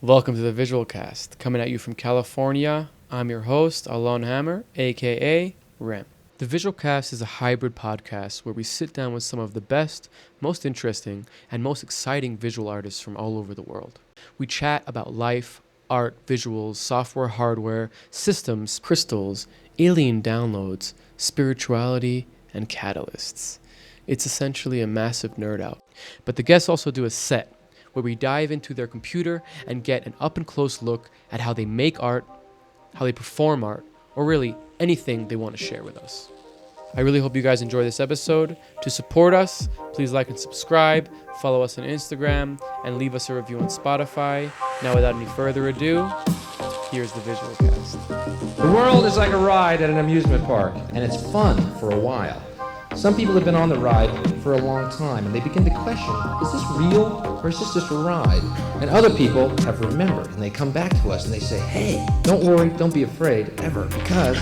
Welcome to the Visual Cast. Coming at you from California, I'm your host, Alon Hammer, aka Rem. The Visual Cast is a hybrid podcast where we sit down with some of the best, most interesting, and most exciting visual artists from all over the world. We chat about life, art, visuals, software, hardware, systems, crystals, alien downloads, spirituality, and catalysts. It's essentially a massive nerd out. But the guests also do a set where we dive into their computer and get an up-and-close look at how they make art, how they perform art, or really anything they want to share with us. I really hope you guys enjoy this episode. To support us, please like and subscribe, follow us on Instagram, and leave us a review on Spotify. Now, without any further ado, here's the Visual Cast. The world is like a ride at an amusement park, and it's fun for a while. Some people have been on the ride for a long time, and they begin to question, is this real, or is this just a ride? And other people have remembered, and they come back to us, and they say, hey, don't worry, don't be afraid, ever, because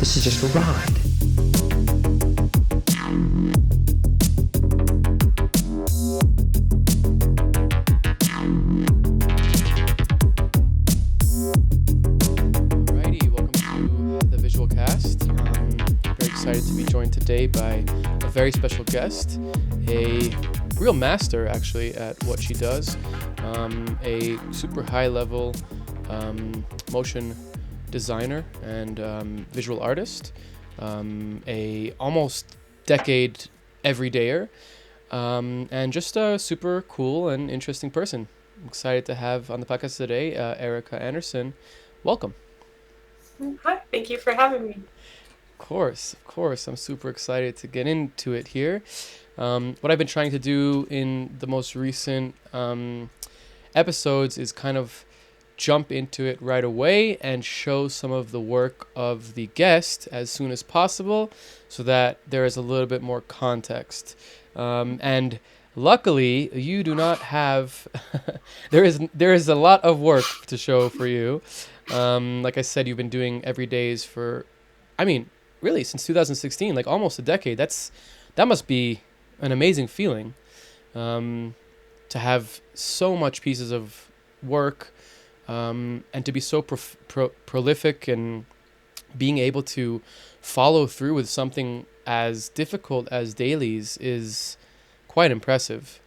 this is just a ride. Alrighty, welcome to the Visual Cast. Very excited to be joined today by a very special guest, a real master actually at what she does, a super high level motion designer and visual artist, a almost decade everydayer, and just a super cool and interesting person. I'm excited to have on the podcast today Erica Anderson. Welcome. Hi, thank you for having me. Of course. I'm super excited to get into it here. What I've been trying to do in the most recent episodes is kind of jump into it right away and show some of the work of the guest as soon as possible so that there is a little bit more context. And luckily, you do not have... there is a lot of work to show for you. Like I said, you've been doing everydays for... really since 2016, like almost a decade. That must be an amazing feeling, to have so much pieces of work, and to be so prolific and being able to follow through with something as difficult as Dailies is quite impressive.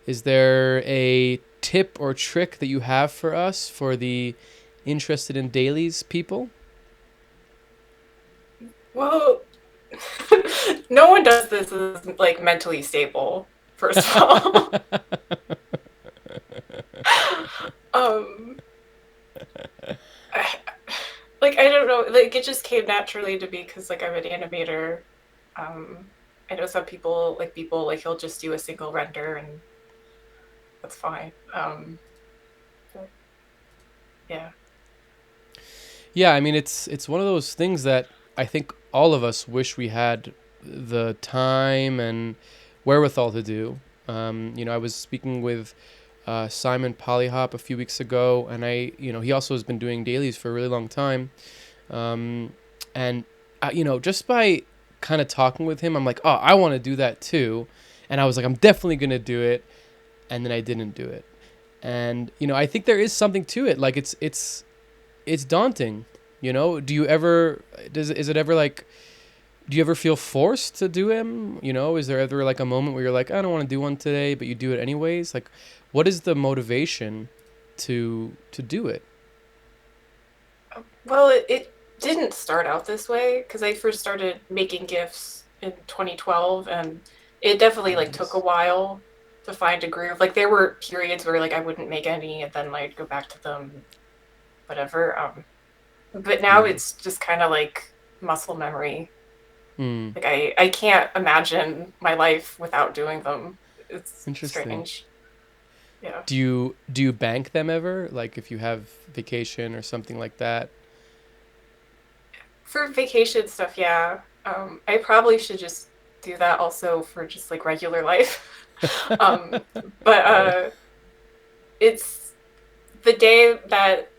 Is there a tip or trick that you have for us, for the interested in Dailies people? Well, no one does this as like mentally stable, first of all. I don't know, like it just came naturally to me because like I'm an animator. I know some people like he'll just do a single render and that's fine. But, yeah. Yeah, I mean it's one of those things that I think all of us wish we had the time and wherewithal to do. I was speaking with Simon Polyhop a few weeks ago, and he also has been doing dailies for a really long time. Just by kind of talking with him, I'm like, oh, I want to do that too. And I was like, I'm definitely going to do it. And then I didn't do it. And, I think there is something to it. Like it's daunting. Do you ever feel forced to do them? Is there ever like a moment where you're like, I don't want to do one today, but you do it anyways? Like, what is the motivation to do it? Well, it didn't start out this way because I first started making GIFs in 2012, and it definitely like took a while to find a groove. Like there were periods where like I wouldn't make any, and then I'd go back to them, whatever. But now it's just kind of like muscle memory. Like I can't imagine my life without doing them. It's interesting. Strange. Yeah. Do you bank them ever? Like if you have vacation or something like that? For vacation stuff, yeah. I probably should just do that also for just like regular life. But it's the day that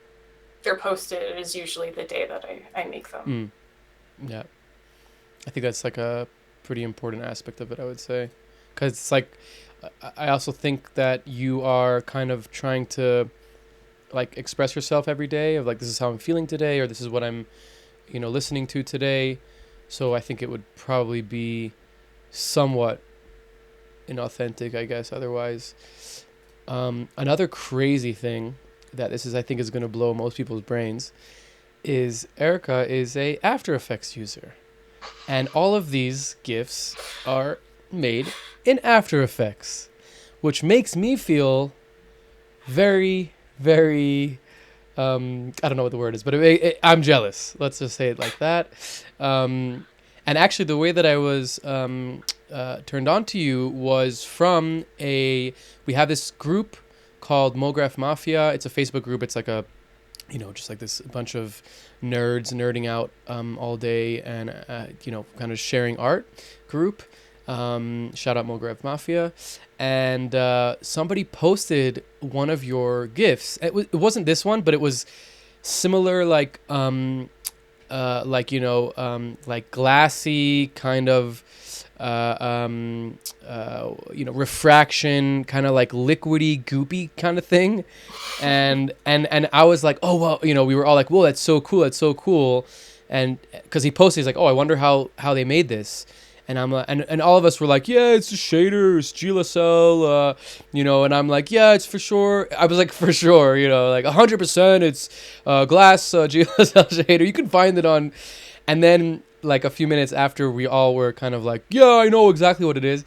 they're posted is usually the day that I make them. Yeah. I think that's like a pretty important aspect of it, I would say. Because it's like, I also think that you are kind of trying to like express yourself every day of like, this is how I'm feeling today, or this is what I'm, listening to today. So I think it would probably be somewhat inauthentic, I guess, otherwise. Another crazy thing that this is, I think, is going to blow most people's brains is Erica is a After Effects user. And all of these GIFs are made in After Effects, which makes me feel very, very, I don't know what the word is, but I'm jealous. Let's just say it like that. And actually, the way that I was turned on to you was from we have this group called MoGraph Mafia. It's a Facebook group. It's like just like this bunch of nerds nerding out all day and, kind of sharing art group. Shout out MoGraph Mafia. And somebody posted one of your GIFs. It wasn't this one, but it was similar, like glassy kind of, refraction, kind of like liquidy, goopy kind of thing. And I was like, oh, well, we were all like, whoa, that's so cool. That's so cool. And because he posted, he's like, oh, I wonder how they made this. And I'm and all of us were like, yeah, it's a shader, it's GLSL, and I'm like, yeah, it's for sure. I was like, for sure, like 100%, it's glass GLSL shader. You can find it on. And then like a few minutes after we all were kind of like, yeah, I know exactly what it is.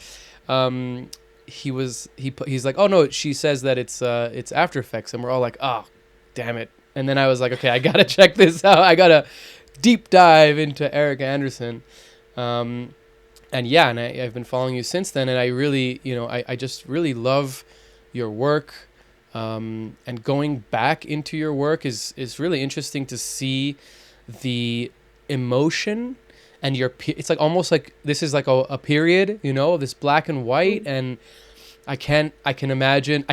He's like, oh no, she says that it's After Effects, and we're all like, oh, damn it. And then I was like, okay, I gotta check this out. I gotta deep dive into Eric Anderson. And yeah, and I've been following you since then, and I really, I just really love your work. And going back into your work is really interesting to see the emotion and it's like almost like this is like a period, this black and white, and I can imagine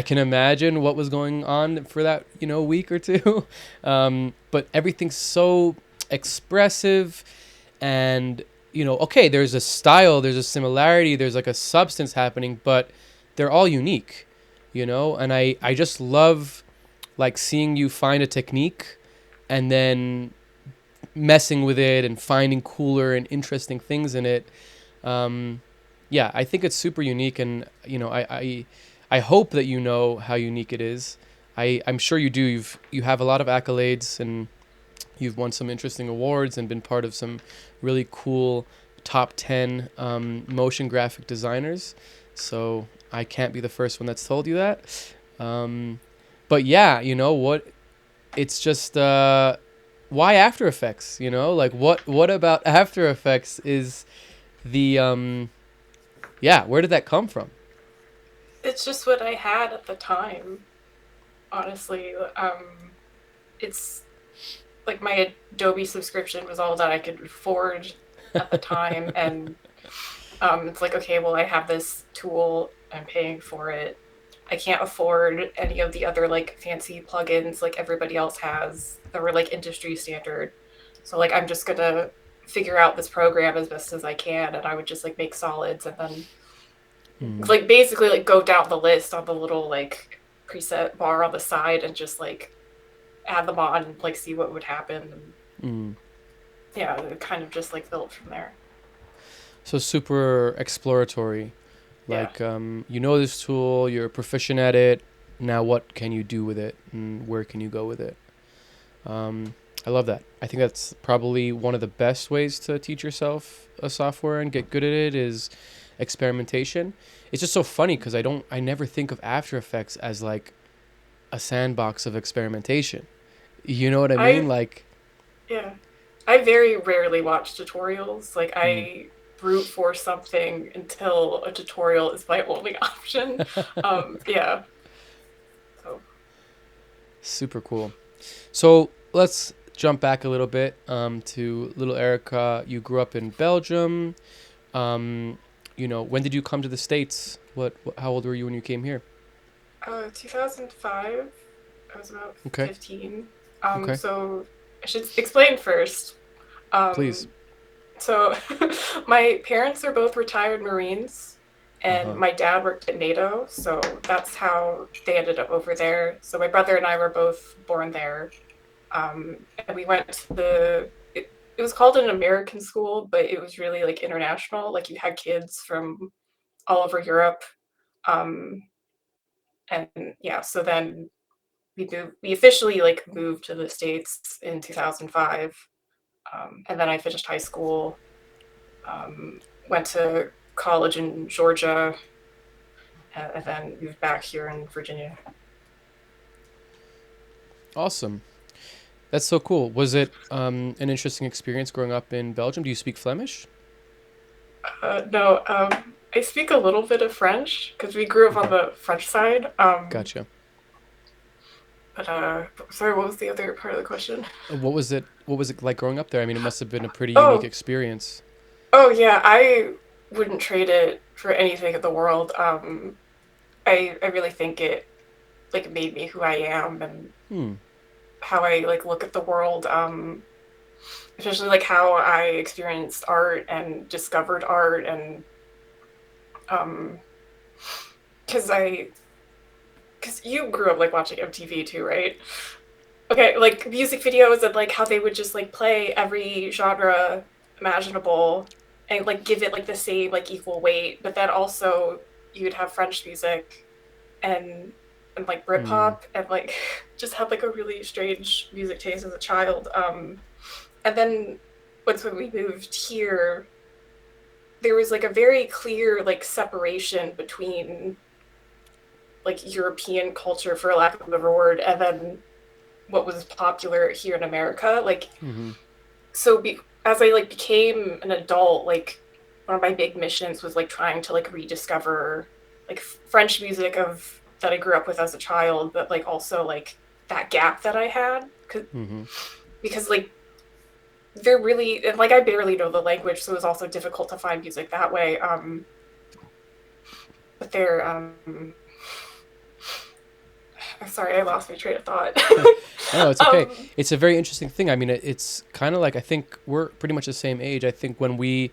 what was going on for that, week or two. But everything's so expressive, and okay, there's a style, there's a similarity, there's like a substance happening, but they're all unique, and I just love like seeing you find a technique and then messing with it and finding cooler and interesting things in it. Yeah, I think it's super unique, and I hope that you know how unique it is. I'm sure you do. You have a lot of accolades, and you've won some interesting awards and been part of some really cool top 10 motion graphic designers. So I can't be the first one that's told you that. But yeah, what? It's just why After Effects? Like what about After Effects is the where did that come from? It's just what I had at the time, honestly. It's like my Adobe subscription was all that I could afford at the time, and it's like, okay, well, I have this tool, I'm paying for it. I can't afford any of the other like fancy plugins like everybody else has that were like industry standard. So like I'm just gonna figure out this program as best as I can, and I would just like make solids and then like basically like go down the list on the little like preset bar on the side and just like add them on and like see what would happen. Yeah, it kind of just like built from there. So super exploratory. Like, this tool, you're proficient at it. Now what can you do with it, and where can you go with it? I love that. I think that's probably one of the best ways to teach yourself a software and get good at it is experimentation. It's just so funny because I never think of After Effects as like a sandbox of experimentation. You know what I mean? Yeah. I very rarely watch tutorials. Like I brute force something until a tutorial is my only option. Yeah. So. Super cool. So let's jump back a little bit to little Erica. You grew up in Belgium. When did you come to the States? How old were you when you came here? 2005. I was about 15. Okay. So I should explain first. Please. So my parents are both retired Marines, and my dad worked at NATO, so that's how they ended up over there. So my brother and I were both born there, and we went to it was called an American school, but it was really like international. Like you had kids from all over Europe, um, and yeah. So then we officially like moved to the States in 2005, and then I finished high school, went to college in Georgia, and then moved back here in Virginia. Awesome. That's so cool. Was it an interesting experience growing up in Belgium? Do you speak Flemish? No, I speak a little bit of French because we grew up on Okay, the French side. gotcha. But sorry, what was the other part of the question? What was it? What was it like growing up there? I mean, it must have been a pretty unique Oh, experience. oh yeah, I wouldn't trade it for anything in the world. I really think it like made me who I am and Hmm. how I like look at the world. Especially like how I experienced art and discovered art and um, because because you grew up like watching MTV too, right? Okay, like music videos and like how they would just like play every genre imaginable and like give it like the same like equal weight, but then also you would have French music and like Hmm. Britpop and like just had like a really strange music taste as a child. And then once when we moved here, there was like a very clear like separation between like European culture, for lack of a better word, and then what was popular here in America. Like, Mm-hmm. as I like became an adult, like one of my big missions was like trying to like rediscover like French music of that I grew up with as a child, but like also like that gap that I had Mm-hmm. because like they're really and like I barely know the language, so it was also difficult to find music that way. But they're I'm sorry, I lost my train of thought. No, it's okay. um, It's a very interesting thing. I mean, it's kind of like I think we're pretty much the same age. I think when we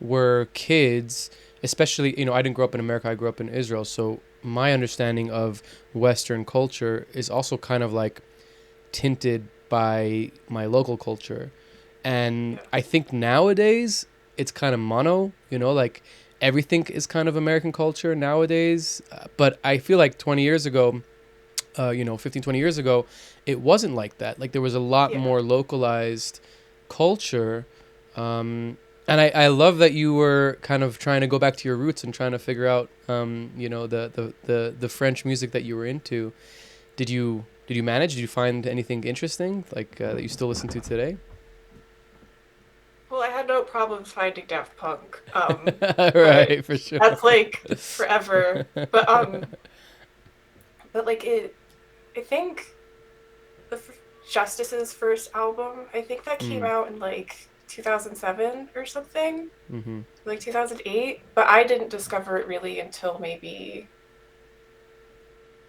were kids, especially, I didn't grow up in America, I grew up in Israel. So my understanding of Western culture is also kind of like tinted by my local culture. And yeah, I think nowadays it's kind of mono, like everything is kind of American culture nowadays. But I feel like 20 years ago, 15, 20 years ago, it wasn't like that. Like there was a lot yeah. more localized culture. And I love that you were kind of trying to go back to your roots and trying to figure out, the French music that you were into. Did you manage? Did you find anything interesting like that you still listen to today? Well, I had no problem finding Daft Punk, but Right, for sure. that's like forever. But like it, I think the Justice's first album, I think that came Mm, out in like 2007 or something, mm-hmm, like 2008. But I didn't discover it really until maybe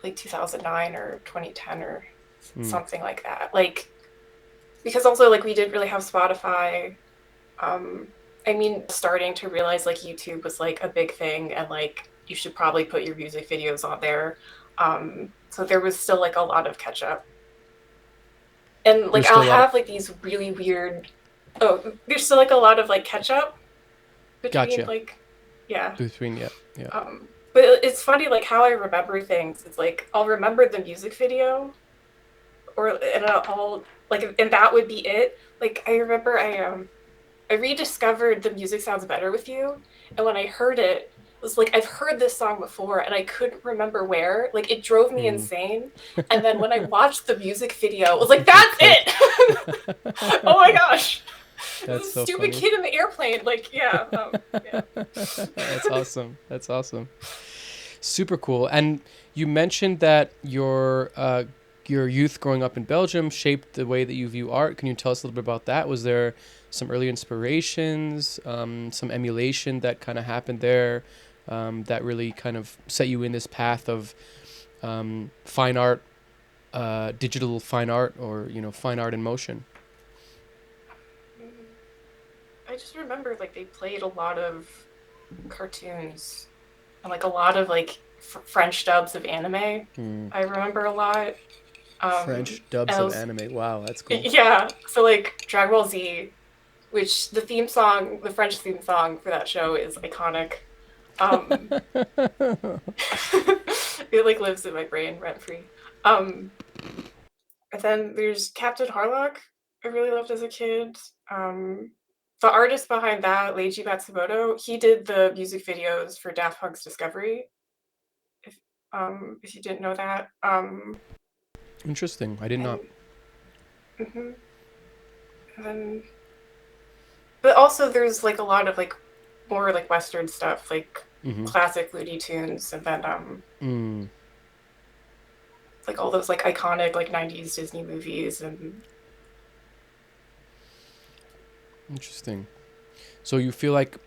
like 2009 or 2010 or mm. something like that. Like because also like we didn't really have Spotify. Um, I mean, starting to realize like YouTube was like a big thing and like you should probably put your music videos on there. So there was still like a lot of catch up. And like There's I'll still a lot of have like these really weird there's still like a lot of like catch up between gotcha like yeah. between, yeah, yeah. But it's funny like how I remember things. It's like I'll remember the music video and I'll like and that would be it. Like I remember I rediscovered The Music Sounds Better with You, and when I heard it, it was like I've heard this song before and I couldn't remember where. Like it drove me Mm. insane. And then when I watched the music video, it was like, that's Click. it. Oh my gosh. That's This so stupid funny. kid in the airplane. Like, yeah. Yeah. That's awesome. That's awesome. Super cool. And you mentioned that your youth growing up in Belgium shaped the way that you view art. Can you tell us a little bit about that? Was there some early inspirations, some emulation that kind of happened there, that really kind of set you in this path of fine art, digital fine art, or fine art in motion? I just remember like they played a lot of cartoons and like a lot of like French dubs of anime. Hmm. I remember a lot. French dubs And it of was, anime. Wow, that's cool. yeah. So like Dragon Ball Z, which the theme song, the French theme song for that show is iconic. Um, it like lives in my brain rent free. Um, and then there's Captain Harlock. I really loved as a kid. Um, the artist behind that, Leiji Matsumoto, he did the music videos for Daft Punk's Discovery. If you didn't know that. Interesting. I did not. And, mhm. And then, but also there's like a lot of like more like Western stuff, like Mm-hmm. classic Looney Tunes, and then Mm. like all those like iconic like '90s Disney movies, and Interesting. So you feel like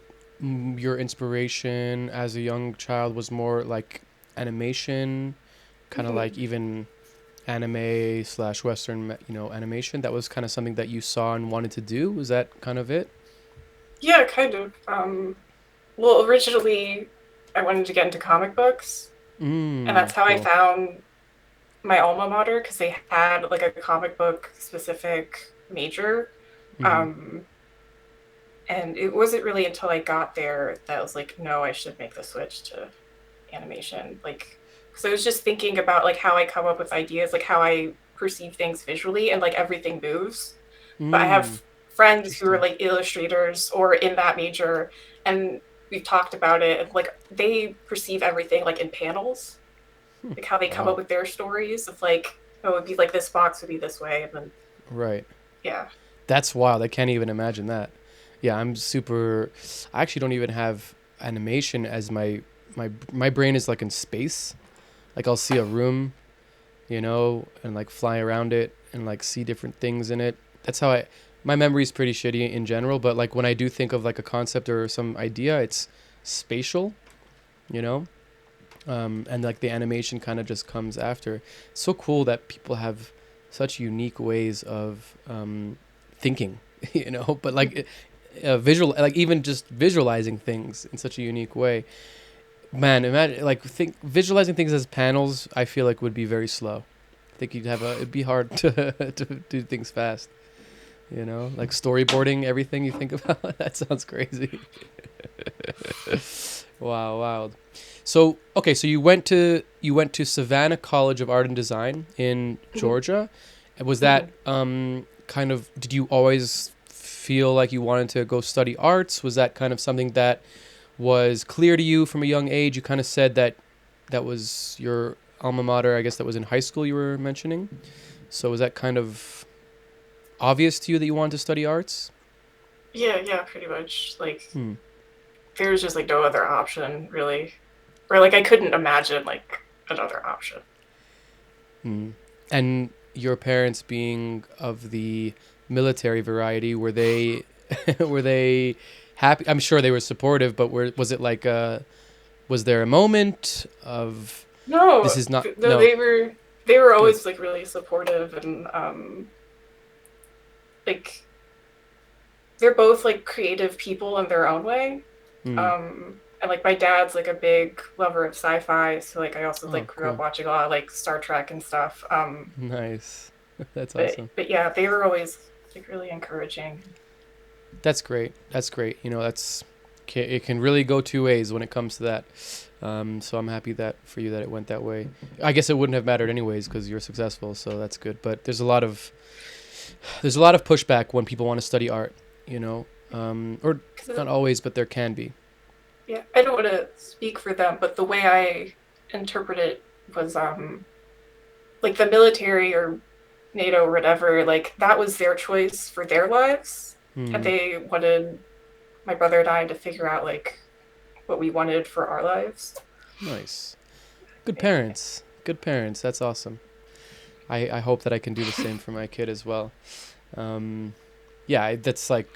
your inspiration as a young child was more like animation, kind of like mhm. even anime slash Western, animation. That was kind of something that you saw and wanted to do. Was that kind of it? Yeah, kind of. Well, originally I wanted to get into comic books, and that's how I Cool. found my alma mater because they had like a comic book specific major. Mm-hmm. Um, and it wasn't really until I got there that I was like, no, I should make the switch to animation. Like, because I was just thinking about like how I come up with ideas, like how I perceive things visually, and like everything moves. But I Mm. have friends who are Interesting. like illustrators or in that major, and we've talked about it. And like they perceive everything like in panels, like how they come up Wow. with their stories of like, oh, it would be like this box would be this way, and then Right. yeah. That's wild. I can't even imagine that. Yeah, I'm super. I actually don't even have animation as my brain is like in space. Like I'll see a room, and like fly around it and like see different things in it. That's how I. My memory's pretty shitty in general, but like when I do think of like a concept or some idea, it's spatial, you know. And like the animation kind of just comes after. It's so cool that people have such unique ways of thinking, but like visual, like even just visualizing things in such a unique way. Man, imagine like think visualizing things as panels. I feel like would be very slow. I think it'd be hard to do things fast. Like storyboarding everything you think about. That sounds crazy. Wow, wild. So okay, so you went to Savannah College of Art and Design in Georgia. And was that kind of, did you always feel like you wanted to go study arts? Was that kind of something that was clear to you from a young age? You kind of said that that was your alma mater. I guess that was in high school you were mentioning. So was that kind of obvious to you that you wanted to study arts? Yeah, yeah, pretty much. Like Hmm. there's just like no other option really, or like I couldn't imagine like another option. Hmm. And your parents being of the military variety, were they were they happy? I'm sure they were supportive, but was it like was there a moment of this No, is not no, no they were good. always like really supportive, and like they're both like creative people in their own way. Hmm. And like my dad's like a big lover of sci-fi, so like I also Oh, like grew up cool. watching a lot of like Star Trek and stuff. Nice. That's But awesome. but yeah, they were always like really encouraging. That's great. That's great. It can really go two ways when it comes to that. So I'm happy that for you that it went that way. I guess it wouldn't have mattered anyways because you're successful, so that's good. But there's a lot of pushback when people want to study art, or Cause not always, but there can be. yeah, I don't want to speak for them, but the way I interpret it was like the military or NATO or whatever, like that was their choice for their lives, and Hmm. they wanted my brother and I to figure out like what we wanted for our lives. Nice. Good parents. Good parents. That's awesome. I hope that I can do the same for my kid as well. Um, yeah, that's like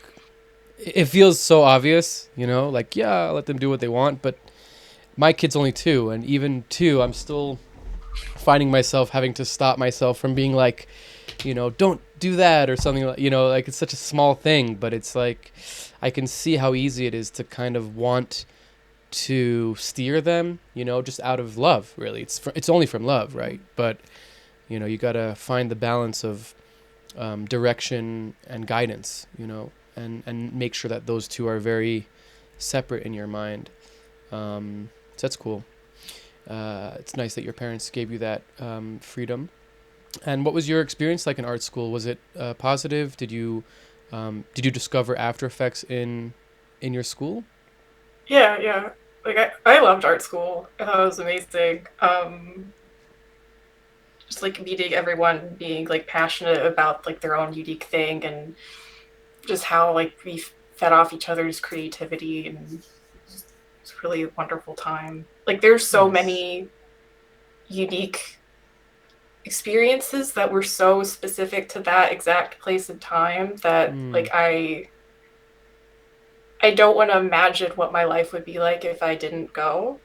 it feels so obvious, like yeah, I'll let them do what they want, but my kid's only 2, and even 2, I'm still finding myself having to stop myself from being like, don't do that or something like, like it's such a small thing, but it's like I can see how easy it is to kind of want to steer them, just out of love, really. It's only from love, right? But, you got to find the balance of direction and guidance, and make sure that those two are very separate in your mind. So that's cool. It's nice that your parents gave you that freedom. And what was your experience like in art school? Was it positive? Did you discover After Effects in your school? Yeah, yeah. Like I loved art school. I thought it was amazing. Just like meeting everyone being like passionate about like their own unique thing, and just how like we fed off each other's creativity, and it's really a wonderful time. Like there's so Nice. many unique experiences that were so specific to that exact place and time that Mm. like I don't want to imagine what my life would be like if I didn't go,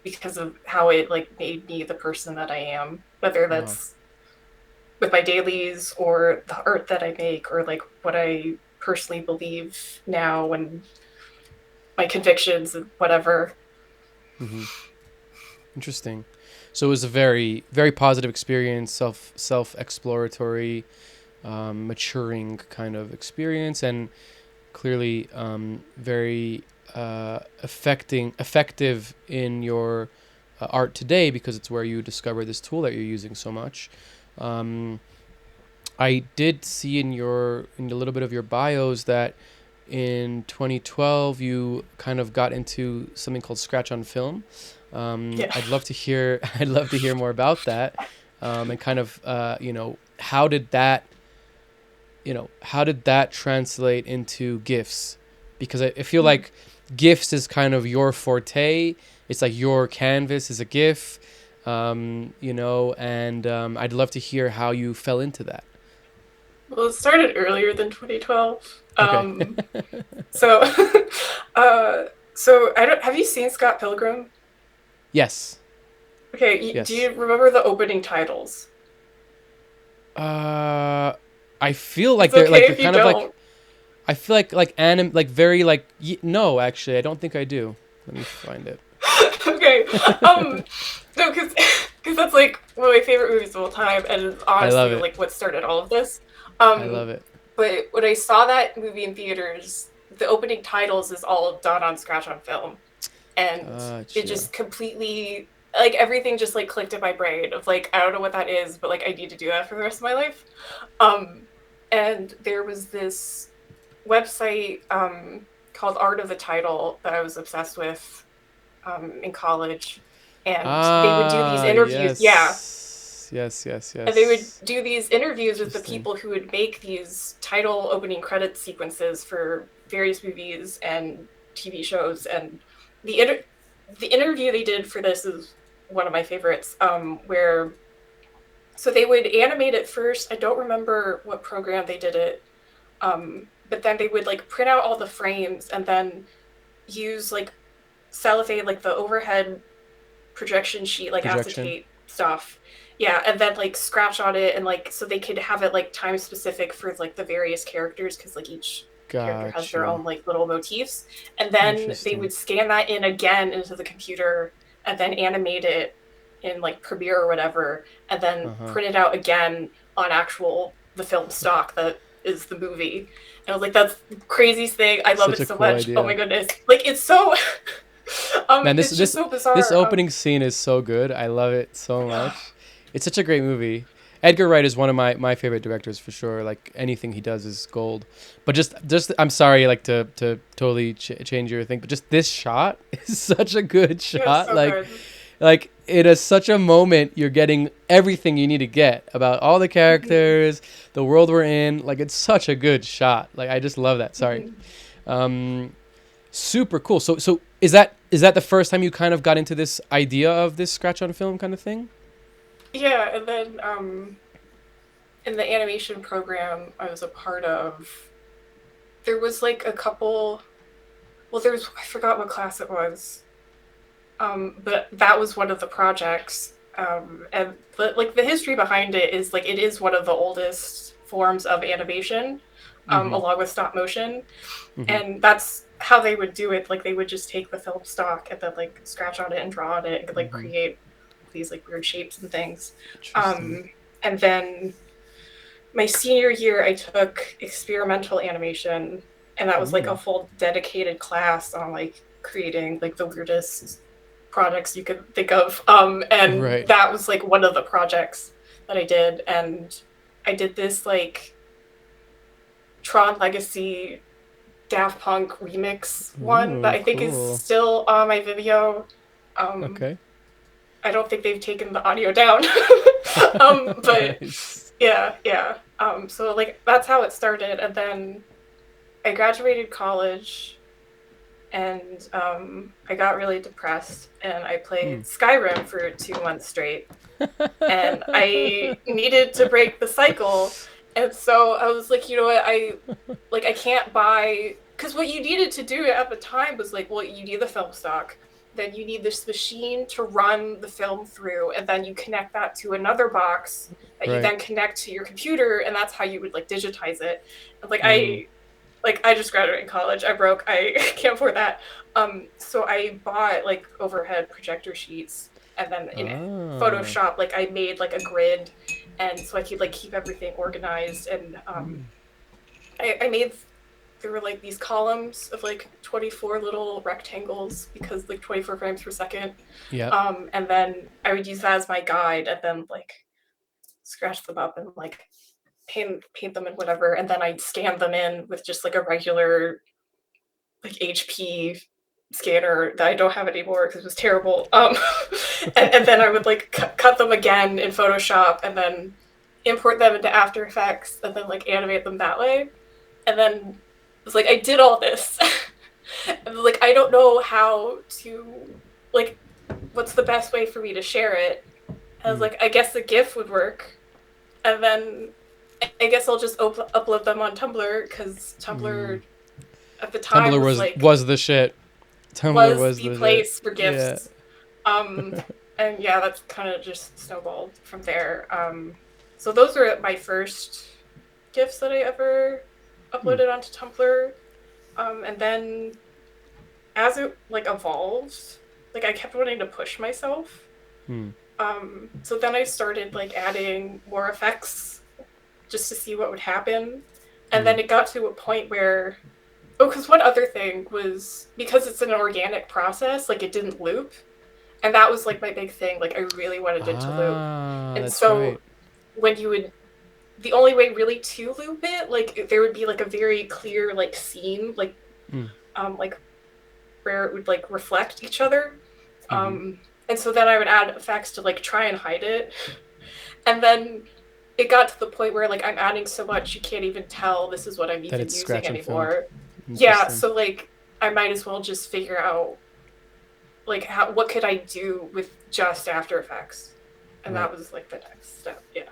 because of how it like made me the person that I am, whether Wow. that's with my dailies or the art that I make or like what I personally believe now and my convictions and whatever. Hmm. Interesting. So it was a very, very positive experience, self exploratory, maturing kind of experience, and clearly very effective in your art today, because it's where you discover this tool that you're using so much. Um, I did see in a little bit of your bios that in 2012 you kind of got into something called Scratch on Film. Yeah. I'd love to hear I'd love to hear more about that, and kind of how did that translate into GIFs? Because I feel like GIFs is kind of your forte. It's like your canvas is a GIF, and I'd love to hear how you fell into that. Well, it started earlier than 2012. Okay. So, so I don't. Have you seen Scott Pilgrim? Yes. Okay, do Yes. you remember the opening titles? Uh, I feel like It's they're okay like they're if you kind of like don't. I feel like anim like very like no, actually I don't think I do. Let me find it. Okay. Um, no, because that's like one of my favorite movies of all time, and it's I love honestly it. like what started all of this. I Um, love it. but when I saw that movie in theaters, the opening titles is all done on Scratch on Film, and it Gotcha. just completely like everything just like clicked in my brain of like I don't know what that is, but like I need to do that for the rest of my life. Um, and there was this website called Art of the Title that I was obsessed with in college, and they would do these interviews. Yeah, Yes. Yes, yes, and they would yes. do these interviews with the Interesting. people who would make these title opening credit sequences for various movies and TV shows. And the the interview they did for this is one of my favorites. Where so they would animate it first. I don't remember what program they did it, but then they would like print out all the frames and then use like cellophane, like the overhead projection sheet, like Projection. acetate stuff. Yeah, and then like scratch on it and like so they could have it like time specific for like the various characters because like each character has their Gotcha. own like little motifs. And then they Interesting. would scan that in again into the computer and then animate it in like Premiere or whatever, and then Uh-huh. print it out again on actual the film stock that is the movie. And I was like, that's the craziest thing. I love Such it a so cool much. Oh my idea. goodness. Like it's so Man, it's just so this bizarre. opening scene is so good. I love it so much. It's such a great movie. Edgar Wright is one of my favorite directors for sure. Like anything he does is gold. But just I'm sorry like to totally change your thing, but just this shot is such a good It was shot. so good. Like it is such a moment. You're getting everything you need to get about all the Mhm, characters, the world we're in. Like it's such a good shot. Like I just love that. Sorry. mhm. Um, Super cool. So is that the first time you kind of got into this idea of this scratch on film kind of thing? Yeah, and then in the animation program I was a part of, there was like a couple. Well, there was I forgot what class it was, but that was one of the projects. And but like the history behind it is like it is one of the oldest forms of animation, Mm-hmm. along with stop motion, Mm-hmm. and that's how they would do it, like they would just take the film stock and then like scratch on it and draw on it and like create these like weird shapes and things. And then my senior year, I took experimental animation, and that was like a full dedicated class on like creating like the weirdest projects you could think of. And that was like one of the projects that I did. And I did this like Tron Legacy Daft Punk remix one that I think is still on my Vimeo. I don't think they've taken the audio down. But nice. Yeah. So like that's how it started. And then I graduated college and I got really depressed and I played Skyrim for 2 months straight. And I needed to break the cycle. And so I was like, you know what, I can't buy, because what you needed to do at the time was like, well, you need the film stock, then you need this machine to run the film through, and then you connect that to another box that you then connect to your computer, and that's how you would like digitize it. And I just graduated college, I broke, I can't afford that. So I bought like overhead projector sheets, and then in Photoshop, like I made like a grid, and so I could like keep everything organized. And I made, there were like these columns of like 24 little rectangles because like 24 frames per second. And then I would use that as my guide, and then like scratch them up and like paint them and whatever, and then I'd scan them in with just like a regular like HP scanner that I don't have anymore because it was terrible. And then I would like cut them again in Photoshop and then import them into After Effects and then like animate them that way. And then it was like, I did all this. And like, I don't know how to, like, what's the best way for me to share it? And I was like, I guess the GIF would work. And then I guess I'll just upload them on Tumblr, because Tumblr at the time was the shit. Tumblr was the place for GIFs. Yeah. And yeah, that's kind of just snowballed from there. So those were my first GIFs that I ever uploaded onto Tumblr. And then as it like evolved, like I kept wanting to push myself. So then I started like adding more effects just to see what would happen. And then it got to a point where, because one other thing was, because it's an organic process, like it didn't loop. And that was like my big thing. Like I really wanted it to loop. And so when you would, the only way really to loop it, like there would be like a very clear like scene, like like where it would like reflect each other. And so then I would add effects to like try and hide it. And then it got to the point where like I'm adding so much you can't even tell this is what I'm even using anymore. Yeah, so like I might as well just figure out like what could I do with just After Effects. And that was like the next step. Yeah.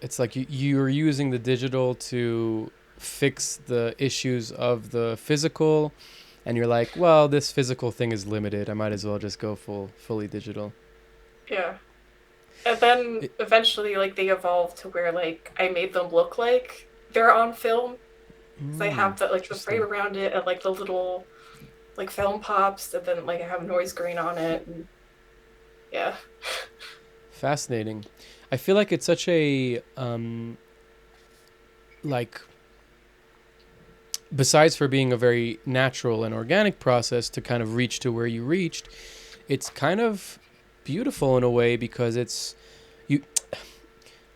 It's like you're using the digital to fix the issues of the physical, and you're like, well, this physical thing is limited. I might as well just go fully digital. Yeah. And then eventually, like, they evolved to where, like, I made them look like they're on film. So I have the, like, the frame around it and, like, the little, like, film pops, and then, like, I have noise grain on it. And, yeah. Fascinating. I feel like it's such a, like, besides for being a very natural and organic process to kind of reach to where you reached, it's kind of beautiful in a way, because it's you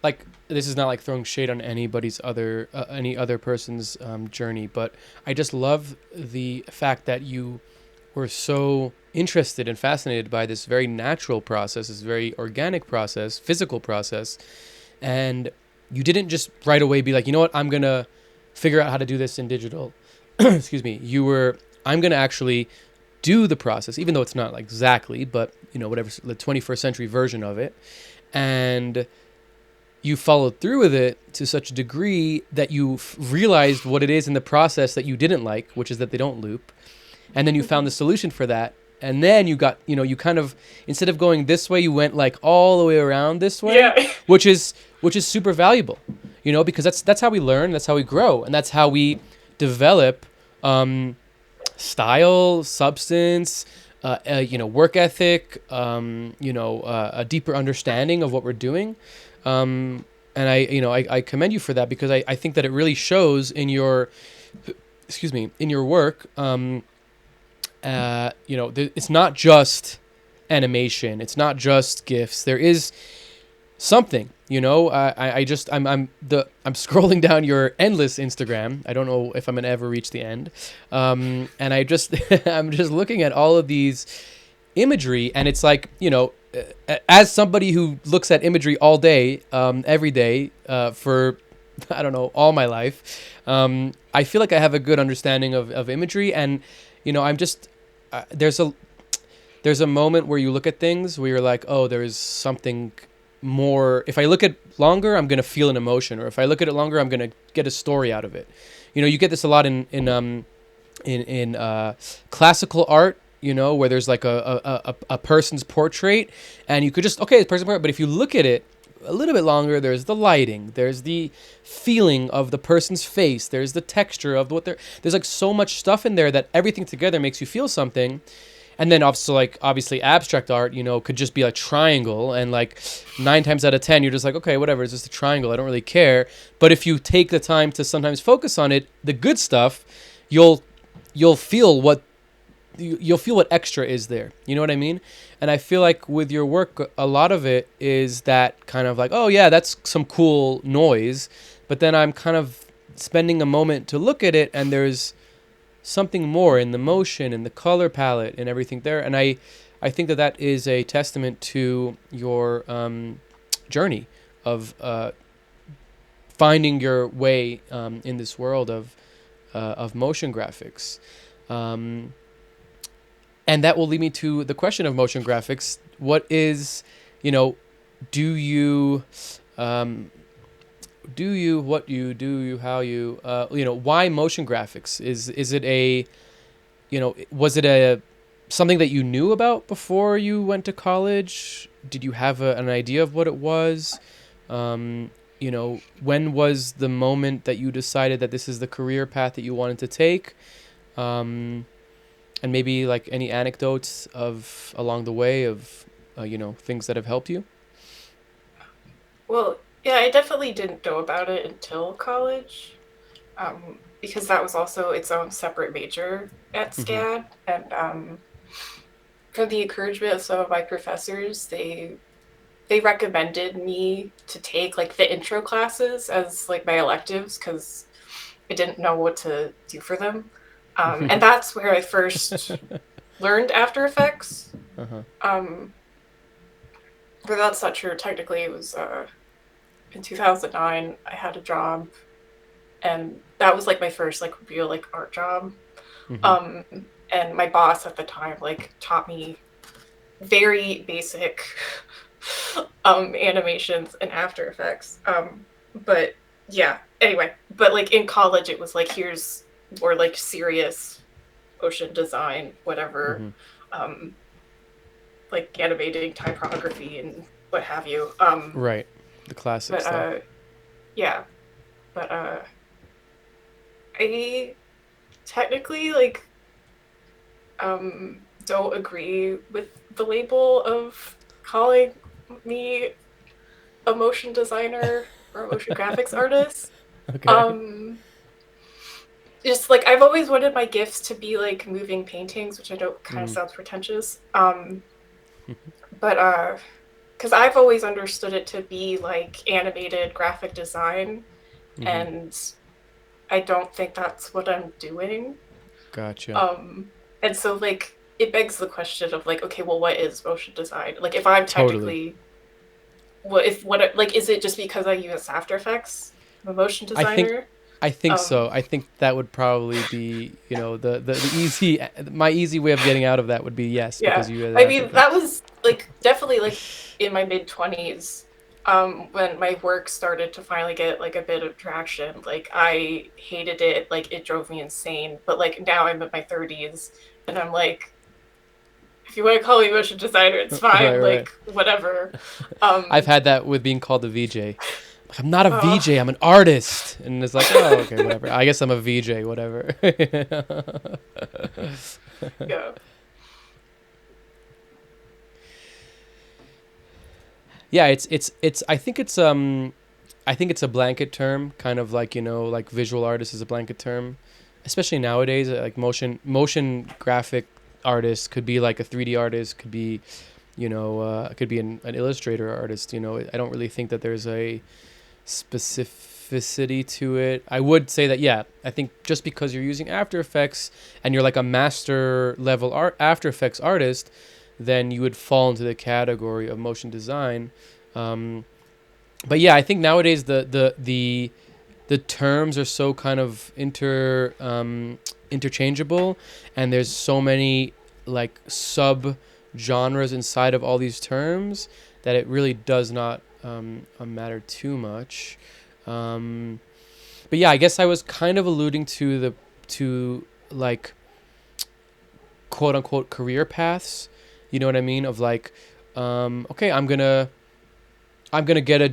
like, this is not like throwing shade on anybody's other any other person's journey, but I just love the fact that you were so interested and fascinated by this very natural process, this very organic process, physical process, and you didn't just right away be like, you know what, I'm gonna figure out how to do this in digital. Excuse me. I'm gonna actually do the process, even though it's not like exactly, but you know, whatever, the 21st century version of it. And you followed through with it to such a degree that you realized what it is in the process that you didn't like, which is that they don't loop. And then you found the solution for that. And then you got, you know, you kind of, instead of going this way, you went like all the way around this way, which is super valuable, you know, because that's how we learn, that's how we grow, and that's how we develop style, substance, work ethic, a deeper understanding of what we're doing. And I commend you for that, because I think that it really shows in your, in your work. It's not just animation. It's not just GIFs. There is something, I'm scrolling down your endless Instagram. I don't know if I'm gonna ever reach the end. And I'm just looking at all of these imagery, and it's like, as somebody who looks at imagery all day, every day, for I don't know, all my life, I feel like I have a good understanding of imagery. And I'm just there's a moment where you look at things where you're like, oh, there's something more. If I look at longer, I'm gonna feel an emotion, or if I look at it longer, I'm gonna get a story out of it. You get this a lot in classical art, where there's like a person's portrait, and you could just, okay, it's person's portrait, but if you look at it a little bit longer, there's the lighting, there's the feeling of the person's face, there's the texture of what there's like so much stuff in there that everything together makes you feel something. And then also, like, obviously abstract art, could just be a triangle, and like 9 times out of 10 you're just like, okay, whatever, it's just a triangle, I don't really care. But if you take the time to sometimes focus on it, the good stuff, you'll feel what extra is there. You know what I mean? And I feel like with your work, a lot of it is that kind of like, oh yeah, that's some cool noise, but then I'm kind of spending a moment to look at it, and there's something more in the motion and the color palette and everything there. And I think that is a testament to your journey of finding your way in this world of motion graphics. And that will lead me to the question of motion graphics. What is, do you, what you do, how you, why motion graphics? Is it a, was it something that you knew about before you went to college? Did you have an idea of what it was? When was the moment that you decided that this is the career path that you wanted to take? And maybe like any anecdotes of along the way of, things that have helped you? Well, yeah, I definitely didn't know about it until college, because that was also its own separate major at Mm-hmm. SCAD. And from the encouragement of some of my professors, they recommended me to take like the intro classes as like my electives, because I didn't know what to do for them. And that's where I first learned After Effects. Uh-huh. Um, but that's not true. Technically, it was in 2009. I had a job, and that was like my first like real like art job. Mm-hmm. Um, and my boss at the time like taught me very basic animations and After Effects. But yeah. Anyway, but like in college, it was like here's more like serious ocean design, whatever, Mm-hmm. um, like animating typography and what have you. Right. The classic But stuff. yeah, but I technically like don't agree with the label of calling me a motion designer or a motion graphics artist. Okay. Um, just like I've always wanted my GIFs to be like moving paintings, which I know kind of Mm-hmm. sounds pretentious. But because I've always understood it to be like animated graphic design, Mm-hmm. and I don't think that's what I'm doing. Gotcha. Um, and so like it begs the question of like, okay, well, what is motion design? Like, if I'm Totally. technically, what like is it just because I use After Effects? I'm a motion I think designer. I think so. Um, I think that would probably be, the easy, my easy way of getting out of that would be yes, Yeah, because you had I After mean that Effects. was like definitely like in my mid 20s, when my work started to finally get like a bit of traction. Like I hated it, like it drove me insane. But like now I'm in my 30s, and I'm like, if you want to call me motion designer, it's Right, fine. right. Like whatever. I've Um, had that with being called a VJ. I'm not a Oh, VJ, I'm an artist. And it's like, oh, okay, whatever. I guess I'm a VJ, whatever. yeah. Yeah, it's I think it's a blanket term, kind of like, like visual artist is a blanket term, especially nowadays. Like motion graphic artist could be like a 3D artist, could be, could be an illustrator artist. I don't really think that there's a specificity to it. I would say that, yeah, I think just because you're using After Effects and you're like a master level After Effects artist, then you would fall into the category of motion design. Um, but yeah, I think nowadays the terms are so kind of interchangeable, and there's so many like sub genres inside of all these terms that it really does not matter too much. Um, but yeah, I guess I was kind of alluding to like quote unquote career paths. You know what I mean? Of like, okay, I'm gonna get a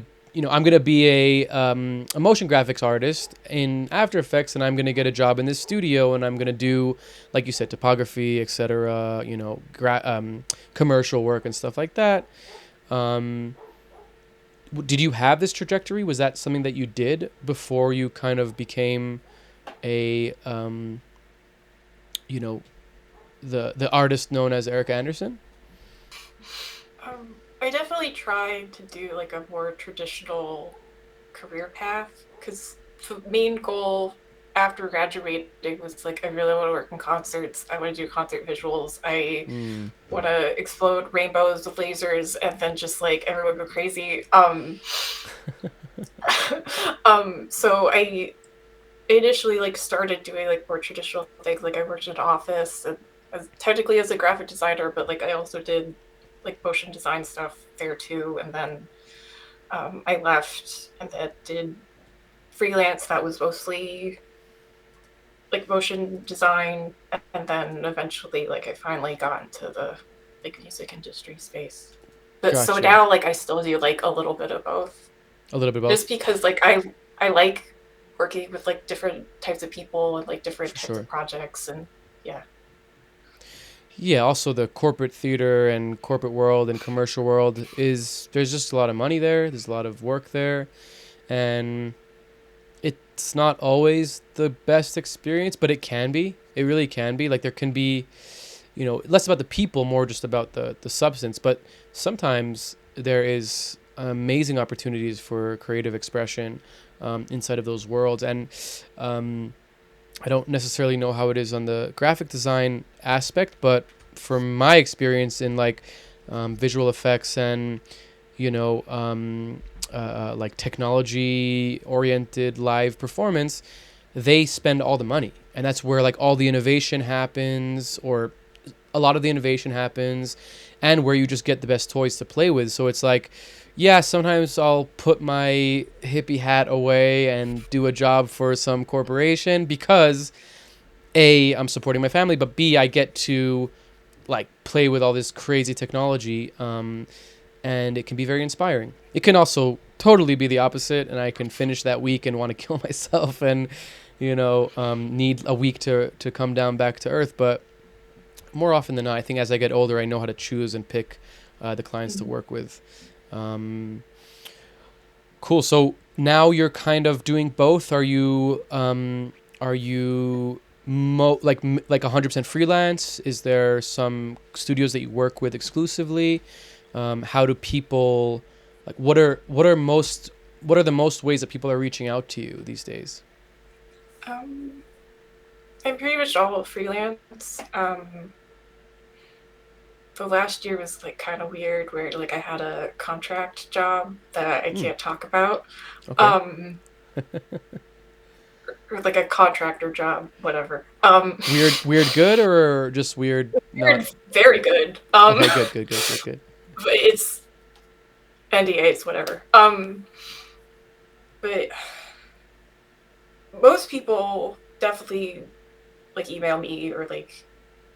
I'm gonna be a motion graphics artist in After Effects, and I'm gonna get a job in this studio, and I'm gonna do, like you said, topography, etc. Commercial work and stuff like that. Um, did you have this trajectory? Was that something that you did before you kind of became a you know the artist known as Erica Anderson? I definitely tried to do like a more traditional career path because the main goal after graduating was like I really want to work in concerts. I want to do concert visuals. I Mm, want to explode rainbows with lasers and then just like everyone go crazy. So I initially like started doing like more traditional things. Like I worked in an office and technically as a graphic designer, but like I also did like motion design stuff there too. And then I left and then did freelance that was mostly like motion design, and then eventually like I finally got into the like music industry space. But so gotcha. now like I still do like a little bit of both, A little bit just both, because like I like working with like different types of people and like different for types of sure. projects, and yeah. Yeah, also the corporate theater and corporate world and commercial world is there's just a lot of money there. There's a lot of work there, and it's not always the best experience, but it can be. It really can be. Like there can be, less about the people, more just about the substance. But sometimes there is amazing opportunities for creative expression inside of those worlds, and um, I don't necessarily know how it is on the graphic design aspect, but from my experience in like visual effects and like technology oriented live performance, they spend all the money, and that's where like all the innovation happens, or a lot of the innovation happens, and where you just get the best toys to play with. So it's like, yeah, sometimes I'll put my hippie hat away and do a job for some corporation because A, I'm supporting my family, but B, I get to like play with all this crazy technology, and it can be very inspiring. It can also totally be the opposite, and I can finish that week and want to kill myself and need a week to come down back to earth. But more often than not, I think as I get older, I know how to choose and pick the clients to work with. Um, cool. So now you're kind of doing both. Are you like 100% freelance? Is there some studios that you work with exclusively? How do people like what are the most ways that people are reaching out to you these days? um I'm pretty much all freelance. The last year was like kind of weird where like I had a contract job that I Hmm. can't talk about. Okay. um or like a contractor job, whatever. Weird good, or just weird not? Very good. Okay, good, good, good, good, good. But it's NDAs, whatever. But most people definitely like email me, or like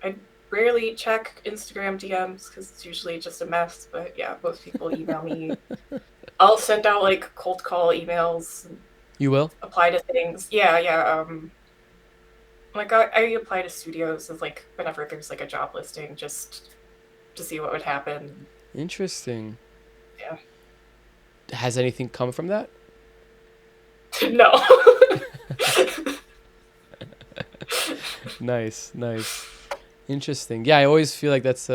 I rarely check Instagram DMs because it's usually just a mess. But yeah, most people email me. I'll send out like cold call emails, You will? apply to things. Yeah, yeah. Like I apply to studios as like whenever there's like a job listing, just to see what would happen. Interesting. Yeah. Has anything come from that? No. Nice, nice. Interesting. Yeah, I always feel like that's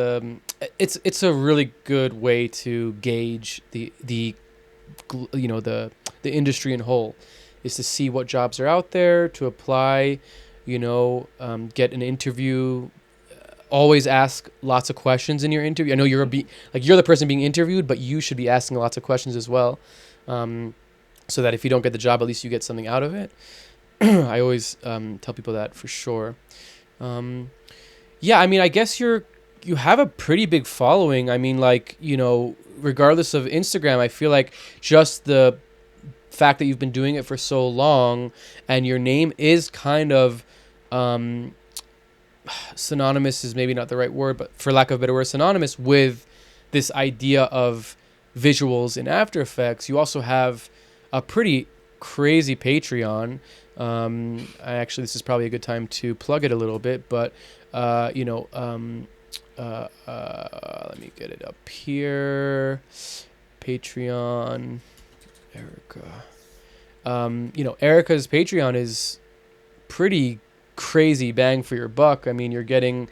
it's a really good way to gauge the industry in whole, is to see what jobs are out there to apply, get an interview. Always ask lots of questions in your interview. I know you're the person being interviewed, but you should be asking lots of questions as well, so that if you don't get the job, at least you get something out of it. I always tell people that for sure. Um, yeah, I mean, I guess you have a pretty big following. I mean, like, regardless of Instagram, I feel like just the fact that you've been doing it for so long and your name is kind of um, synonymous is maybe not the right word, but for lack of a better word, synonymous with this idea of visuals in After Effects. You also have a pretty crazy Patreon. This is probably a good time to plug it a little bit, but let me get it up here. Patreon, Erica. Erica's Patreon is pretty crazy bang for your buck. I mean, you're getting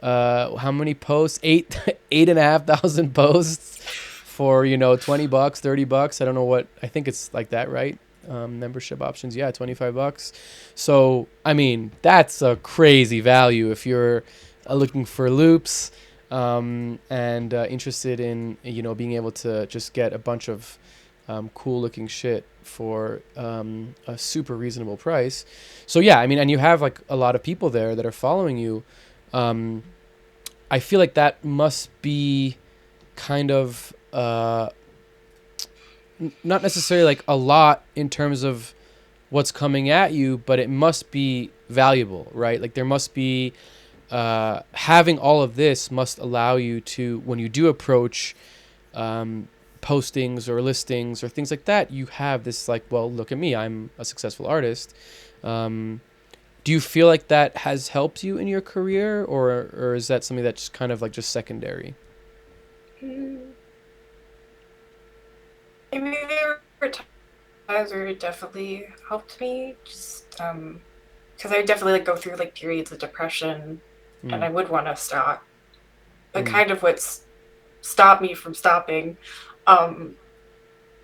how many posts? 8,500 posts for $20, $30. I don't know what. I think it's like that, right? Membership options, yeah, $25. So I mean, that's a crazy value if you're looking for loops and interested in being able to just get a bunch of cool looking shit for a super reasonable price. So yeah, I mean, and you have like a lot of people there that are following you. I feel like that must be kind of not necessarily like a lot in terms of what's coming at you, but it must be valuable, right? Like there must be having all of this must allow you to, when you do approach postings or listings or things like that, you have this like, well, look at me, I'm a successful artist. Do you feel like that has helped you in your career, or is that something that's kind of like just secondary? Mm, I mean, there were times where it definitely helped me, just because I definitely like go through like periods of depression, and Mm, I would want to stop. But mm, kind of what's stopped me from stopping um,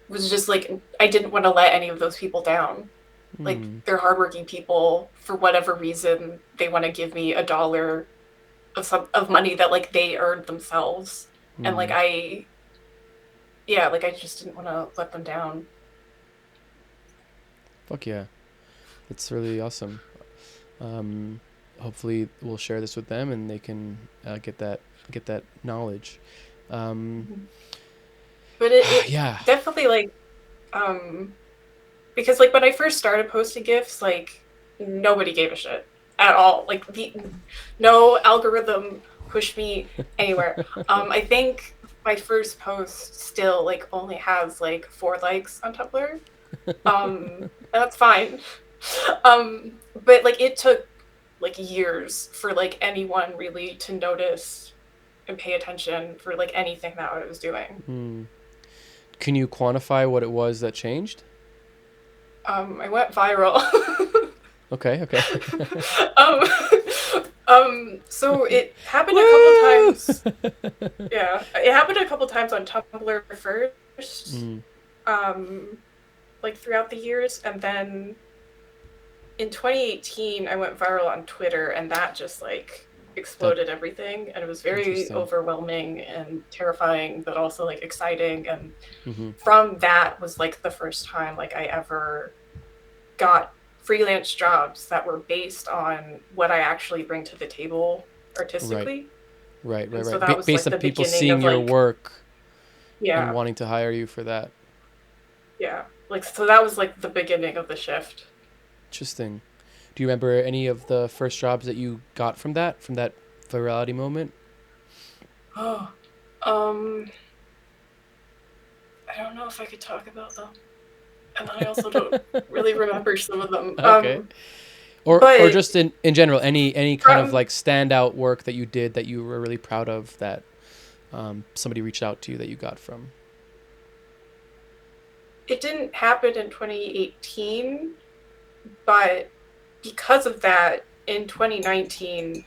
was just like I didn't want to let any of those people down. Like mm, they're hardworking people. For whatever reason, they want to give me $1 of money that like they earned themselves, and like mm. like I just didn't want to let them down. Fuck yeah, that's really awesome. Um, Hopefully, we'll share this with them and they can get that knowledge. Um, But it yeah. definitely like um because like when I first started posting gifs, like nobody gave a shit at all. Like the no algorithm pushed me anywhere. I think my first post still like only has like 4 likes on Tumblr. And that's fine. But like it took like years for like anyone really to notice and pay attention for like anything that I was doing. Mm. Can you quantify what it was that changed? I went viral. Okay, okay. um, so it happened a couple Woo! times. Yeah, it happened a couple times on Tumblr first, Mm, um, like throughout the years, and then in 2018, I went viral on Twitter, and that just like that exploded everything, and it was very interesting. overwhelming and terrifying, but also like exciting. And Mm-hmm. from that was like the first time like I ever got freelance jobs that were based on what I actually bring to the table Right, artistically. right, right, And so right. that was Based like on the people beginning seeing of your like, work and yeah, wanting to hire you for that. yeah. Like, so that was like the beginning of the shift. Interesting. Do you remember any of the first jobs that you got from that virality moment? Oh, um, I don't know if I could talk about them, and I also don't really remember some of them. Okay. Or But just in general, any kind of from like standout work that you did that you were really proud of that somebody reached out to you that you got from. it didn't happen in 2018, but because of that, in 2019,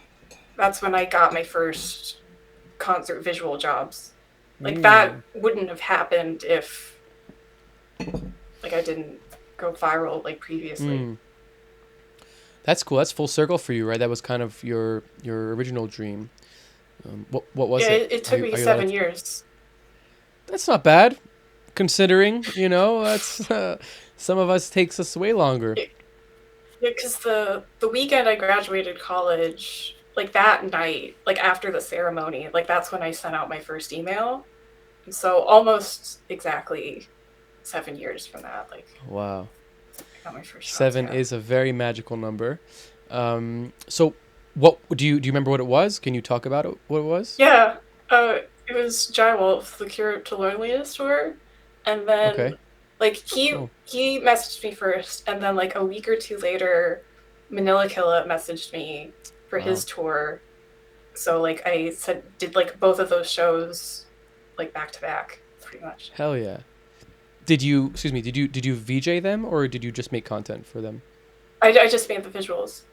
that's when I got my first concert visual jobs. Like that Mm. wouldn't have happened if like I didn't go viral like previously. Mm. That's cool. That's full circle for you, right? That was kind of your original dream. What was Yeah, it? it took me Are you allowed 7 years. That's not bad, considering that's some of us takes us way longer. Yeah, because the weekend I graduated college, like that night, like after the ceremony, like that's when I sent out my first email. And so almost exactly 7 years from that, like Wow, I got my first jobs. 7 Yeah. is a very magical number. So what do you remember what it was? Can you talk about it? What it was? Yeah. It was Jai Wolf, the Cure to Loneliness tour. And then Okay, like cool. he messaged me first, and then like a week or two later, Manila Killa messaged me for Wow, his tour. So like I said did like both of those shows like back to back, pretty much. hell yeah. Did you excuse me? Did you VJ them or did you just make content for them? I just made the visuals.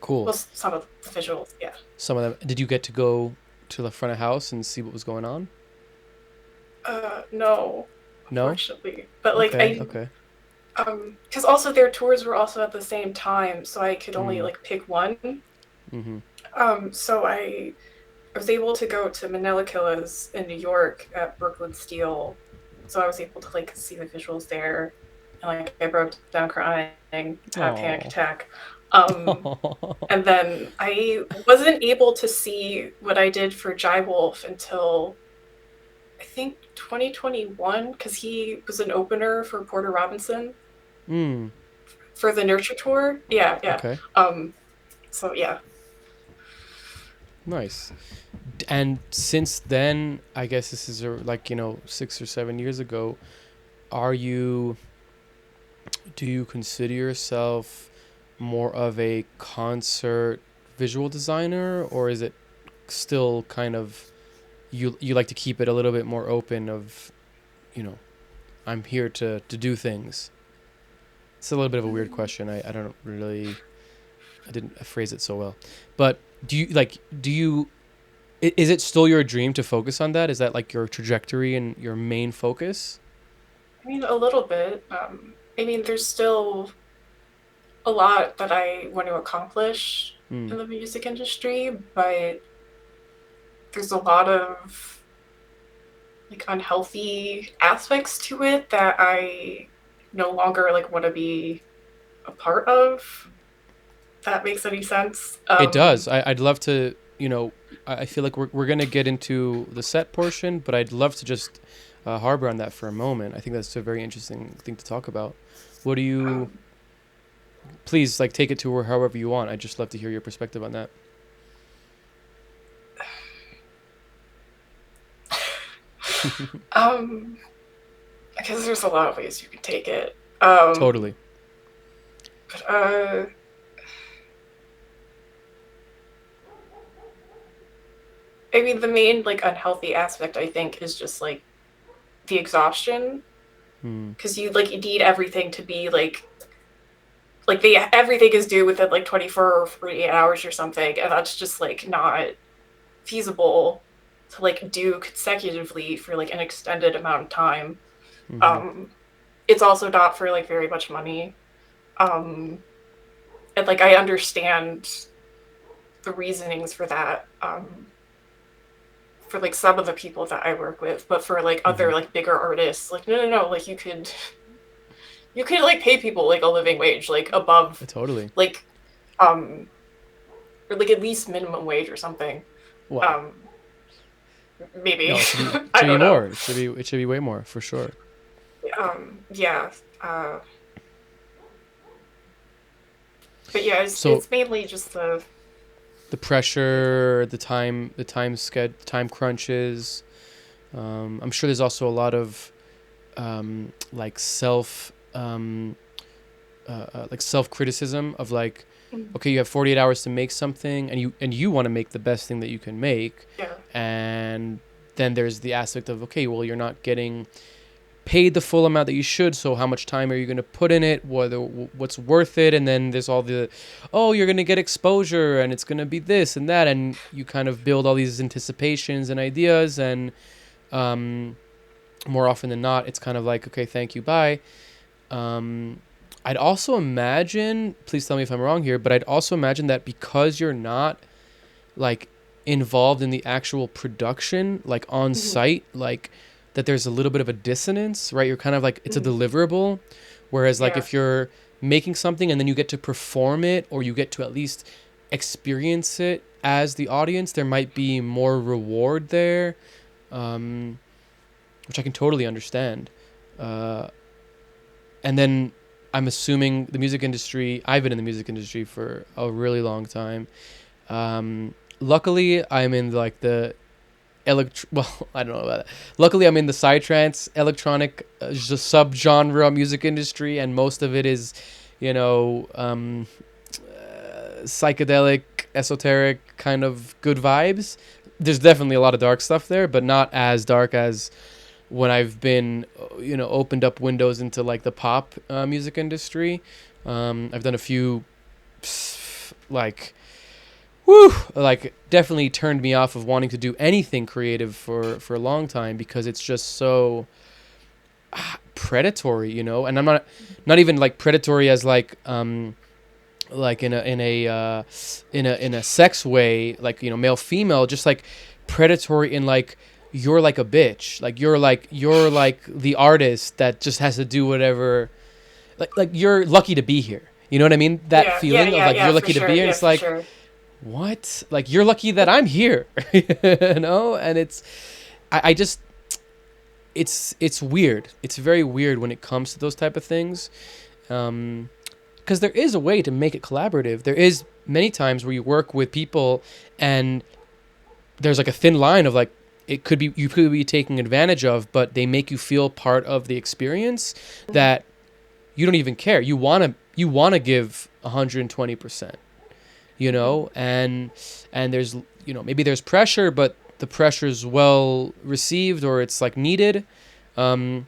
Cool. Well, some of the visuals, yeah. Some of them. Did you get to go to the front of house and see what was going on? No, No. unfortunately. But like Okay. Okay. because also their tours were also at the same time, so I could only Mm. like pick one. Mm-hmm. So I was able to go to Manila Killas in New York at Brooklyn Steel, so I was able to like see the visuals there, and like I broke down crying, had a panic Oh. attack. And then I wasn't able to see what I did for Jai Wolf until I think 2021, because he was an opener for Porter Robinson Mm. for the Nurture Tour. Yeah, yeah. Okay. So yeah. Nice. And since then, I guess this is like 6 or 7 years ago. Are you? Do you consider yourself more of a concert visual designer, or is it still kind of you like to keep it a little bit more open of, you know, I'm here to do things? It's a little bit of a weird question. I don't really I didn't phrase it so well. But is it still your dream to focus on that? Is that like your trajectory and your main focus? I mean, a little bit. I mean, there's still a lot that I want to accomplish Mm. in the music industry, but there's a lot of like unhealthy aspects to it that I no longer like want to be a part of. If that makes any sense. It does. I'd love to, I feel like we're going to get into the set portion, but I'd love to just harbor on that for a moment. I think that's a very interesting thing to talk about. What do you, Um, please, like, take it to however you want. I'd just love to hear your perspective on that. um, because there's a lot of ways you can take it. Totally. But I mean, the main like unhealthy aspect I think is just like the exhaustion, Hmm. because you need everything to be like everything is due within like 24 or 48 hours or something, and that's just like not feasible to like do consecutively for like an extended amount of time. Mm-hmm. um it's also not for like very much money. And like I understand the reasonings for that, for like some of the people that I work with, but for like Mm-hmm. other like bigger artists, like no, like you could like pay people like a living wage, like above Totally. like um or like at least minimum wage or something. Wow. um Maybe. No, it should be it I should be don't know. more. It should be way more for sure. Yeah. But yeah, So it's mainly just the pressure, the time crunches. I'm sure there's also a lot of like self criticism of like, okay, you have 48 hours to make something, and you want to make the best thing that you can make. Yeah. And then there's the aspect of, okay, well, you're not getting paid the full amount that you should, so how much time are you going to put in it, what's worth it? And then there's all the, oh, you're going to get exposure and it's going to be this and that, and you kind of build all these anticipations and ideas, and more often than not it's kind of like, okay, thank you, bye. I'd also imagine, please tell me if I'm wrong here, but I'd also imagine that because you're not like involved in the actual production, like on site, like that there's a little bit of a dissonance, right? You're kind of like, it's a deliverable. Whereas like if you're making something and then you get to perform it, or you get to at least experience it as the audience, there might be more reward there, which I can totally understand. And then I'm assuming the music industry, I've been in the music industry for a really long time. Luckily, I'm in like the well, I don't know about that. Luckily, I'm in the psytrance electronic subgenre music industry, and most of it is, psychedelic, esoteric, kind of good vibes. There's definitely a lot of dark stuff there, but not as dark as when I've been, opened up windows into like the pop music industry. I've done a few, like, definitely turned me off of wanting to do anything creative for a long time, because it's just so predatory, and I'm not even like predatory as like in a sex way, like, male female, just like predatory in like, you're like a bitch, like you're like the artist that just has to do whatever, like you're lucky to be here, you know what I mean, that feeling of like, you're lucky to be here. It's like, what? Like, you're lucky that I'm here, and it's, I just, it's weird. It's very weird when it comes to those type of things. Because there is a way to make it collaborative. There is many times where you work with people and there's like a thin line of like, you could be taking advantage of, but they make you feel part of the experience that you don't even care. You want to give 120%. And there's, maybe there's pressure, but the pressure is well received, or it's like needed. But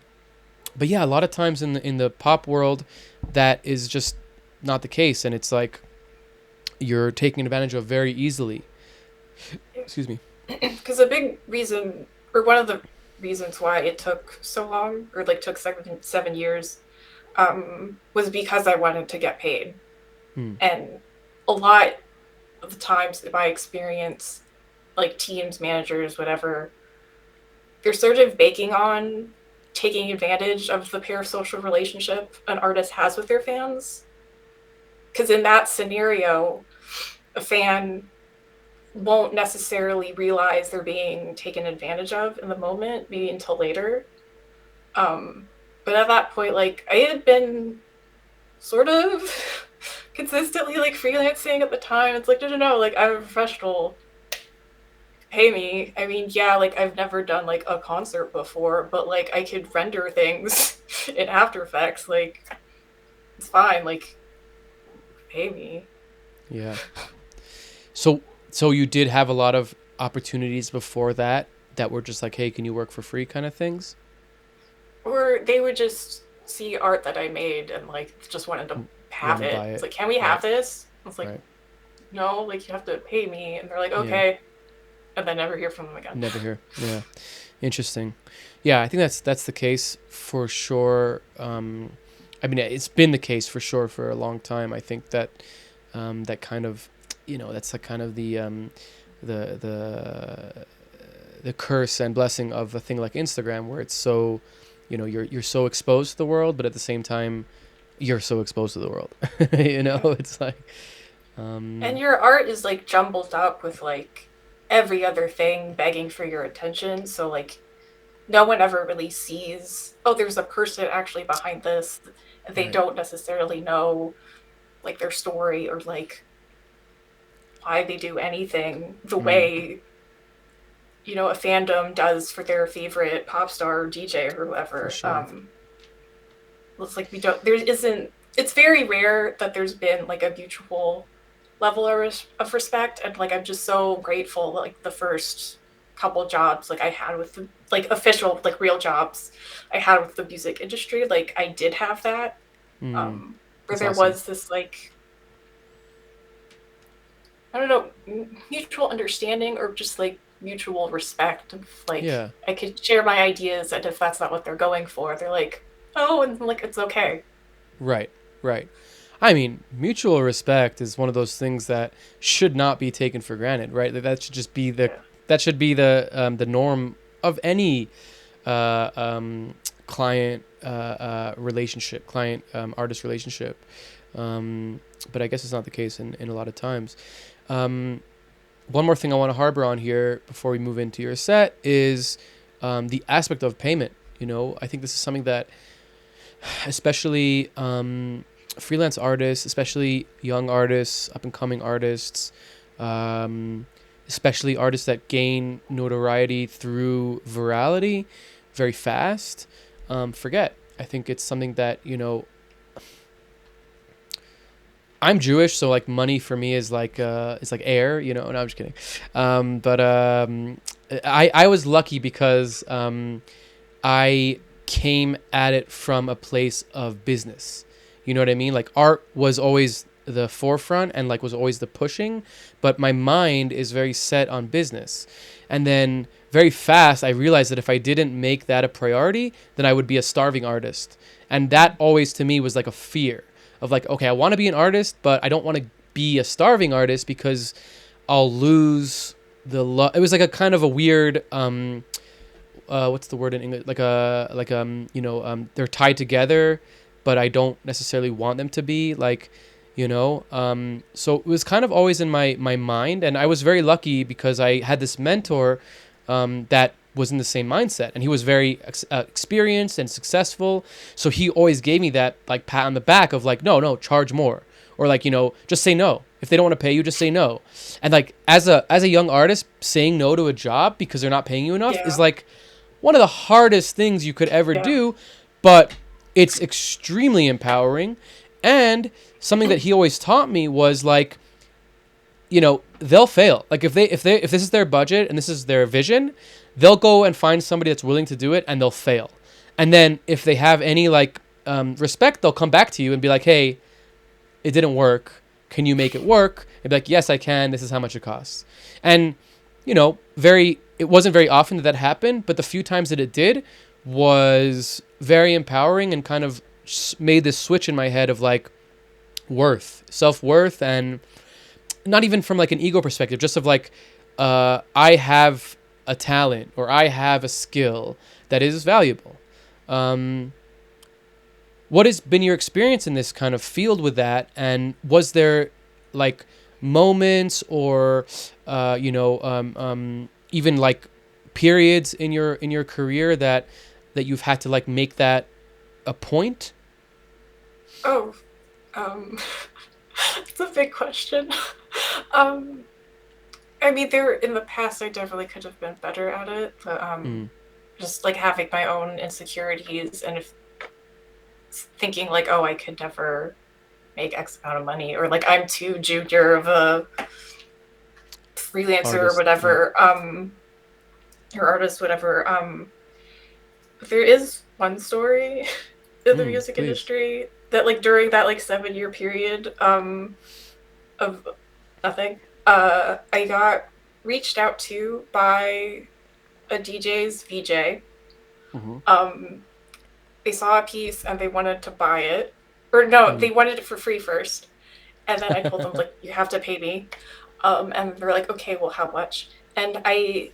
yeah, a lot of times in the pop world, that is just not the case, and it's like you're taking advantage of very easily. Excuse me. Because a big reason, or one of the reasons why it took so long, or like took 7 years, was because I wanted to get paid. And a lot of the times in my experience, like teams, managers, whatever, they're sort of banking on taking advantage of the parasocial relationship an artist has with their fans. Because in that scenario, a fan won't necessarily realize they're being taken advantage of in the moment, maybe until later. But at that point, like, I had been sort of consistently like freelancing at the time. It's like, no, like, I'm a professional, pay me. I mean, yeah, like, I've never done like a concert before, but like, I could render things in After Effects. Like, it's fine, like, pay me. Yeah. So you did have a lot of opportunities before that were just like, hey, can you work for free kind of things? Or they would just see art that I made and like just wanted to have it. It's like, can we have this? It's like, no, like, you have to pay me. And they're like, okay. And then never hear from them again. Never hear. Yeah. Interesting. Yeah, I think that's the case for sure. I mean, it's been the case for sure for a long time. I think that that kind of, that's like kind of the curse and blessing of a thing like Instagram, where it's so, you're so exposed to the world, but at the same time, you're so exposed to the world. It's like, and your art is like jumbled up with like every other thing begging for your attention. So like, no one ever really sees, oh, there's a person actually behind this. They don't necessarily know like their story, or like why they do anything the way a fandom does for their favorite pop star or DJ or For whoever. sure. It's like we don't. There isn't. It's very rare that there's been like a mutual level of respect, and like I'm just so grateful. Like the first couple jobs like I had with the like official like real jobs I had with the music industry, like I did have that. Mm, Where that's there awesome. was this like I don't know mutual understanding or just like mutual respect of like Yeah. I could share my ideas, and if that's not what they're going for, they're like, oh, and like it's okay. Right. Right. I mean, mutual respect is one of those things that should not be taken for granted, right? That should just be Yeah. the norm of any uh, um, client relationship, client artist relationship. But I guess it's not the case in a lot of times. Um, One more thing I want to harbor on here before we move into your set is the aspect of payment. I think this is something that, especially freelance artists, especially young artists, up and coming artists, um, especially artists that gain notoriety through virality very fast, forget. I think it's something that, I'm Jewish, so like money for me is like air, No, I'm just kidding. But I was lucky because I came at it from a place of business. You know what I mean? Like art was always the forefront and like was always the pushing, but my mind is very set on business. And then very fast I realized that if I didn't make that a priority, then I would be a starving artist. And that always to me was like a fear of like, okay, I want to be an artist, but I don't want to be a starving artist because I'll lose the love. It was like a kind of a weird what's the word in English? They're tied together, but I don't necessarily want them to be so it was kind of always in my mind, and I was very lucky because I had this mentor that was in the same mindset, and he was very experienced and successful. So he always gave me that like pat on the back of like, no, charge more, or like just say no. If they don't want to pay you, just say no. And like as a young artist, saying no to a job because they're not paying you enough is Yeah. like one of the hardest things you could ever Yeah. do, but it's extremely empowering. And something that he always taught me was like, they'll fail. Like if this is their budget and this is their vision, they'll go and find somebody that's willing to do it, and they'll fail. And then if they have any like respect, they'll come back to you and be like, hey, it didn't work. Can you make it work? And be like, yes, I can. This is how much it costs. And it wasn't very often that happened, but the few times that it did was very empowering and kind of made this switch in my head of like self-worth, and not even from like an ego perspective, just of like, I have a talent or I have a skill that is valuable. Um, what has been your experience in this kind of field with that? And was there like moments or, even like periods in your career that you've had to like make that a point? Oh, um, it's a big question. Um, I mean, there in the past, I definitely could have been better at it, but Mm, just like having my own insecurities and if thinking like, oh, I could never make X amount of money, or like I'm too junior of a freelancer or artist. Yeah. whatever, or artist, whatever. There is one story in the music Please. industry that like during that like 7 year period of nothing, I got reached out to by a DJ's VJ. Mm-hmm. Um, they saw a piece and they wanted to buy it, or no, Mm. they wanted it for free first, and then I told them like you have to pay me, and they're like, okay, well, how much? And I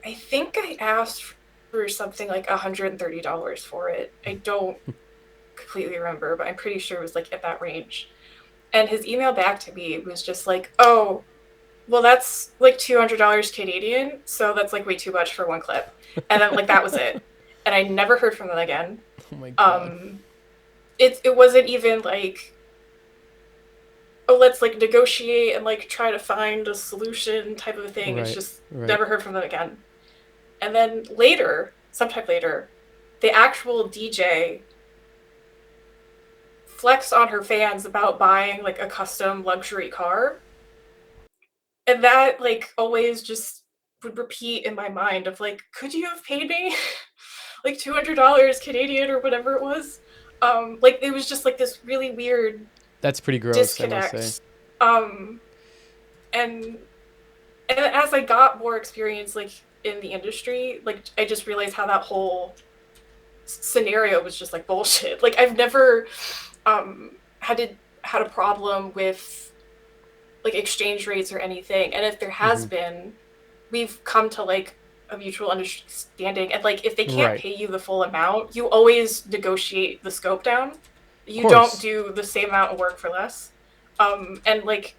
think I asked for something like $130 for it. I don't completely remember, but I'm pretty sure it was like at that range. And his email back to me was just like, oh, well, that's like $200 Canadian, so that's like way too much for one clip. And then like that was it. And I never heard from them again. Oh my god. Um, it wasn't even like, oh, let's like negotiate and like try to find a solution type of a thing. It's Right. just Right. never heard from them again. And then later, sometime later, the actual DJ flexed on her fans about buying like a custom luxury car. And that like always just would repeat in my mind of like, could you have paid me like $200 Canadian or whatever it was? Like it was just like this really weird That's pretty gross, I must say. disconnect. Um, and and as I got more experience like in the industry, like I just realized how that whole scenario was just like bullshit. Like I've never had a problem with like exchange rates or anything, and if there has been, we've come to like a mutual understanding. And like if they can't Right. pay you the full amount, you always negotiate the scope down. Of You don't course. do the same amount of work for less. And like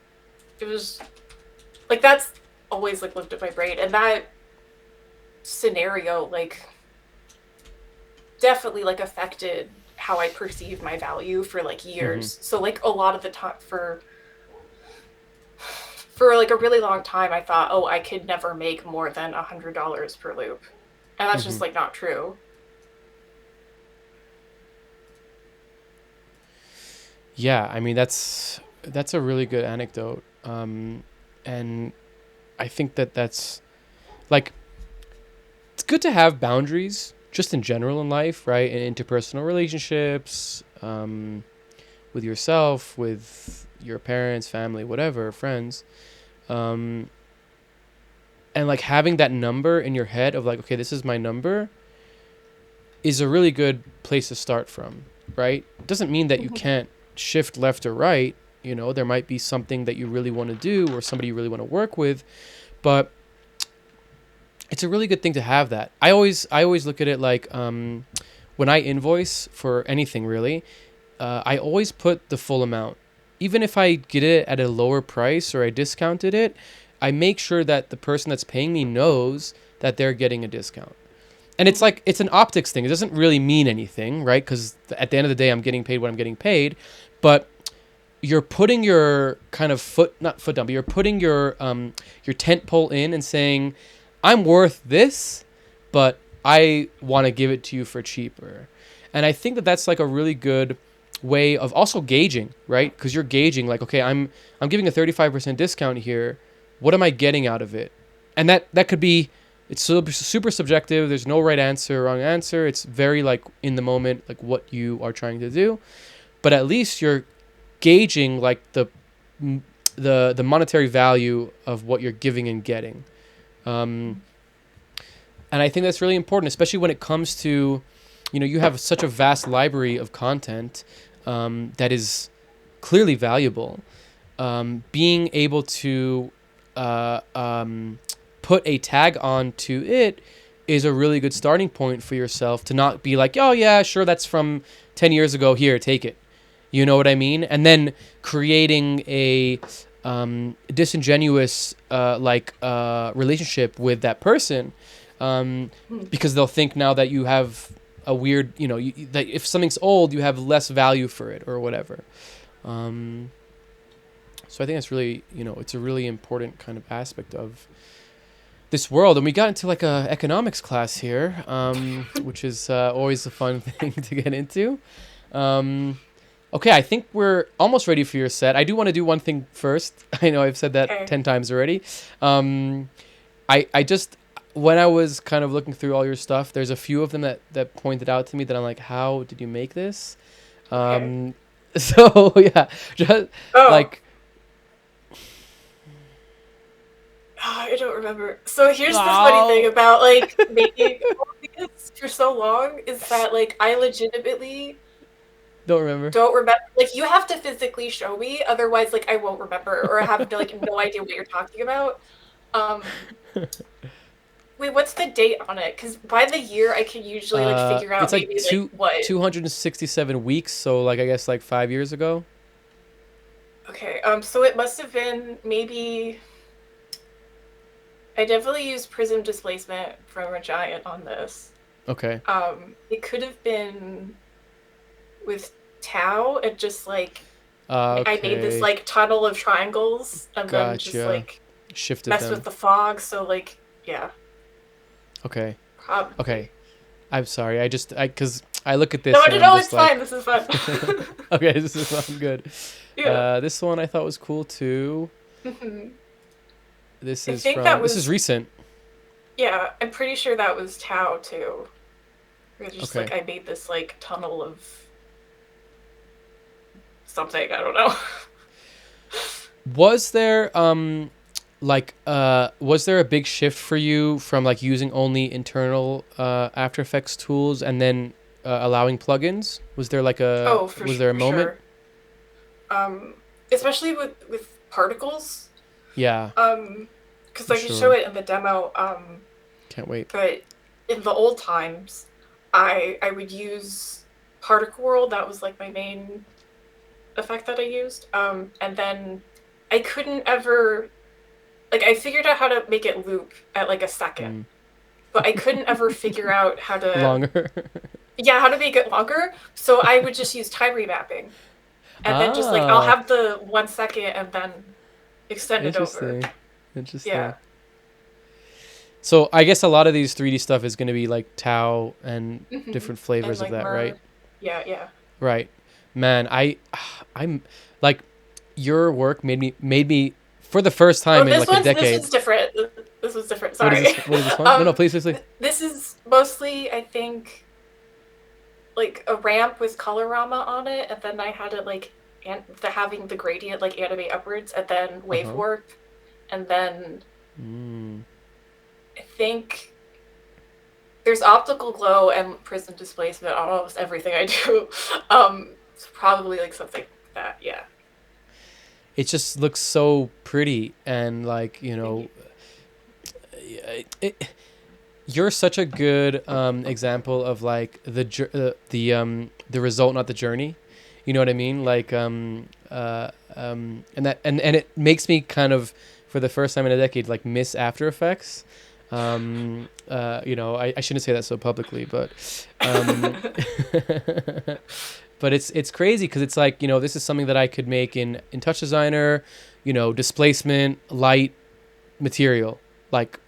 it was like that's always like lived in my brain, and that scenario like definitely like affected how I perceive my value for like years. So like a lot of the time for like a really long time I thought, oh, I could never make more than $100 per loop, and that's just like not true. Yeah, I mean that's a really good anecdote, and I think that that's like it's good to have boundaries just in general in life, right? In interpersonal relationships, with yourself, with your parents, family, whatever, friends, um, and like having that number in your head of like, okay, this is my number, is a really good place to start from, right? It doesn't mean that you can't shift left or right. You know, there might be something that you really want to do or somebody you really want to work with, but it's a really good thing to have that. I always look at it like when I invoice for anything really, I always put the full amount. Even if I get it at a lower price or I discounted it, I make sure that the person that's paying me knows that they're getting a discount. And it's like it's an optics thing. It doesn't really mean anything, right? Because at the end of the day, I'm getting paid what I'm getting paid, but you're putting your kind of not foot down, but you're putting your tent pole in and saying, I'm worth this, but I want to give it to you for cheaper. And I think that that's like a really good way of also gauging, right? Because you're gauging like, okay, I'm giving a 35% discount here. What am I getting out of it? And that could be, it's super subjective. There's no right answer or wrong answer. It's very like in the moment, like what you are trying to do. But at least you're gauging like the monetary value of what you're giving and getting. And I think that's really important, especially when it comes to, you know, you have such a vast library of content that is clearly valuable. Being able to put a tag onto it is a really good starting point for yourself to not be like, oh yeah, sure, that's from 10 years ago. Here, take it. You know what I mean? And then creating a disingenuous relationship with that person, because they'll think now that you have a weird, you know, that if something's old, you have less value for it or whatever. So I think that's really, you know, it's a really important kind of aspect of this world. And we got into like a economics class here, which is always a fun thing to get into. Okay, I think we're almost ready for your set. I do want to do one thing first. I know I've said that 10 times already. I just, when I was kind of looking through all your stuff, there's a few of them that pointed out to me that I'm like, how did you make this? So yeah, just like. I don't remember. So here's the funny thing about like making all these for so long is that like I legitimately Don't remember. Like you have to physically show me, otherwise like I won't remember or I have like no idea what you're talking about. Wait, what's the date on it? Because by the year I can usually like figure out it's like maybe like what 267 weeks, so like I guess like 5 years ago. Okay, so it must have been maybe I definitely used prism displacement from a giant on this. Okay. It could have been with Tau and just like Okay. I made this like tunnel of triangles and then just like shifted mess them with the fog. So like yeah. Okay. Probably. Okay. I'm sorry. Because I look at this No, and no, I'm no, just it's fine. like, This is fun. okay, this is not good. Yeah. This one I thought was cool too. Mhm. This I is think that from, this is was, recent. yeah, I'm pretty sure that was Tao too. It's just Okay. like I made this like tunnel of something, I don't know. Was there was there a big shift for you from like using only internal After Effects tools and then allowing plugins? Oh, Was there a for moment? sure. Um, Especially with particles. Yeah, Because I'm I can show sure. it in the demo. Can't wait. But in the old times, I would use Particle World. That was like my main effect that I used. And then I couldn't ever like I figured out how to make it loop at like a second, Mm. but I couldn't ever figure out how to Longer. yeah, how to make it longer. So I would just use time remapping. And then just like I'll Ah, have the 1 second and then extend it over. interesting. Interesting. Yeah. So I guess a lot of these 3D stuff is going to be like Tau and Hmm. different And flavors of like that, right? mer. Yeah, yeah. Right. Man, I'm like your work made me for the first Oh, time in like a this decade. one's different. This was different. What is Sorry. this? What is this one? No, no, please, please, please. This is mostly, I think, like a ramp with colorama on it, and then I had it like and having the gradient like animate upwards, and then wave Uh-huh. warp, and then Mm. I think there's optical glow and prism displacement on almost everything I do. It's probably like something like that. Yeah. It just looks so pretty and like, Thank you. you're such a good example of like the result, not the journey. You know what I mean? Like and it makes me kind of for the first time in a decade like miss After Effects. I shouldn't say that so publicly, but but it's crazy because it's like this is something that I could make in Touch Designer, displacement, light, material, like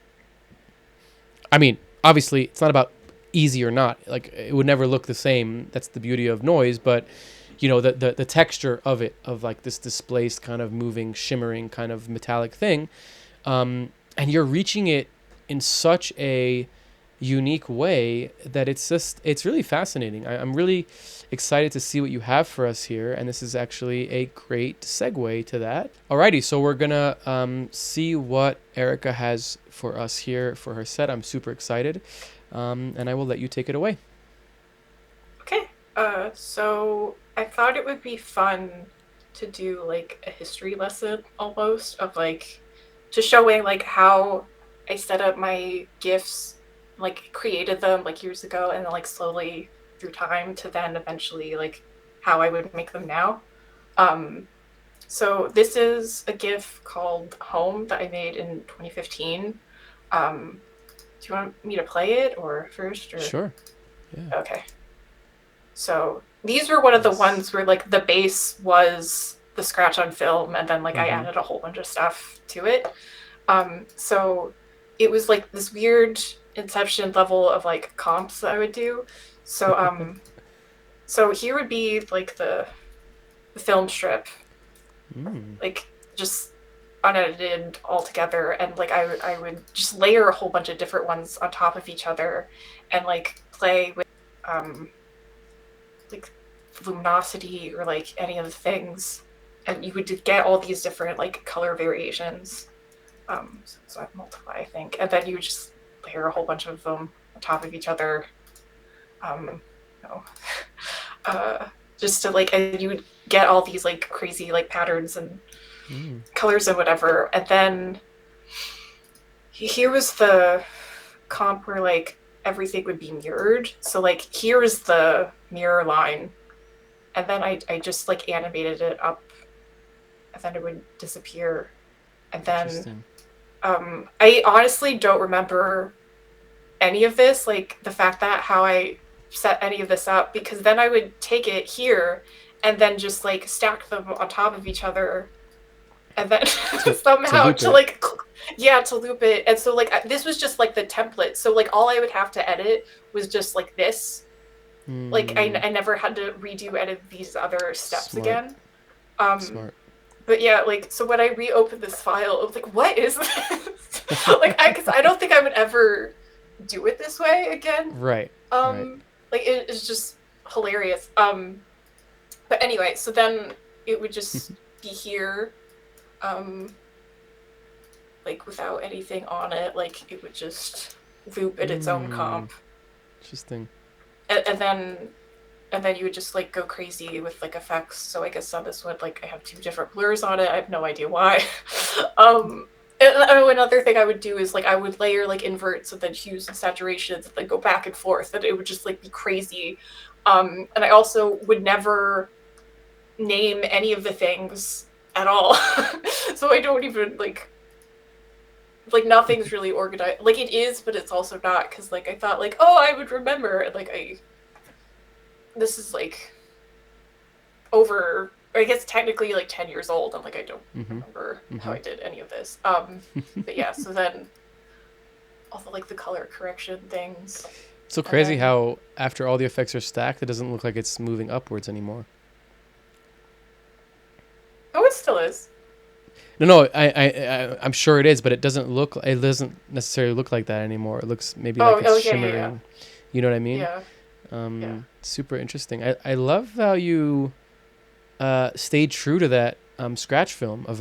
I mean, obviously, it's not about easy or not. Like it would never look the same. That's the beauty of noise. But the texture of it, of like this displaced kind of moving, shimmering kind of metallic thing, and you're reaching it in such a unique way that it's really fascinating. I'm really excited to see what you have for us here, and this is actually a great segue to that. Alrighty, so we're gonna see what Erica has for us here for her set. I'm super excited, and I will let you take it away. Okay. So I thought it would be fun to do like a history lesson almost of like to showing like how I set up my GIFs, like created them like years ago, and then like slowly through time to then eventually like how I would make them now. Um, so this is a GIF called Home that I made in 2015. Do you want me to play it or first or Sure. Yeah. okay? So these were one of the Nice. ones where like the base was the scratch on film, and then like I Mm-hmm. added a whole bunch of stuff to it. So it was like this weird Inception level of like comps that I would do. So so here would be like the film strip, Mm. like just unedited all together, and like I would just layer a whole bunch of different ones on top of each other, and like play with um like luminosity or like any of the things, and you would get all these different like color variations. So I multiply, I think, and then you would just layer a whole bunch of them on top of each other. You know, uh, just to like, and you would get all these like crazy like patterns and Mm. colors and whatever. And then here was the comp where like everything would be mirrored. So like here is the mirror line, and then I just like animated it up, and then it would disappear. And then Interesting. I honestly don't remember any of this, like the fact that how I set any of this up, because then I would take it here and then just like stack them on top of each other and then to somehow loop it. to loop it. And so like this was just like the template. So like all I would have to edit was just like this. Like Mm, I never had to redo any of these other steps smart, again. smart. But yeah, like so when I reopened this file, I was like, what is this? Like because I don't think I would ever do it this way again. Right, right. Like it is just hilarious. But anyway, so then it would just be here, um, like without anything on it. Like it would just loop in its own Hmm. comp, Interesting. and then you would just like go crazy with like effects. So I guess on this one, like I have 2 different blurs on it. I have no idea why. And another thing I would do is like I would layer like inverts and then hues and saturations and then go back and forth, and it would just like be crazy. And I also would never name any of the things at all. So I don't even like nothing's really organized. Like it is, but it's also not because like I thought like oh I would remember, and like I this is like over I guess technically like 10 years old. I'm like I don't Mm-hmm. remember how Mm-hmm. I did any of this. But yeah, so then all the like the color correction things, So and crazy then how after all the effects are stacked, it doesn't look like it's moving upwards anymore. oh it still is. No, I'm sure it is, but it doesn't look. It doesn't necessarily look like that anymore. It looks maybe like it's Yeah. shimmering. You know what I mean? Yeah. Yeah. Super interesting. I love how you stayed true to that scratch film of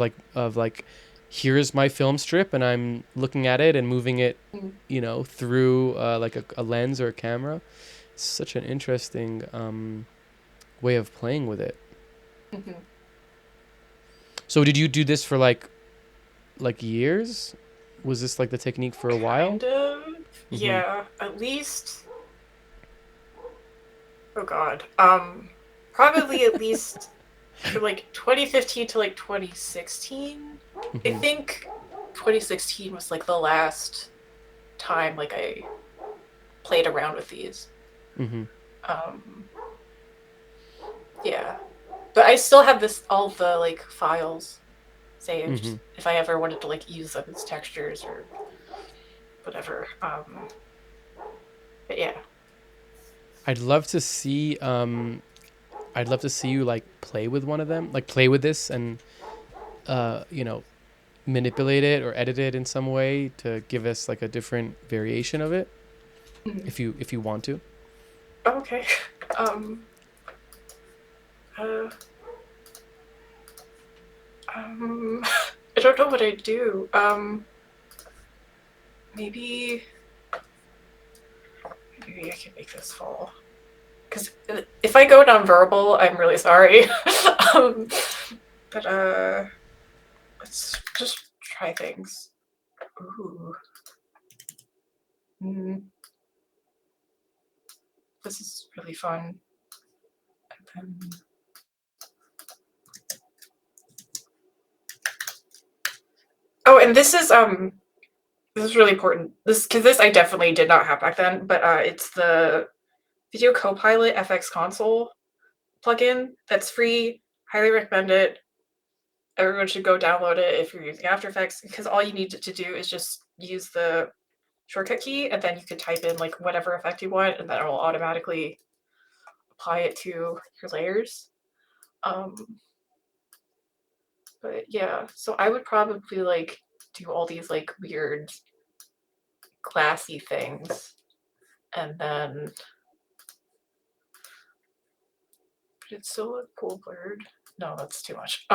like here's my film strip and I'm looking at it and moving it, Mm-hmm. through like a lens or a camera. It's such an interesting way of playing with it. Mm-hmm. So did you do this for like years? Was this like the technique for a while? Kind of. Mm-hmm. Yeah, at least oh god. Probably at least from like 2015 to like 2016. I Mm-hmm. think 2016 was like the last time like I played around with these. Mm-hmm. Um yeah. But I still have this all the like files Mm-hmm. saved if I ever wanted to like use them as textures or whatever. But yeah. I'd love to see I'd love to see you like play with one of them, like play with this and uh, you know, manipulate it or edit it in some way to give us like a different variation of it Mhm. if you want to. Okay. Um uh Um, I don't know what I'd do. Maybe maybe I can make this fall. Because if I go nonverbal, I'm really sorry. um, but let's just try things. Ooh, this is really fun. And then, oh, and this is really important. This because this I definitely did not have back then. But it's the Video Copilot FX Console plugin that's free. Highly recommend it. Everyone should go download it if you're using After Effects because all you need to do is just use the shortcut key and then you can type in like whatever effect you want and then it will automatically apply it to your layers. Um, but yeah, so I would probably like do all these like weird classy things and then but it's still a cool blurred. No, that's too much.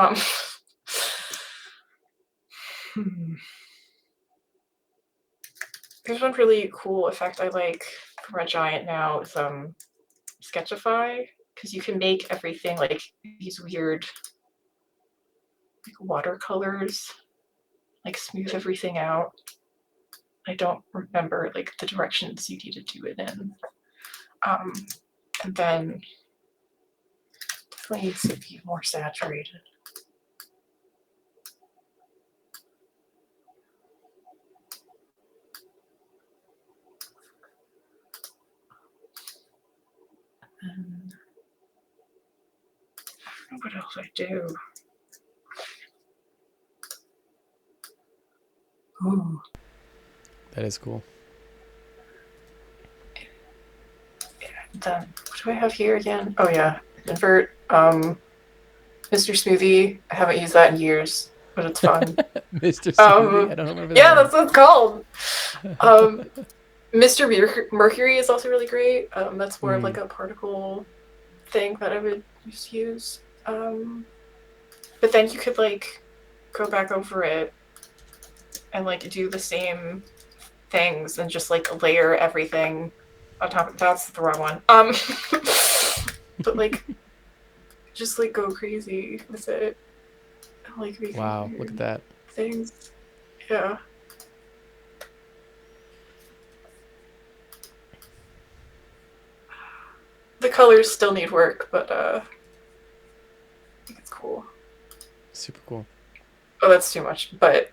There's one really cool effect I like from Red Giant now is Sketchify because you can make everything like these weird like watercolors, like smooth everything out. I don't remember like the directions you need to do it in. Um, and then definitely needs to be more saturated. And I don't know what else I do. Ooh. That is cool. Then what do I have here again? Oh yeah, invert. Mr. Smoothie. I haven't used that in years, but it's fun. Mr. Smoothie? I don't remember that Yeah, one. that's what it's called. Um, Mr. Mercury is also really great. That's more of like a particle thing that I would just use. But then you could like go back over it and like do the same things and just like layer everything on top of that's the wrong one. But like just like go crazy with it. And, like making Wow, look at that. things. Yeah. The colors still need work, but I think it's cool. Super cool. Oh, that's too much, but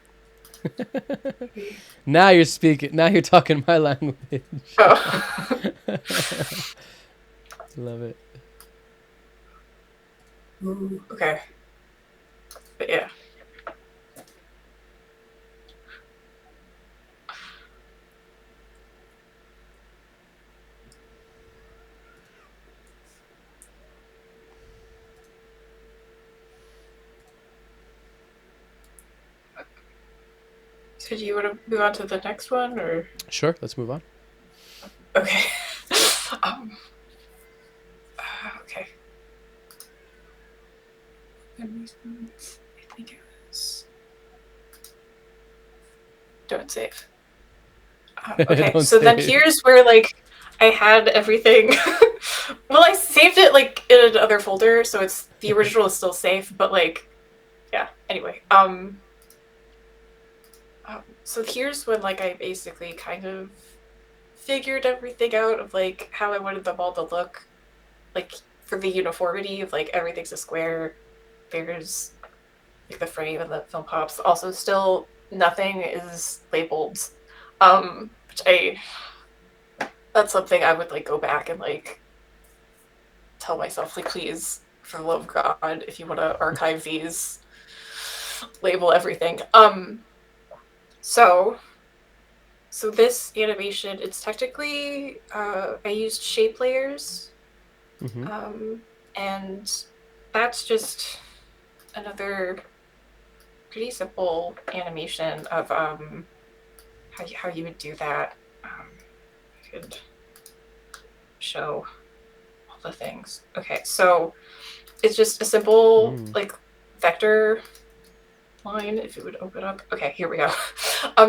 Now you're speaking. Now you're talking my language. oh. Love it. Ooh, okay. But yeah. So do you want to move on to the next one, or? Sure, let's move on. Okay. um, okay. I think it was. Don't save. Okay, Don't so then save. here's where like I had everything. Well, I saved it like in another folder, so it's the original is still safe, but like, yeah. Anyway, so here's when like I basically kind of figured everything out of like how I wanted them all to look, like for the uniformity of like everything's a square. There's like the frame and the film pops. Also, still nothing is labeled, which I that's something I would like go back and like tell myself like please for the love of God if you want to archive these label everything. So this animation, it's technically I used shape layers, and that's just another pretty simple animation of how you would do that. I could show all the things. Okay, so it's just a simple like vector line. If it would open up. Okay, here we go.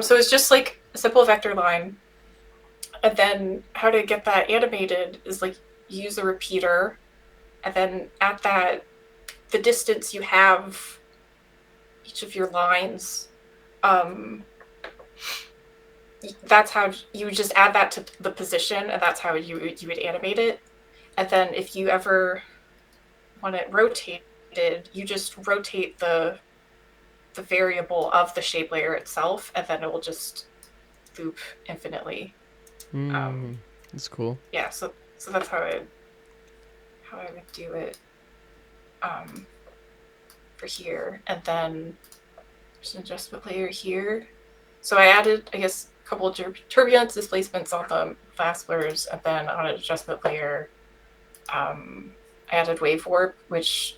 So it's just like a simple vector line, and then how to get that animated is like use a repeater, and then at that the distance you have each of your lines, that's how you would just add that to the position, and that's how you would animate it. And then if you ever want it rotated, you just rotate the variable of the shape layer itself, and then it will just loop infinitely. That's cool. Yeah, so that's how I would do it for here. And then there's an adjustment layer here. So I added, I guess, a couple of turbulence displacements on the fast blurs, and then on an adjustment layer, I added wave warp, which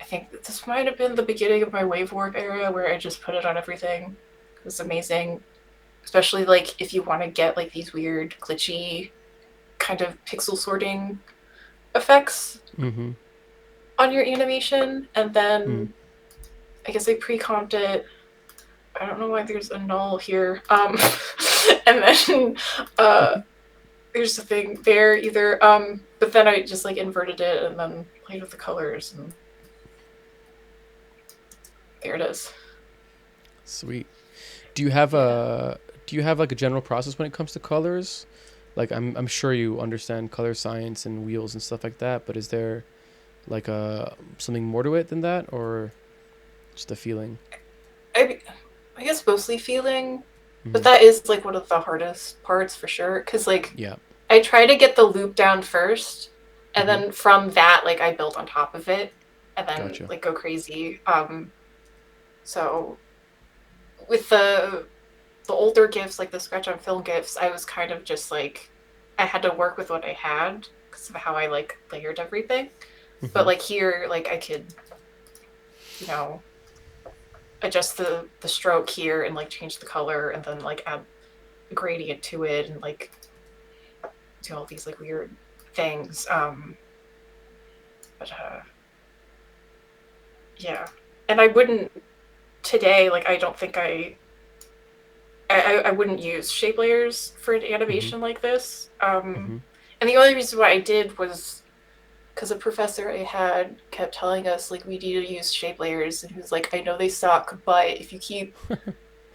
I think this might have been the beginning of my wave warp era where I just put it on everything. It's amazing, especially like if you want to get like these weird glitchy kind of pixel sorting effects on your animation. And then I guess I pre-comped it. I don't know why there's a null here. And then there's a thing there either. But then I just like inverted it and then played with the colors, and there it is. Sweet. Do you have like a general process when it comes to colors? Like I'm sure you understand color science and wheels and stuff like that, but is there like something more to it than that, or just a feeling? I guess mostly feeling, but that is like one of the hardest parts for sure. Because like I try to get the loop down first, and then from that like I build on top of it, and then like go crazy. So with the the older GIFs, like the scratch on film GIFs, I was kind of just like, I had to work with what I had because of how I like layered everything. But like here, like I could, you know, adjust the stroke here and like change the color and then like add a gradient to it and like do all these like weird things. But yeah, and I wouldn't today. Like I don't think I wouldn't use shape layers for an animation like this. And the only reason why I did was because a professor I had kept telling us like we need to use shape layers, and he was like, I know they suck, but if you keep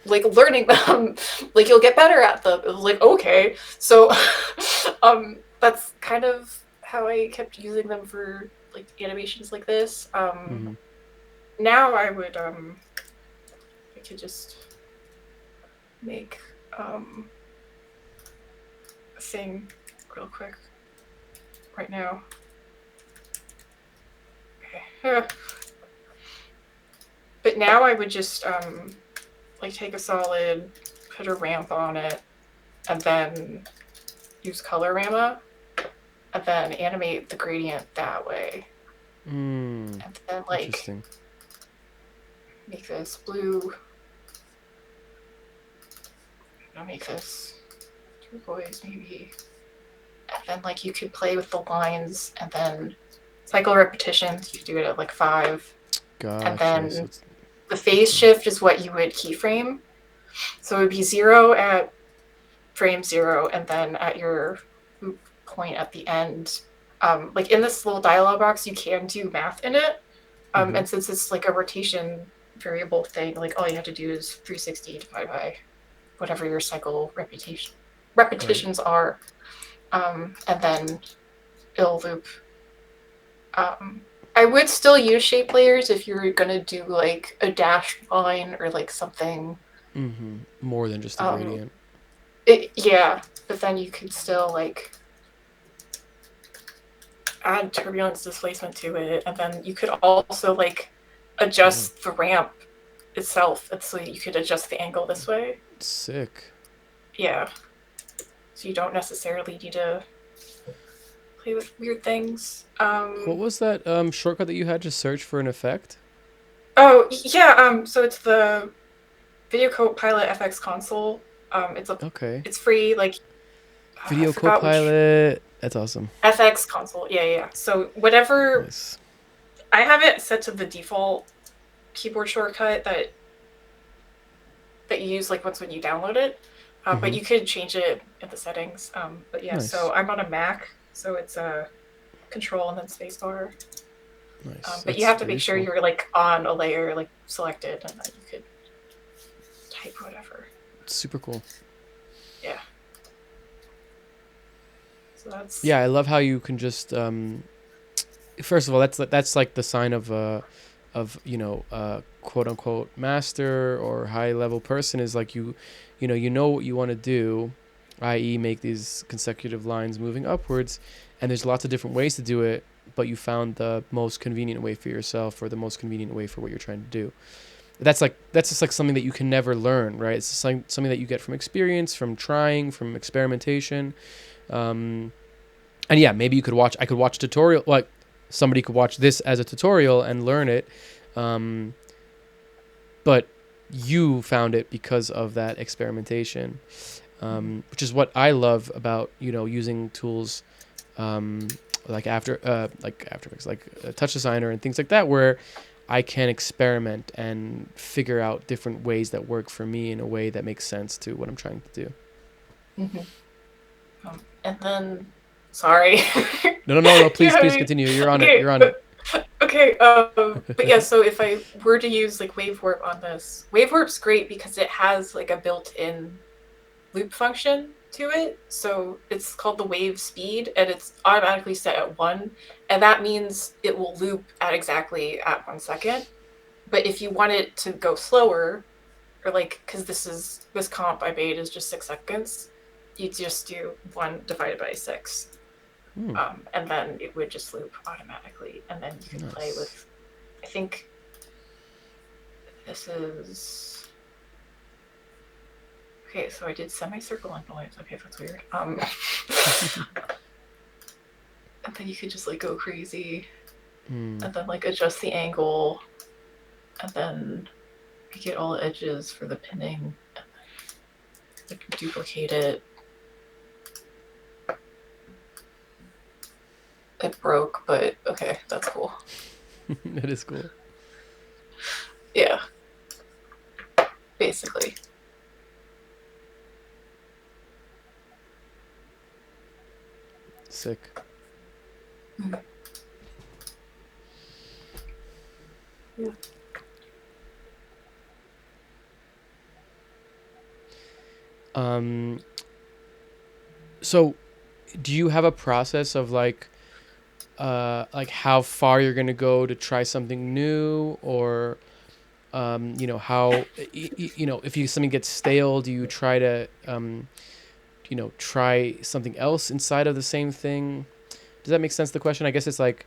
like learning them, like you'll get better at them. It was like, okay, so that's kind of how I kept using them for like animations like this. Now I would I could just make a thing real quick right now. Okay. But now I would just like take a solid, put a ramp on it, and then use Colorama, and then animate the gradient that way. And then like make this blue. I'll make this turquoise maybe. And then like you could play with the lines and then cycle repetitions. You could do it at like 5. Gotcha. And then So the phase shift is what you would keyframe. So it would be 0 at frame 0, and then at your loop point at the end. Like in this little dialog box, you can do math in it. And since it's like a rotation variable thing, like all you have to do is 360 divided by whatever your cycle repetitions are. And then it'll loop. I would still use shape layers if you're gonna do like a dashed line or like something. More than just a gradient. Yeah, but then you could still like add turbulence displacement to it, and then you could also like adjust the ramp itself, and so you could adjust the angle this way. Sick. Yeah. So you don't necessarily need to play with weird things. What was that shortcut that you had to search for an effect? Oh yeah. So it's the Video Copilot FX console. It's free. Like Video Copilot. That's awesome. FX console. Yeah. So whatever. Nice. I have it set to the default keyboard shortcut that you use like once when you download it. But you could change it in the settings. But yeah, Nice. So I'm on a Mac, so it's Control and then spacebar. Nice. But you have to make sure you're like on a layer, like selected, and then you could type whatever. It's super cool. Yeah. So that's. Yeah, I love how you can just. First of all, that's like the sign of quote unquote master or high level person is like you know what you want to do, i.e. make these consecutive lines moving upwards, and there's lots of different ways to do it, but you found the most convenient way for yourself or the most convenient way for what you're trying to do. That's just like something that you can never learn, right? It's just like something that you get from experience, from trying, from experimentation. And yeah, maybe I could watch a tutorial, like somebody could watch this as a tutorial and learn it. But you found it because of that experimentation, which is what I love about, using tools like After Effects, like Touch Designer and things like that, where I can experiment and figure out different ways that work for me in a way that makes sense to what I'm trying to do. And then, sorry. No. Please continue. You're on it. You're on it. Okay, but yeah, so if I were to use like wave warp on this, wave warp's great because it has like a built-in loop function to it. So it's called the wave speed, and it's automatically set at 1, and that means it will loop at exactly at 1 second. But if you want it to go slower, or like, because this comp I made is just 6 seconds, you just do 1 divided by 6. And then it would just loop automatically, and then you can play with. I think this is. Okay, so I did semicircle and noise. Okay, that's weird. And then you could just like go crazy, and then like adjust the angle, and then get all the edges for the pinning, and then like duplicate it. It broke, but okay, that's cool. That is cool. Yeah, basically. Sick. Yeah. So do you have a process of like how far you're gonna go to try something new, or you know, how you know, if something gets stale, do you try to you know, try something else inside of the same thing? Does that make sense, the question? I guess it's like,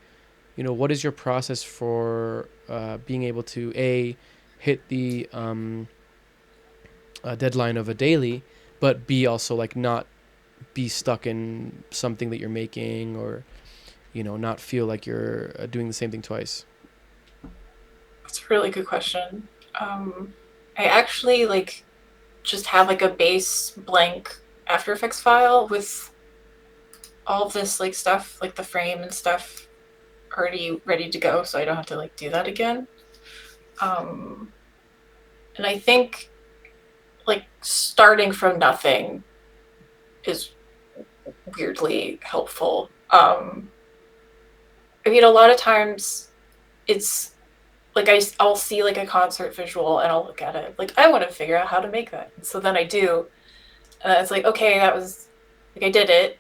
you know, what is your process for being able to hit the deadline of a daily, but b also like not be stuck in something that you're making, or you know, not feel like you're doing the same thing twice? That's a really good question. I actually like just have like a base blank After Effects file with all of this like stuff, like the frame and stuff already ready to go, so I don't have to like do that again. And I think like starting from nothing is weirdly helpful. I mean, a lot of times it's like I'll see like a concert visual and I'll look at it like I want to figure out how to make that. So then I do, and it's like, okay, that was like I did it.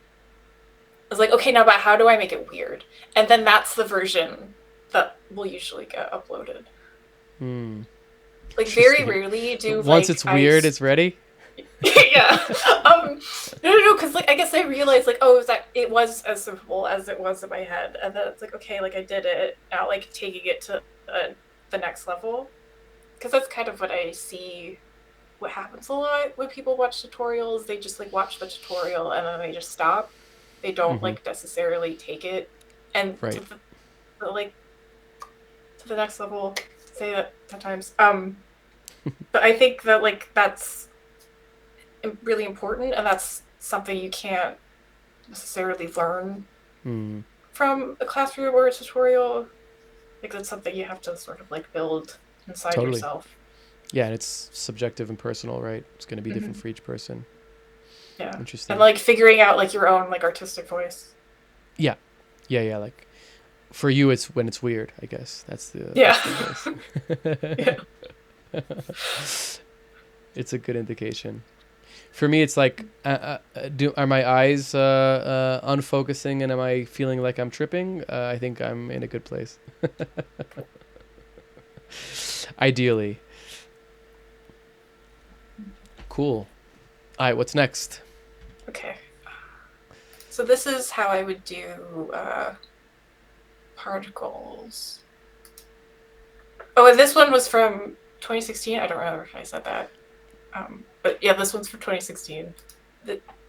I was like, okay, now but how do I make it weird? And then that's the version that will usually get uploaded. Like very Interesting. rarely do Once like it's weird, it's ready. yeah. No, because like I guess I realized like, oh, it was as simple as it was in my head, and then it's like, okay, like I did it. Now like taking it to the next level, because that's kind of what I see. What happens a lot when people watch tutorials, they just like watch the tutorial and then they just stop. They don't like necessarily take it and Right. like to the next level. Say that sometimes. But I think that like that's really important, and that's something you can't necessarily learn from a classroom or a tutorial. Like that's something you have to sort of like build inside Totally. yourself. Yeah, and it's subjective and personal, right? It's going to be different for each person. Yeah. Interesting. And like figuring out like your own like artistic voice. Yeah. Like for you, it's when it's weird, I guess. That's the Yeah. Yeah. It's a good indication. For me, it's like, are my eyes unfocusing, and am I feeling like I'm tripping? I think I'm in a good place. Ideally. Cool. All right, what's next? Okay. So this is how I would do particles. Oh, and this one was from 2016. I don't remember if I said that. But yeah, this one's from 2016.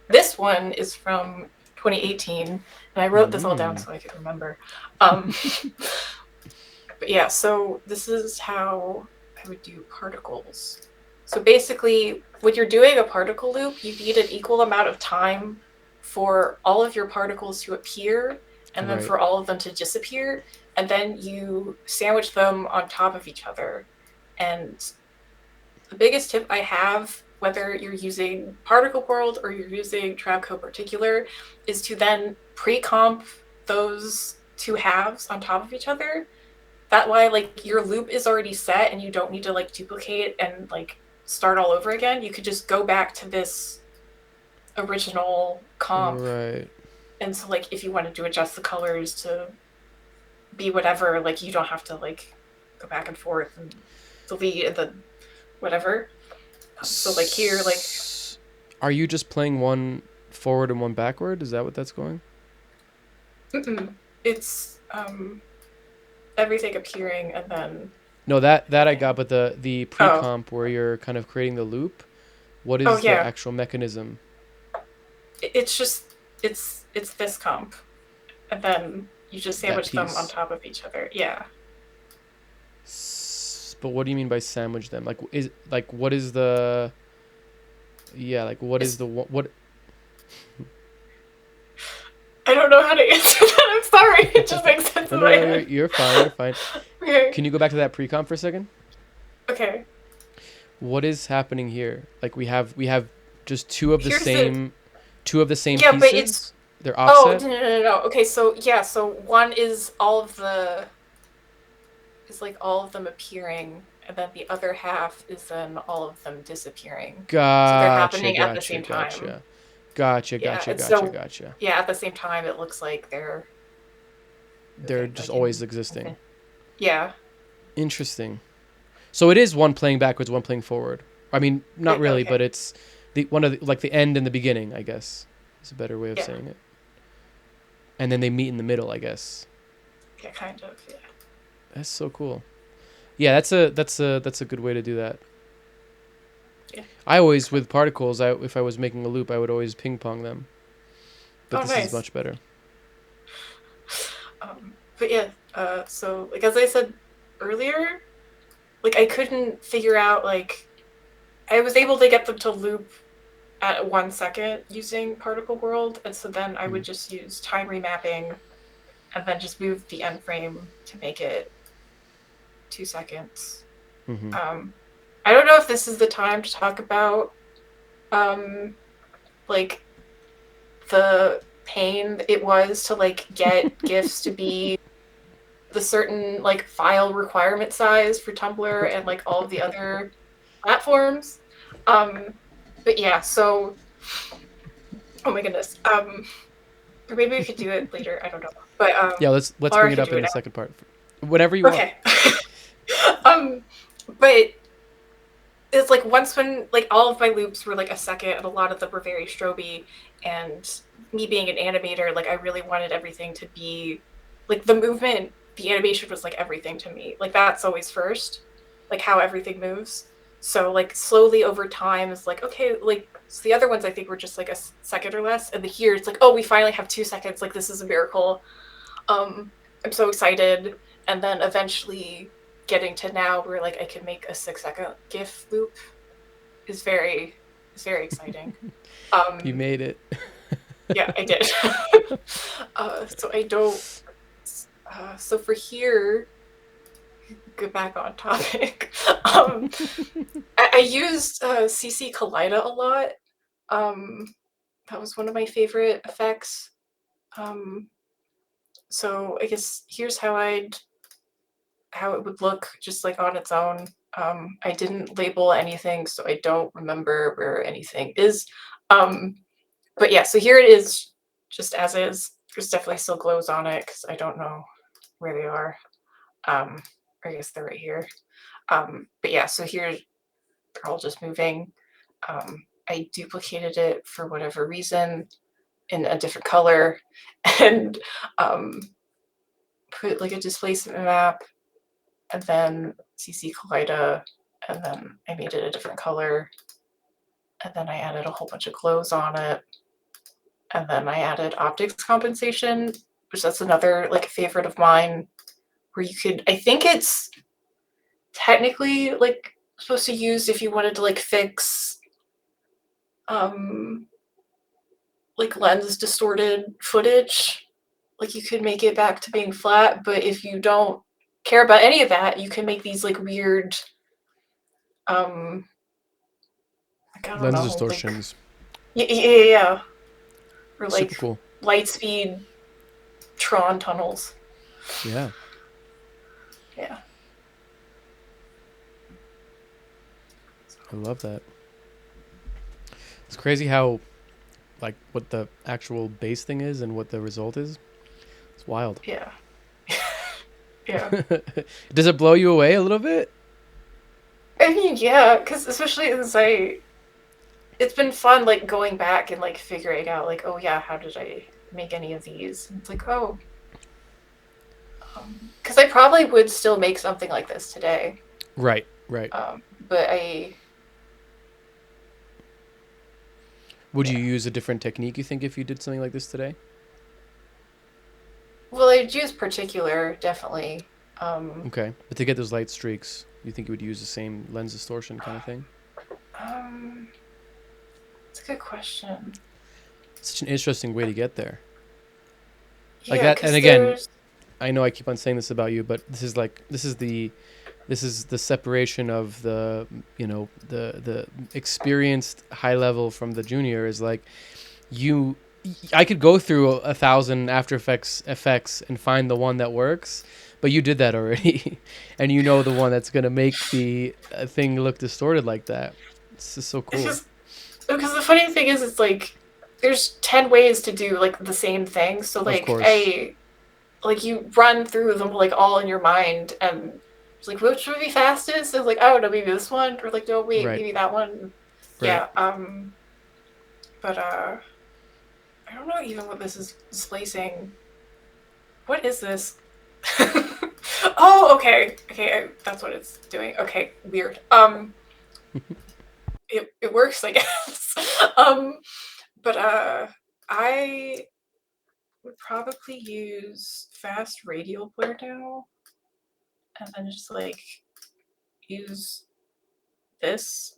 This one is from 2018, and I wrote this all down so I could remember. But yeah, so this is how I would do particles. So basically, when you're doing a particle loop, you need an equal amount of time for all of your particles to appear and then for all of them to disappear, and then you sandwich them on top of each other. And the biggest tip I have, whether you're using Particle World or you're using Travco Particular, is to then pre-comp those two halves on top of each other. That way, like, your loop is already set and you don't need to like duplicate and like start all over again. You could just go back to this original comp. Right. And so like if you wanted to adjust the colors to be whatever, like you don't have to like go back and forth and delete and then whatever. So like here, like, are you just playing one forward and one backward? Is that what that's going? It's everything appearing and then no, that I got, but the pre-comp where you're kind of creating the loop, What Oh is the yeah, actual mechanism? it's just it's this comp, and then you just That sandwich them on piece. top of each other. Yeah. But what do you mean by sandwich them? Like is like what is the yeah, like what is It's the what I don't know how to answer that. I'm sorry. It just makes sense No, in no, my no, head. you're fine. You're fine. Okay. Can you go back to that pre-comp for a second? Okay. What is happening here? Like we have just Here's the two of the same yeah, but it's pieces. They're oh offset. no no no no. Okay, so yeah, so one is all of the is like all of them appearing, and then the other half is then all of them disappearing. So they're Gotcha, happening at the gotcha, same time. gotcha. Gotcha, Yeah, gotcha, and gotcha, so gotcha. yeah, at the same time, it looks like they're They're moving just like always in. existing. Yeah. Interesting. So it is one playing backwards, one playing forward. I mean, not really, but Okay. it's the one of the, like the end and the beginning, I guess. Is a better way of Yeah. saying it. And then they meet in the middle, I guess. Yeah, kind of. Yeah. That's so cool. Yeah, that's a good way to do that. Yeah. I always with particles, if I was making a loop, I would always ping pong them. But Oh, this is nice. much better. But yeah. So like as I said earlier, like I couldn't figure out like I was able to get them to loop at 1 second using particle world, and so then I would Mm. just use time remapping and then just move the end frame to make it 2 seconds. Mm-hmm. um I don't know if this is the time to talk about um like the pain it was to like get GIFs to be the certain like file requirement size for Tumblr and like all of the other platforms. um but yeah, so oh my goodness. Or maybe we could do it later. I don't know. But Yeah, let's or bring I it could up do in it the now. second part. Whatever you want. Okay. um, but it's like once when like all of my loops were like a second, and a lot of them were very stroby, and me being an animator, like I really wanted everything to be like the movement, the animation was like everything to me. Like that's always first, like how everything moves. So like slowly over time is like okay, like so the other ones I think were just like a second or less, and the here it's like oh we finally have 2 seconds, like this is a miracle. um I'm so excited. And then eventually getting to now where like I can make a 6 second GIF loop is very exciting. You um made it. yeah, I did. So I don't so for here, go back on topic. um I used CC Collider a lot. um that was one of my favorite effects. um so I guess here's how it would look just like on its own. I didn't label anything, so I don't remember where anything is. Um, but yeah, so here it is, just as is. There's definitely still glows on it because I don't know where they are. Um, I guess they're right here. But yeah, so here they're all just moving. I duplicated it for whatever reason in a different color and um, put like a displacement map and then CC Collider, and then I made it a different color, and then I added a whole bunch of glows on it, and then I added optics compensation, which that's another like favorite of mine, where you could I think it's technically like supposed to use if you wanted to like fix um like lens distorted footage, like you could make it back to being flat, but if you don't care about any of that, you can make these like weird um like I don't Lens know, like distortions. yeah, or Super like cool. light speed Tron tunnels. Yeah. Yeah. I love that. It's crazy how like what the actual base thing is and what the result is. It's wild. Yeah. Yeah. Does it blow you away a little bit? I mean, yeah, because especially as it's been fun like going back and like figuring out like, oh yeah, how did I make any of these? And it's like, oh, because I probably would still make something like this today. Right, right. But I Would you use a different technique, you think, if you did something like this today? Well, I'd use particular, definitely. Um, Okay. But to get those light streaks, you think you would use the same lens distortion kind of thing? um, it's a good question. Such an interesting way to get there. Like Yeah, that, and because again, there's I know I keep on saying this about you, but this is the separation of the, you know, the experienced high level from the junior is like you. I could go through 1,000 After Effects and find the one that works, but you did that already, and you know the one that's gonna make the thing look distorted like that. It's just so it's cool. just because the funny thing is, it's like there's 10 ways to do like the same thing. So Of like course. I like you run through them like all in your mind, and it's like which would be fastest? It's like I don't know, maybe this one, or like no, wait, Right. maybe that one. Right. Yeah. But I don't know even what this is displacing. What is this? Oh, okay. Okay, that's what it's doing. Okay, weird. It works, I guess. um, but I would probably use fast radial blur now, and then just like use this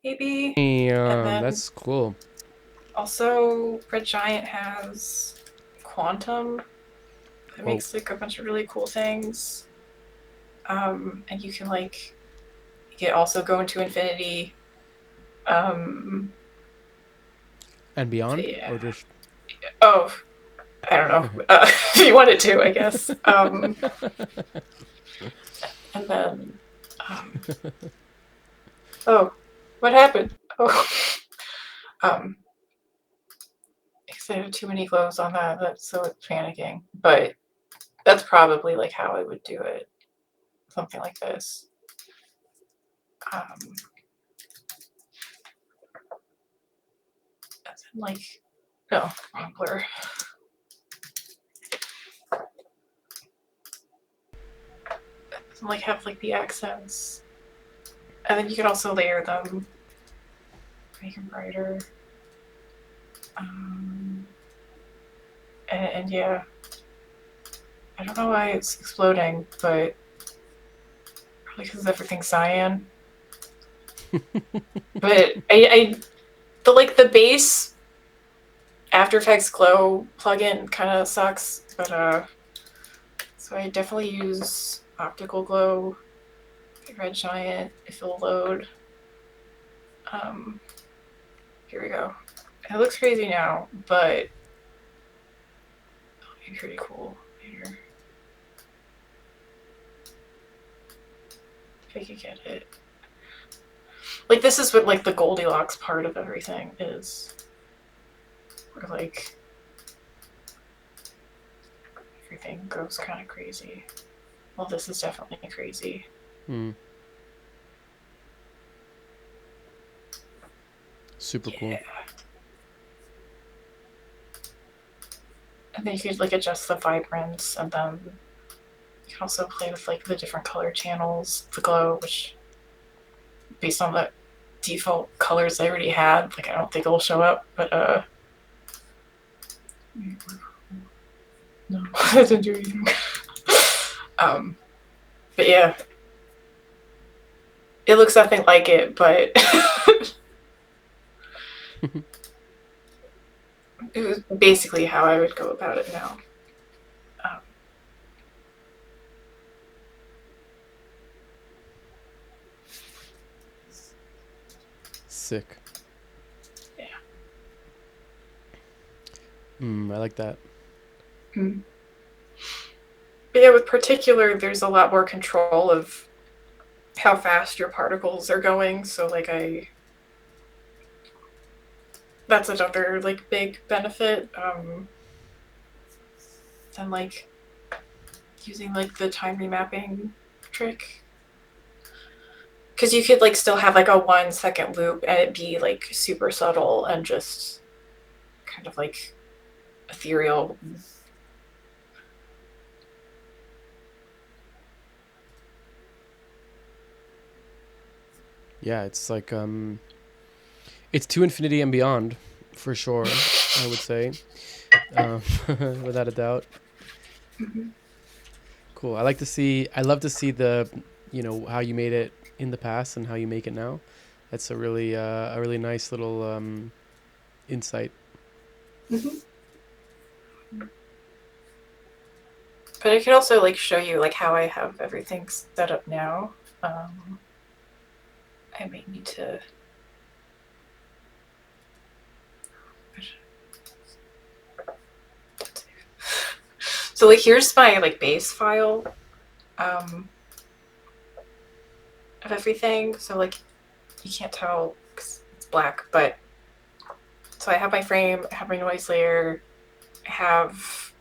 maybe, and then That's cool. also Red Giant has quantum. It Whoa. makes like a bunch of really cool things. And you can like you can also go into infinity. Um, And beyond, yeah. or just Oh, I don't know. If you wanted to, I guess. And then, um, oh, what happened? Oh, um, because I have too many glows on that. That's so it's panicking. But that's probably like how I would do it. Something like this. Um, as in like, no, wrong blur. And like have like the accents, and then you can also layer them, make them brighter. Um, and yeah, I don't know why it's exploding, but probably because everything's cyan. But the like the base After Effects Glow plugin kind of sucks, but so I definitely use Optical Glow, Red Giant if it'll load. Um, here we go. It looks crazy now, but it'll be pretty cool later. If I could get it. Like this is what like the Goldilocks part of everything is. Where like everything goes kind of crazy. Well, this is definitely crazy. Super cool. And then you could like adjust the vibrance, and then you can also play with like the different color channels, the glow, which based on the default colors I already had, like I don't think it'll show up, but no, it didn't do anything. But yeah, it looks nothing like it, but it was basically how I would go about it now. Sick. Yeah. I like that. Mm. But yeah, with particular, there's a lot more control of how fast your particles are going. So like that's another like big benefit. Than like using like the time remapping trick. Because you could like still have like a 1 second loop and it be like super subtle and just kind of like ethereal. Yeah, it's like It's to infinity and beyond, for sure. I would say, um, without a doubt. Mhm. Cool. I like to see. I love to see the, how you made it in the past and how you make it now. That's a really nice little insight. Mhm. But I could also like show you like how I have everything set up now. I might need to. So like here's my like base file um, of everything. So like you can't tell because it's black, but so I have my frame, I have my noise layer, I have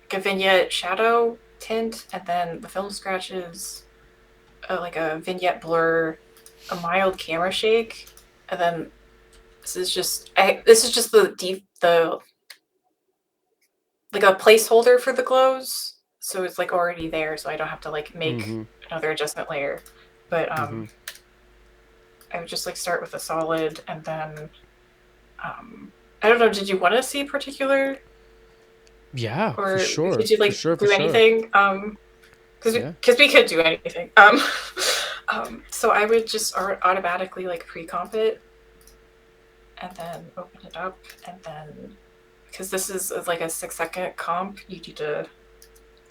like a vignette shadow tint, and then the film scratches, like a vignette blur, a mild camera shake, and then this is just the like a placeholder for the glows. So it's like already there, so I don't have to like make Mm-hmm. another adjustment layer. But Mm-hmm. I would just like start with a solid, and then I don't know. Did you want to see particular, Yeah, for or sure, could you for like sure, for do sure. anything? Yeah. Because we could do anything. So I would just automatically like pre-comp it, and then open it up, and then because this is like a 6-second comp, you need to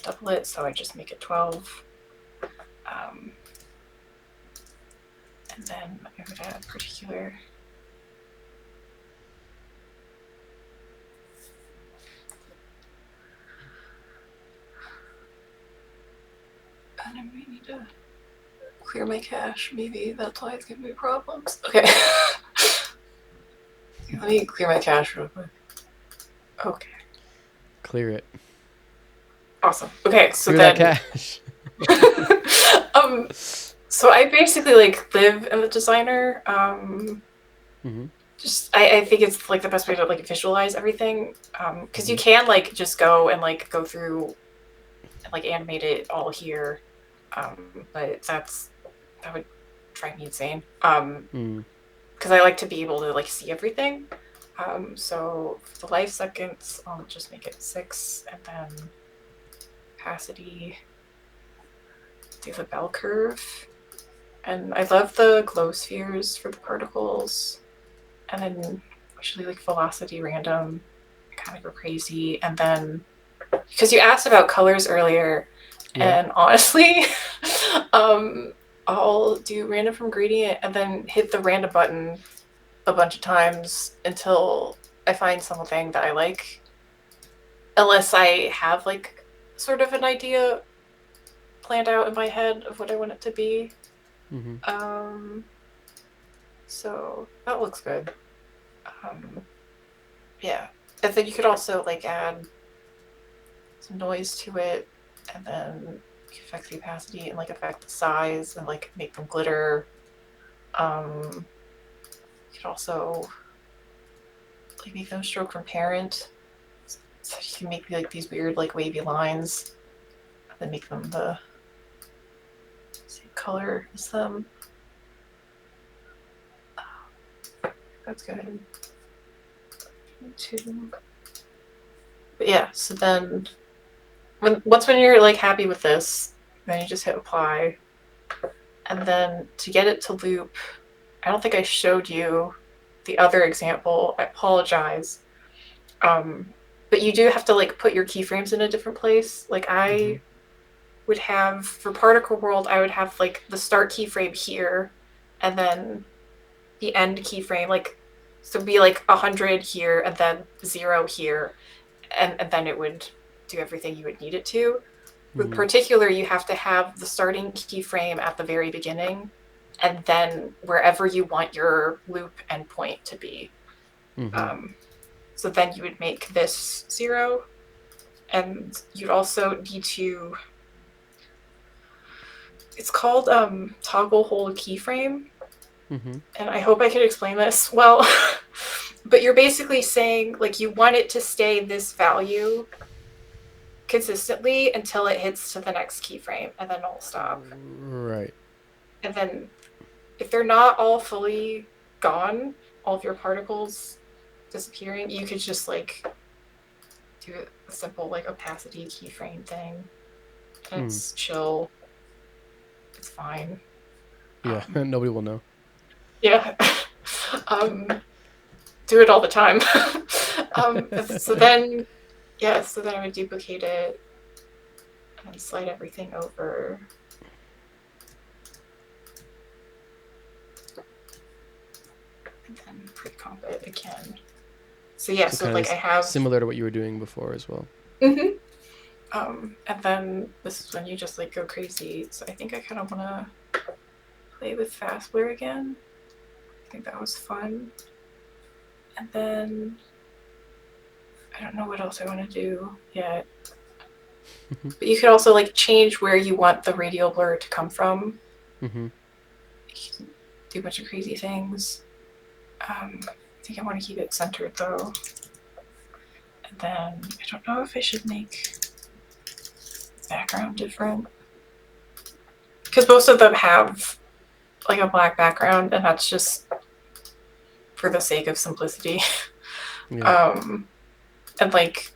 double it. So I just make it 12. Um, and then I would add particular. And I might need to clear my cache. Maybe that's why it's giving me problems. Okay. Let me clear my cache real quick. Okay. Clear it. Awesome. Okay, so Clear that then cache. so I basically like live in the designer. Mm-hmm. Just I think it's like the best way to like visualize everything. Because you Mm-hmm. can like just go and like go through and like animate it all here. But that would drive me insane. Mm. Because I like to be able to like see everything. So for the life seconds, I'll just make it 6, and then opacity, do the bell curve. And I love the glow spheres for the particles. And then actually like velocity random, kind of go crazy. And then because you asked about colors earlier, Yeah. and honestly, um, I'll do random from gradient and then hit the random button a bunch of times until I find something that I like. Unless I have like sort of an idea planned out in my head of what I want it to be. Mm-hmm. So that looks good. Yeah. And then you could also like add some noise to it, and then affect the opacity and like affect the size and like make them glitter. You could also like make them stroke from parent. So you can make like these weird like wavy lines and then make them the same color as them. That's good. But yeah, so then when you're like happy with this, then you just hit apply. And then to get it to loop, I don't think I showed you the other example. I apologize. But you do have to like put your keyframes in a different place. Like Mm-hmm. I would have for particle world, I would have like the start keyframe here, and then the end keyframe, like so it'd be like 100 here and then 0 here, and then it would do everything you would need it to. With Mm-hmm. particular, you have to have the starting keyframe at the very beginning, and then wherever you want your loop endpoint to be. Mm-hmm. Um, so then you would make this 0, and you'd also need to. It's called toggle hold keyframe, Mm-hmm. and I hope I could explain this well. But you're basically saying like you want it to stay this value consistently until it hits to the next keyframe, and then it'll stop. Right. And then if they're not all fully gone, all of your particles disappearing, you could just like do a simple like opacity keyframe thing. And it's chill. It's fine. Yeah, nobody will know. Yeah. Do it all the time. So then I would duplicate it and slide everything over. And then pre-comp it again. So yeah, so like I have similar to what you were doing before as well. Mm-hmm. And then this is when you just like go crazy. So I think I kind of want to play with fastware again. I think that was fun. And then I don't know what else I want to do yet. But you could also like change where you want the radial blur to come from. Mm-hmm. You can do a bunch of crazy things. I think I want to keep it centered though. And then I don't know if I should make background different. Because most of them have like a black background, and that's just for the sake of simplicity. Yeah. And like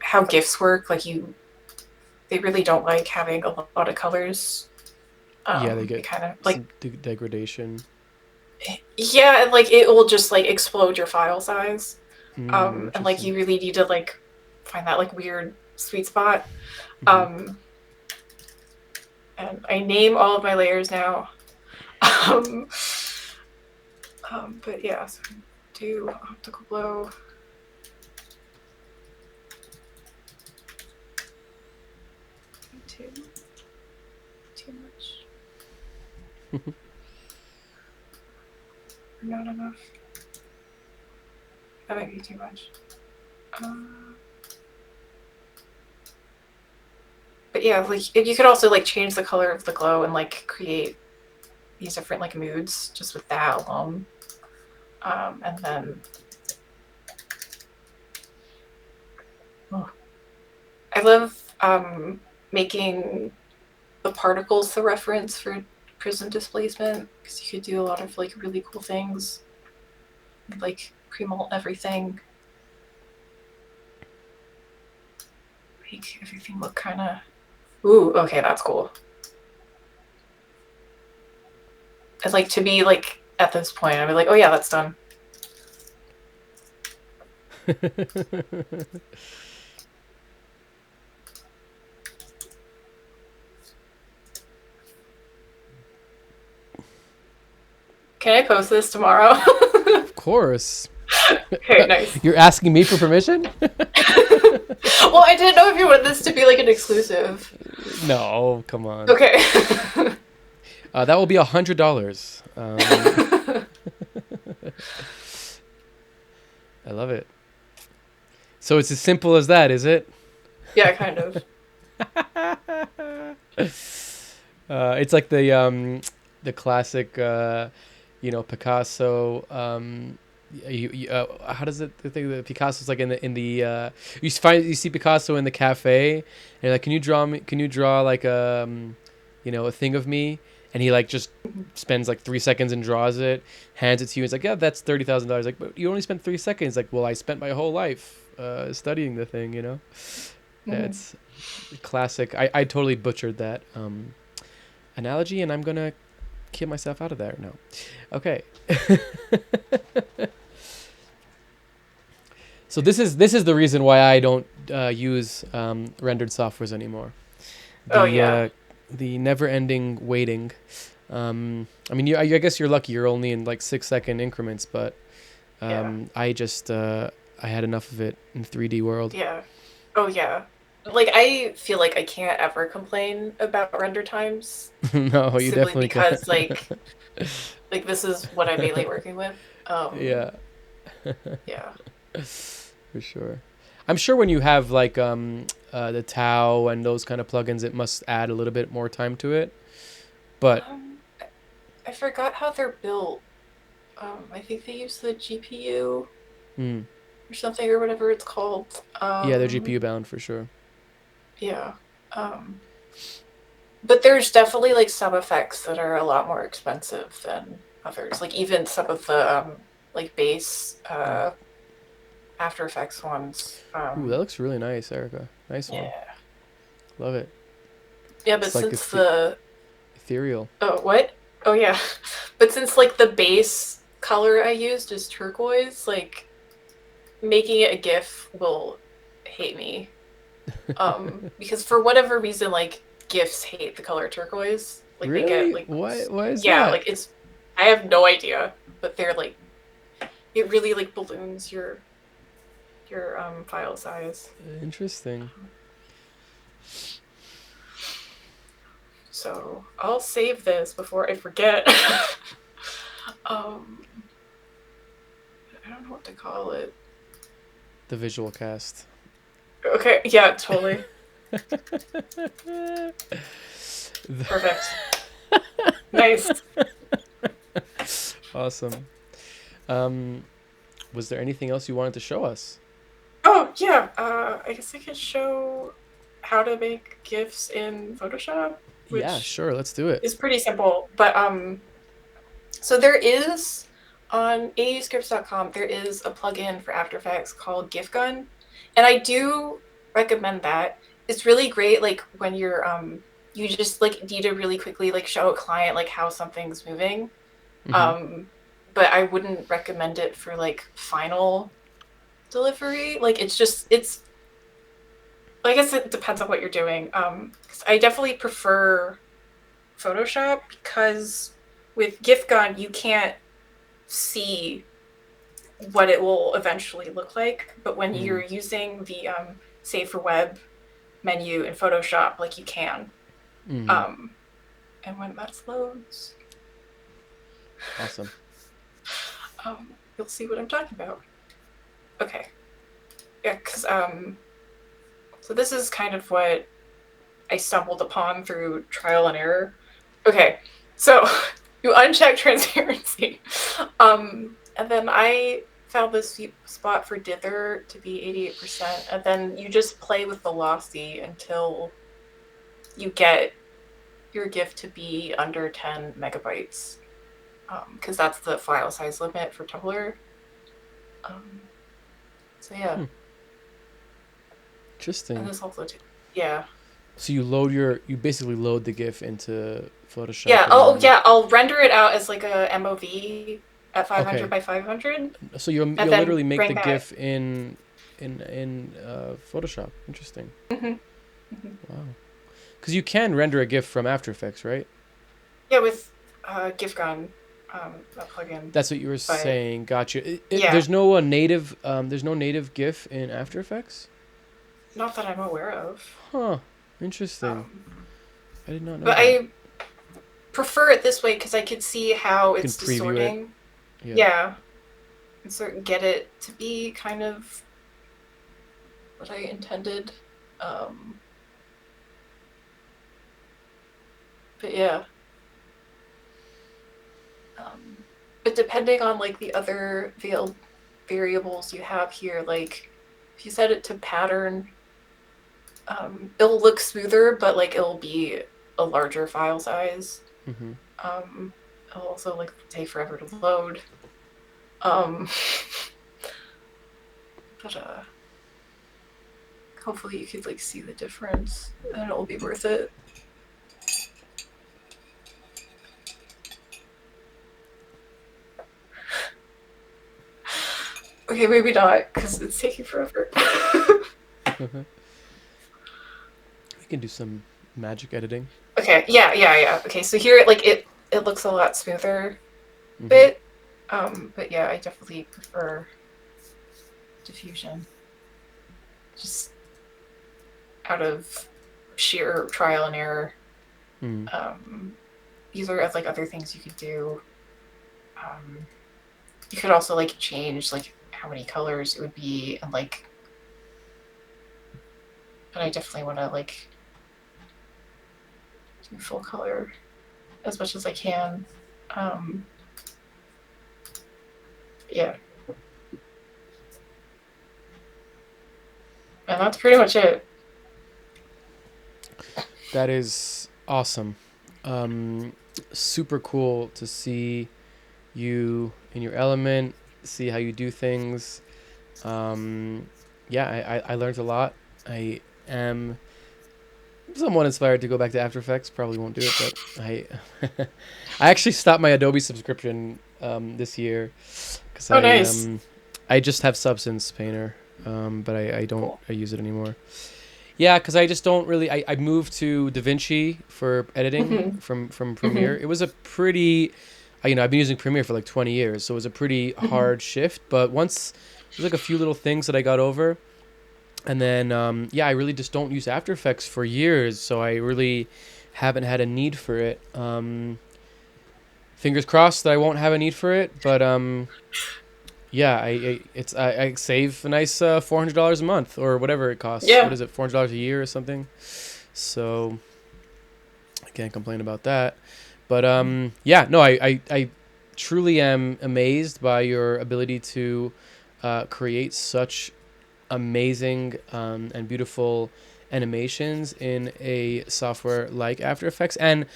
how GIFs work, like they really don't like having a lot of colors. Yeah, they get kind of like degradation. Yeah, and like it will just like explode your file size. And like you really need to like find that like weird sweet spot. And I name all of my layers now. But yeah, so do optical blow. Too much. Not enough. That might be too much. But yeah, like you could also like change the color of the glow and like create these different like moods just with that alone. And then I love making the particles the reference for prism displacement, because you could do a lot of like really cool things, like pre-mult everything, make everything look kind of ooh, okay, that's cool. And like to be like at this point, I'd be like, oh yeah, that's done. Can I post this tomorrow? Of course. Okay, nice. You're asking me for permission? Well, I didn't know if you wanted this to be like an exclusive. No, come on. Okay. That will be $100. I love it. So it's as simple as that, is it? Yeah, kind of. It's like the classic, Picasso. How does it? The thing that Picasso's like in the you see Picasso in the cafe, and you're like, can you draw me? Can you draw like a thing of me? And he like just spends like 3 seconds and draws it, hands it to you. He's like, yeah, that's $30,000. Like, but you only spent 3 seconds. Like, well, I spent my whole life studying the thing. Yeah, it's classic. I totally butchered that analogy, and I'm gonna keep myself out of there. No, okay. So this is the reason why I don't use rendered softwares anymore. The never-ending waiting. I mean, I guess you're lucky. You're only in like 6-second increments, but I just I had enough of it in 3D world. Yeah. Oh yeah. Like I feel like I can't ever complain about render times. No, you definitely because can't. like this is what I'm mainly working with. Yeah. Yeah. For sure. I'm sure when you have like the Tau and those kind of plugins, it must add a little bit more time to it. But I forgot how they're built. I think they use the GPU or something or whatever it's called. Yeah, they're GPU bound for sure. Yeah. But there's definitely like some effects that are a lot more expensive than others. Like even some of the like base Mm. After Effects ones. Ooh, that looks really nice, Erica. Nice one. Yeah. Love it. Yeah, but It's like since the ethereal. oh what? Oh yeah. But since like the base color I used is turquoise, like making it a GIF will hate me. Because for whatever reason, like GIFs hate the color turquoise. Like they get Really? like Why is yeah, that? like it's I have no idea, but they're like it really like balloons your file size. Interesting. So I'll save this before I forget. um, I don't know what to call it. The visual cast. Okay, yeah, totally. Perfect. Nice. Awesome. Was there anything else you wanted to show us? Oh yeah, I guess I could show how to make GIFs in Photoshop, Yeah, which sure. Let's do it. is pretty simple. But so there is on auscripts.com there is a plugin for After Effects called GIF Gun, and I do recommend that. It's really great, like when you're you just like need to really quickly like show a client like how something's moving. Mm-hmm. But I wouldn't recommend it for like final delivery. Like it's I guess it depends on what you're doing. 'Cause I definitely prefer Photoshop because with GIF Gun you can't see what it will eventually look like, but when Mm-hmm. you're using the Save for Web menu in Photoshop, like you can. Mm-hmm. Um, and when that loads, Awesome. you'll see what I'm talking about. Okay, yeah, because so this is kind of what I stumbled upon through trial and error. Okay, so you uncheck transparency, and then I found this sweet spot for dither to be 88%, and then you just play with velocity until you get your GIF to be under 10 megabytes, because that's the file size limit for Tumblr. So yeah, and Interesting. this also, yeah. So you basically load the GIF into Photoshop Yeah. and Oh, then yeah. I'll render it out as like a MOV at 500 okay. by 500, So and you'll then literally make the bring that. GIF in Photoshop. Interesting. Hmm. Hmm. Wow. Because you can render a GIF from After Effects, right? Yeah, with GIFGun, that plugin. That's what you were But saying. Gotcha. yeah, There's no native. There's no native GIF in After Effects. not that I'm aware of. Huh. Interesting. Um, I did not know but that. I prefer it this way because I could see how You can it's preview it. distorting. Yeah. Yeah, and sort of get it to be kind of what I intended. Um, but yeah. But depending on like the other variables you have here, like if you set it to pattern, it'll look smoother, but like it'll be a larger file size. Mm-hmm. It'll also like take forever to load. Um, but hopefully you could like see the difference, and it'll be worth it. Okay, maybe not because it's taking forever. We can do some magic editing. Okay, yeah. Okay, so here it looks a lot smoother, Mm-hmm. bit. But yeah, I definitely prefer diffusion. Just out of sheer trial and error. Mm. These are like other things you could do. You could also like change like how many colors it would be, and like. But I definitely want to like do full color as much as I can. Yeah. And that's pretty much it. That is awesome. Super cool to see you in your element, see how you do things. Um, yeah, I learned a lot. I am somewhat inspired to go back to After Effects. Probably won't do it, but I I actually stopped my Adobe subscription this year because Oh, nice. I just have Substance Painter, but I don't Cool. I use it anymore. Yeah, because I just don't really. I moved to DaVinci for editing Hmm. from Premiere. Hmm. It was a pretty, I've been using Premiere for like 20 years, so it was a pretty Hmm. hard shift. But once there's like a few little things that I got over, and then yeah, I really just don't use After Effects for years, so I really haven't had a need for it. Fingers crossed that I won't have a need for it, but yeah, I save a nice $400 a month or whatever it costs. What Yeah. is it, $400 a year or something? So I can't complain about that. But yeah, no, I truly am amazed by your ability to create such amazing and beautiful animations in a software like After Effects, and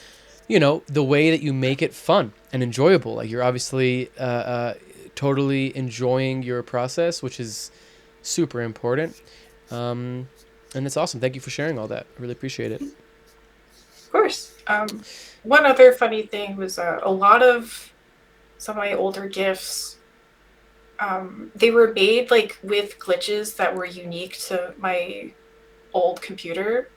the way that you make it fun and enjoyable. Like you're obviously totally enjoying your process, which is super important. Um, and it's awesome. Thank you for sharing all that. I really appreciate it. Of course. One other funny thing was a lot of some of my older GIFs, they were made like with glitches that were unique to my old computer.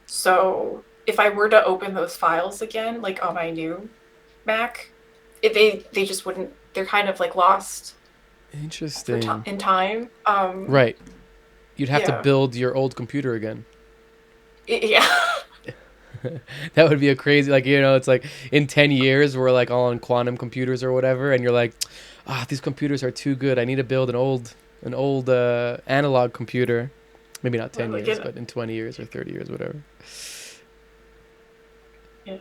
So if I were to open those files again, like on my new Mac, they just wouldn't. They're kind of like lost Interesting. in time. Right. You'd have to Yeah, build your old computer again. yeah. That would be a crazy, like, it's like in 10 years we're like all on quantum computers or whatever, and you're like, these computers are too good. I need to build an old analog computer. Maybe not Or 10 like years, it, but in 20 years or 30 years, whatever. yeah.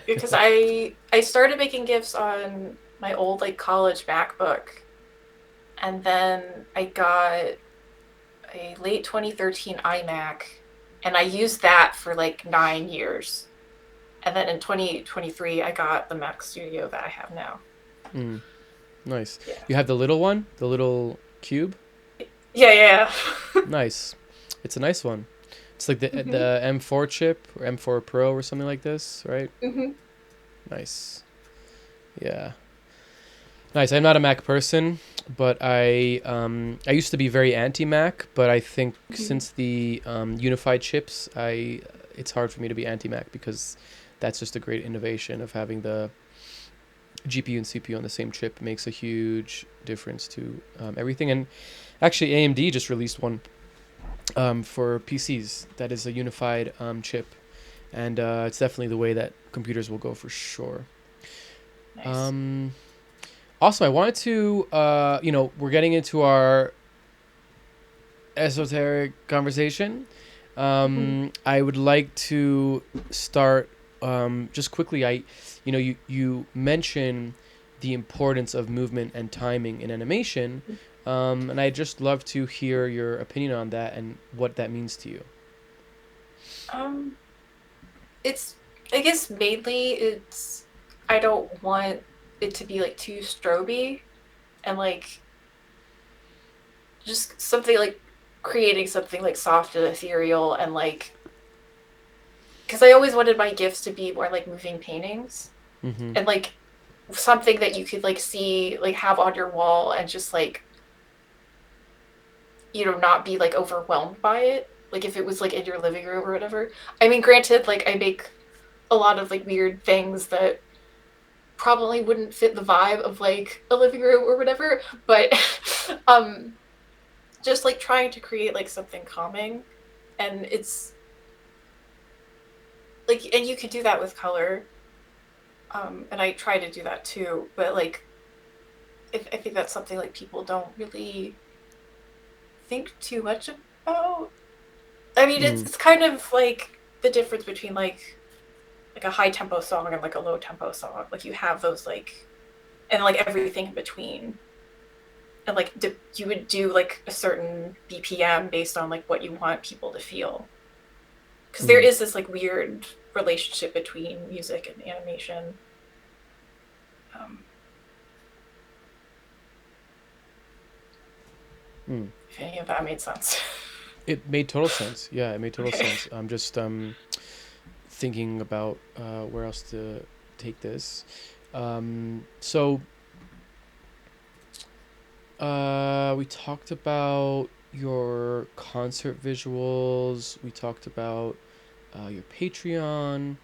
Because I started making GIFs on my old like college MacBook, and then I got a late 2013 iMac, and I used that for like 9 years. And then in 2023, I got the Mac Studio that I have now. Mm, nice. Yeah. You have the little one, the little cube? Yeah, yeah. Nice. It's a nice one. It's like the Hmm. the M4 chip or M4 Pro or something like this, right? Hmm. Nice. Yeah. Nice. I'm not a Mac person, but I used to be very anti-Mac, but I think Hmm. since the unified chips, it's hard for me to be anti-Mac because that's just a great innovation of having the GPU and CPU on the same chip makes a huge difference to everything. And actually, AMD just released one for PCs that is a unified chip, and it's definitely the way that computers will go for sure. Nice. Um, Awesome. I wanted to, we're getting into our esoteric conversation. Hmm. I would like to start just quickly. You mention the importance of movement and timing in animation, and I'd just love to hear your opinion on that and what that means to you. Um, it's I guess mainly it's I don't want it to be like too stroby, and like just something like creating something like soft and ethereal, and like because I always wanted my gifts to be more like moving paintings, Mm-hmm. and like something that you could like see like have on your wall and just like not be like overwhelmed by it, like if it was like in your living room or whatever. I mean, granted, like I make a lot of like weird things that probably wouldn't fit the vibe of like a living room or whatever, but um just like trying to create like something calming. And it's like, and you could do that with color, and I try to do that too, but like I think that's something like people don't really think too much about. I mean, Mm. it's kind of like the difference between like a high tempo song and like a low tempo song. Like you have those like, and like everything in between, and like you would do like a certain BPM based on like what you want people to feel, because there Mm. is this like weird relationship between music and animation. Um, Mm. If any of that made sense. It made total sense. Yeah, it made total Okay. sense. I'm just thinking about where else to take this. So we talked about your concert visuals. We talked about your Patreon.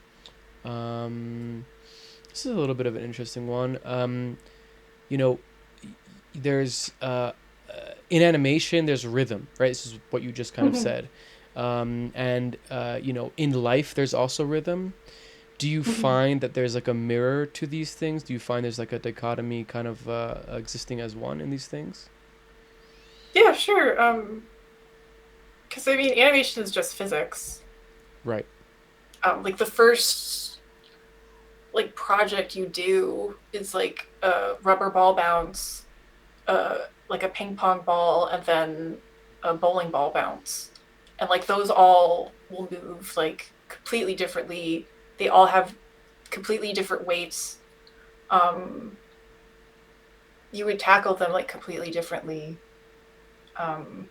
This is a little bit of an interesting one. You know, there's in animation there's rhythm, right? This is what you just kind of Mhm. said. And in life there's also rhythm. Do you Mhm. find that there's like a mirror to these things? Do you find there's like a dichotomy kind of existing as one in these things? Yeah, sure. Because I mean, animation is just physics. Right. Like the first like project you do is like a rubber ball bounce, like a ping pong ball, and then a bowling ball bounce, and like those all will move like completely differently. They all have completely different weights. Um, you would tackle them like completely differently. Um,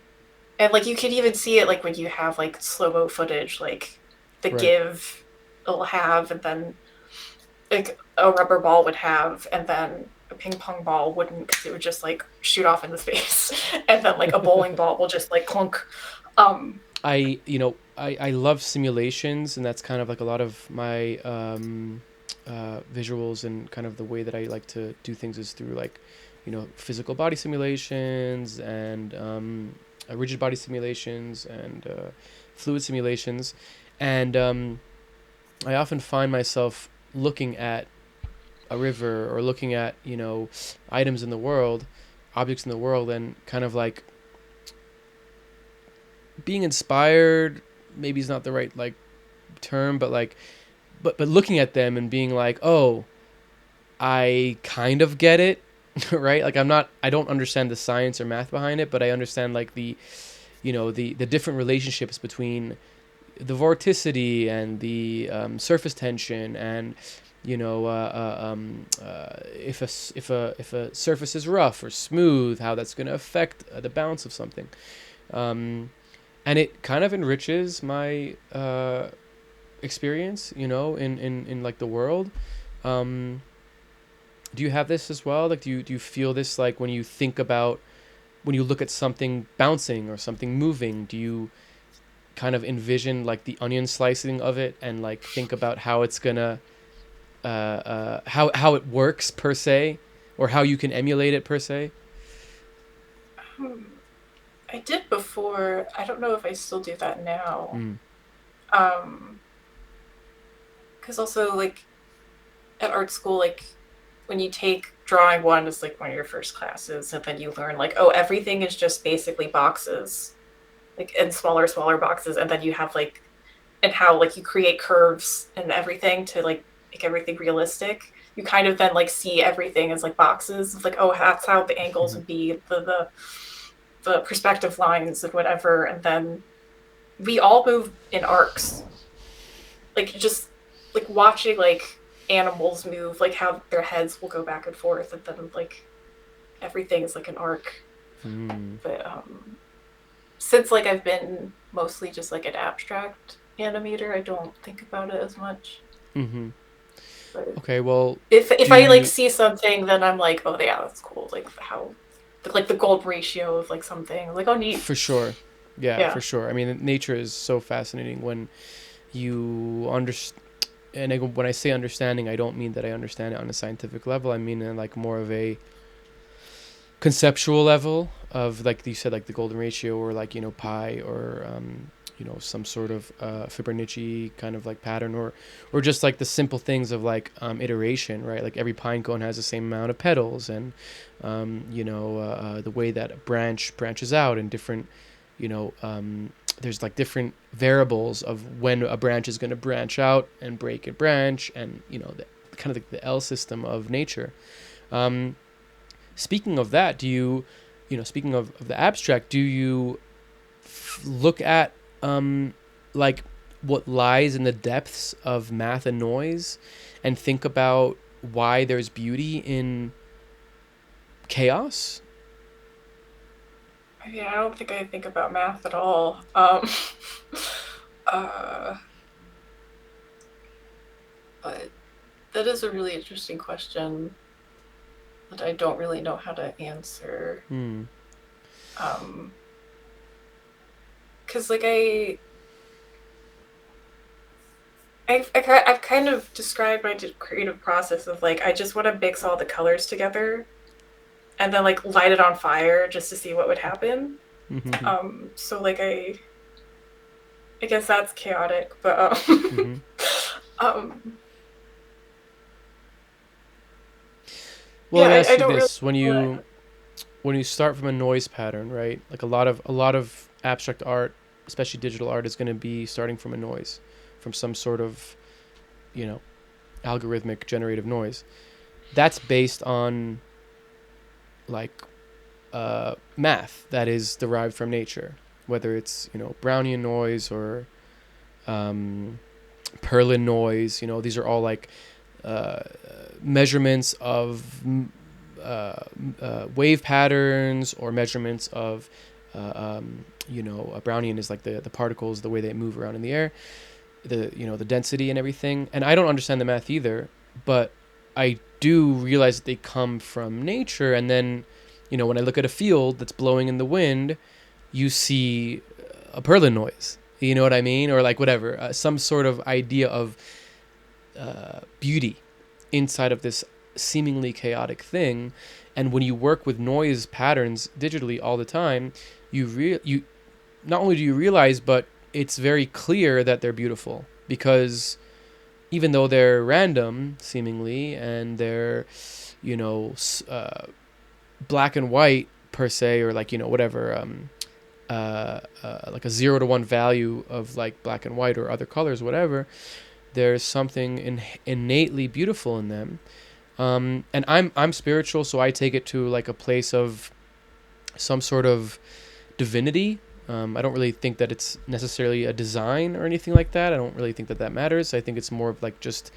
and like you could even see it like when you have like slow mo footage, like the Right. give it'll have, and then like a rubber ball would have, and then a ping pong ball wouldn't because it would just like shoot off into space, and then like a bowling ball will just like clunk. Um, I love simulations, and that's kind of like a lot of my visuals, and kind of the way that I like to do things is through like, physical body simulations, and rigid body simulations, and fluid simulations. And I often find myself looking at a river, or looking at, items in the world, objects in the world, and kind of like being inspired, maybe is not the right like term, but like, but looking at them and being like, oh, I kind of get it. Right? Like, I don't understand the science or math behind it, but I understand like the different relationships between the vorticity and the surface tension, and if a surface is rough or smooth, how that's going to affect the bounce of something. And it kind of enriches my experience, in like the world. Um, do you have this as well? Like, do you feel this, like, when you look at something bouncing or something moving? Do you kind of envision like the onion slicing of it, and like think about how it's gonna how it works per se, or how you can emulate it per se? I did before. I don't know if I still do that now. Mm. Um, because also like at art school, like when you take drawing one is like one of your first classes, and then you learn like, oh, everything is just basically boxes, like in smaller boxes, and then you have like and how like you create curves and everything to like make everything realistic. You kind of then like see everything as like boxes. It's like, oh, that's how the angles would be, the perspective lines and whatever. And then we all move in arcs. Like just like watching like animals move, like how their heads will go back and forth, and then like everything is like an arc. Mm. But since like I've been mostly just like an abstract animator, I don't think about it as much. Mm-hmm. But Okay, well, if do I like you see something, then I'm like, oh yeah, that's cool. Like how, like the gold ratio of like something. Like, oh neat. for sure. Yeah, for Yeah. sure. I mean, nature is so fascinating when you understand. And when I say understanding, I don't mean that I understand it on a scientific level. I mean in like more of a conceptual level of, like you said, like the golden ratio, or like, pi, or some sort of Fibonacci kind of like pattern, or just like the simple things of like iteration, right? Like every pine cone has the same amount of petals, and the way that a branch branches out, and different, you know there's like different variables of when a branch is going to branch out and break a branch, and the kind of the L system of nature. um, Speaking of that, speaking of the abstract, do you look at like what lies in the depths of math and noise, and think about why there's beauty in chaos? I mean, I don't think I think about math at all. Uh, but that is a really interesting question that I don't really know how to answer. Hmm. Um, because like I've kind of described my creative process of like I just want to mix all the colors together and then like light it on fire just to see what would happen. Mm-hmm. So like I guess that's chaotic, but Mm-hmm. um Well, yeah, let me ask I you don't really this: when know you start from a noise pattern, right? Like a lot of abstract art, especially digital art, is going to be starting from a noise, from some sort of, you know, algorithmic generative noise. That's based on like math that is derived from nature, whether it's, Brownian noise or um, Perlin noise. These are all like uh, measurements of wave patterns, or measurements of a Brownian is like the particles, the way they move around in the air, the density and everything. And I don't understand the math either, but I do realize that they come from nature. And then, when I look at a field that's blowing in the wind, you see a Perlin noise. You know what I mean? Or like whatever, some sort of idea of beauty inside of this seemingly chaotic thing. And when you work with noise patterns digitally all the time, you not only do you realize, but it's very clear that they're beautiful, because even though they're random seemingly, and they're, you know black and white per se, or like, whatever, like a 0 to 1 value of like black and white or other colors, whatever, there's something innately beautiful in them. And I'm spiritual, so I take it to like a place of some sort of divinity. I don't really think that it's necessarily a design or anything like that. I don't really think that that matters. I think it's more of like just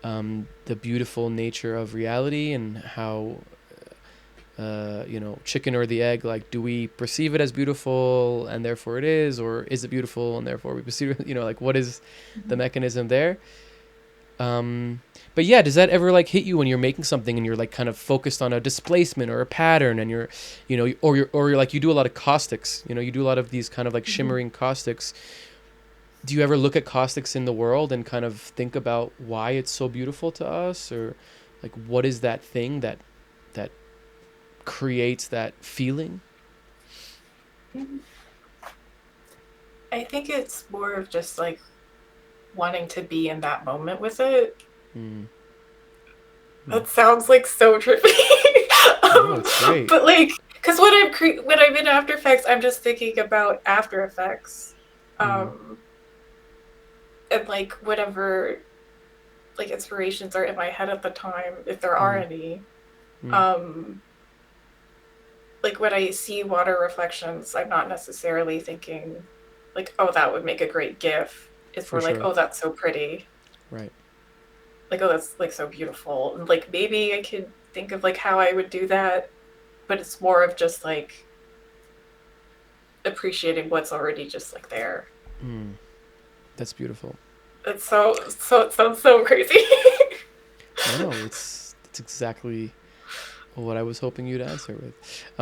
the beautiful nature of reality, and how chicken or the egg. Like, do we perceive it as beautiful and therefore it is, or is it beautiful and therefore we perceive it? Like, what is the mechanism there? Um, but yeah, does that ever like hit you when you're making something and you're like kind of focused on a displacement or a pattern, and you're, or you're like, you do a lot of caustics, you do a lot of these kind of like Mhm. shimmering caustics. Do you ever look at caustics in the world and kind of think about why it's so beautiful to us, or like what is that thing that creates that feeling? I think it's more of just like wanting to be in that moment with it. Mm. Mm. That sounds like so trippy. No, it's great. But like, because when I'm in After Effects, I'm just thinking about After Effects, Mm. um, and like whatever like inspirations are in my head at the time, if there are Mm. any. Mm. Um, like when I see water reflections, I'm not necessarily thinking like, oh, that would make a great GIF. It's For more like, sure. oh, that's so pretty. Right. Like, oh, that's like so beautiful. And like maybe I could think of like how I would do that, but it's more of just like appreciating what's already just like there. Mm. That's beautiful. It's so it sounds so crazy. No, it's exactly what I was hoping you'd answer with.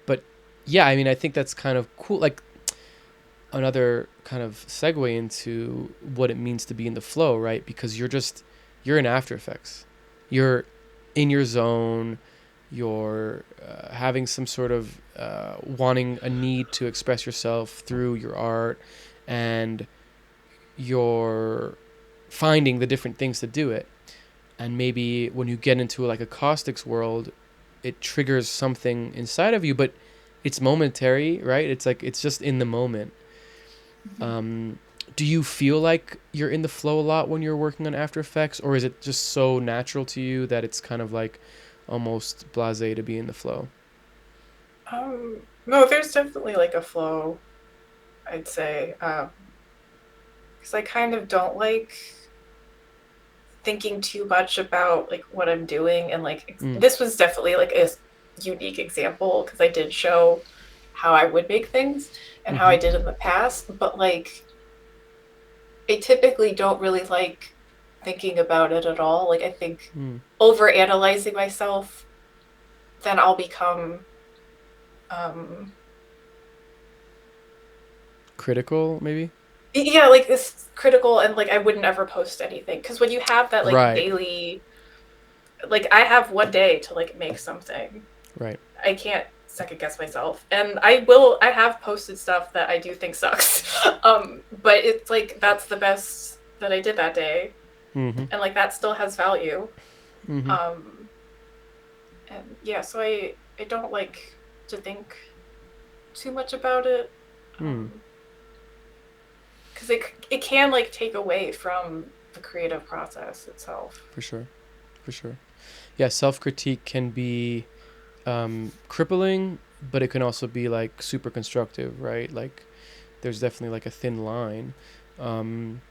But yeah, I mean, I think that's kind of cool. Like, another kind of segue into what it means to be in the flow, right? Because you're in After Effects, you're in your zone, you're having some sort of wanting a need to express yourself through your art, and you're finding the different things to do it. And maybe when you get into like a caustics world, it triggers something inside of you, but it's momentary, right? It's like it's just in the moment. um, do you feel like you're in the flow a lot when you're working on After Effects, or is it just so natural to you that it's kind of like almost blasé to be in the flow? No, there's definitely like a flow, I'd say. Because I kind of don't like thinking too much about like what I'm doing, and like Mm. this was definitely like a unique example because I did show how I would make things and how Mm-hmm. I did in the past, but like I typically don't really like thinking about it at all. Like I think Mm. over analyzing myself, then I'll become um Critical, maybe. yeah, like this critical and like I wouldn't ever post anything. Because when you have that like Right. daily, like I have one day to like make something. Right. I can't second guess myself. And I have posted stuff that I do think sucks. But it's like that's the best that I did that day. Mm-hmm. And like that still has value. Mm-hmm. Um and yeah, so I don't like to think too much about it. Mm. Because it can like take away from the creative process itself. For sure. For sure. Yeah, self-critique can be crippling, but it can also be like super constructive, right? Like there's definitely like a thin line. Um,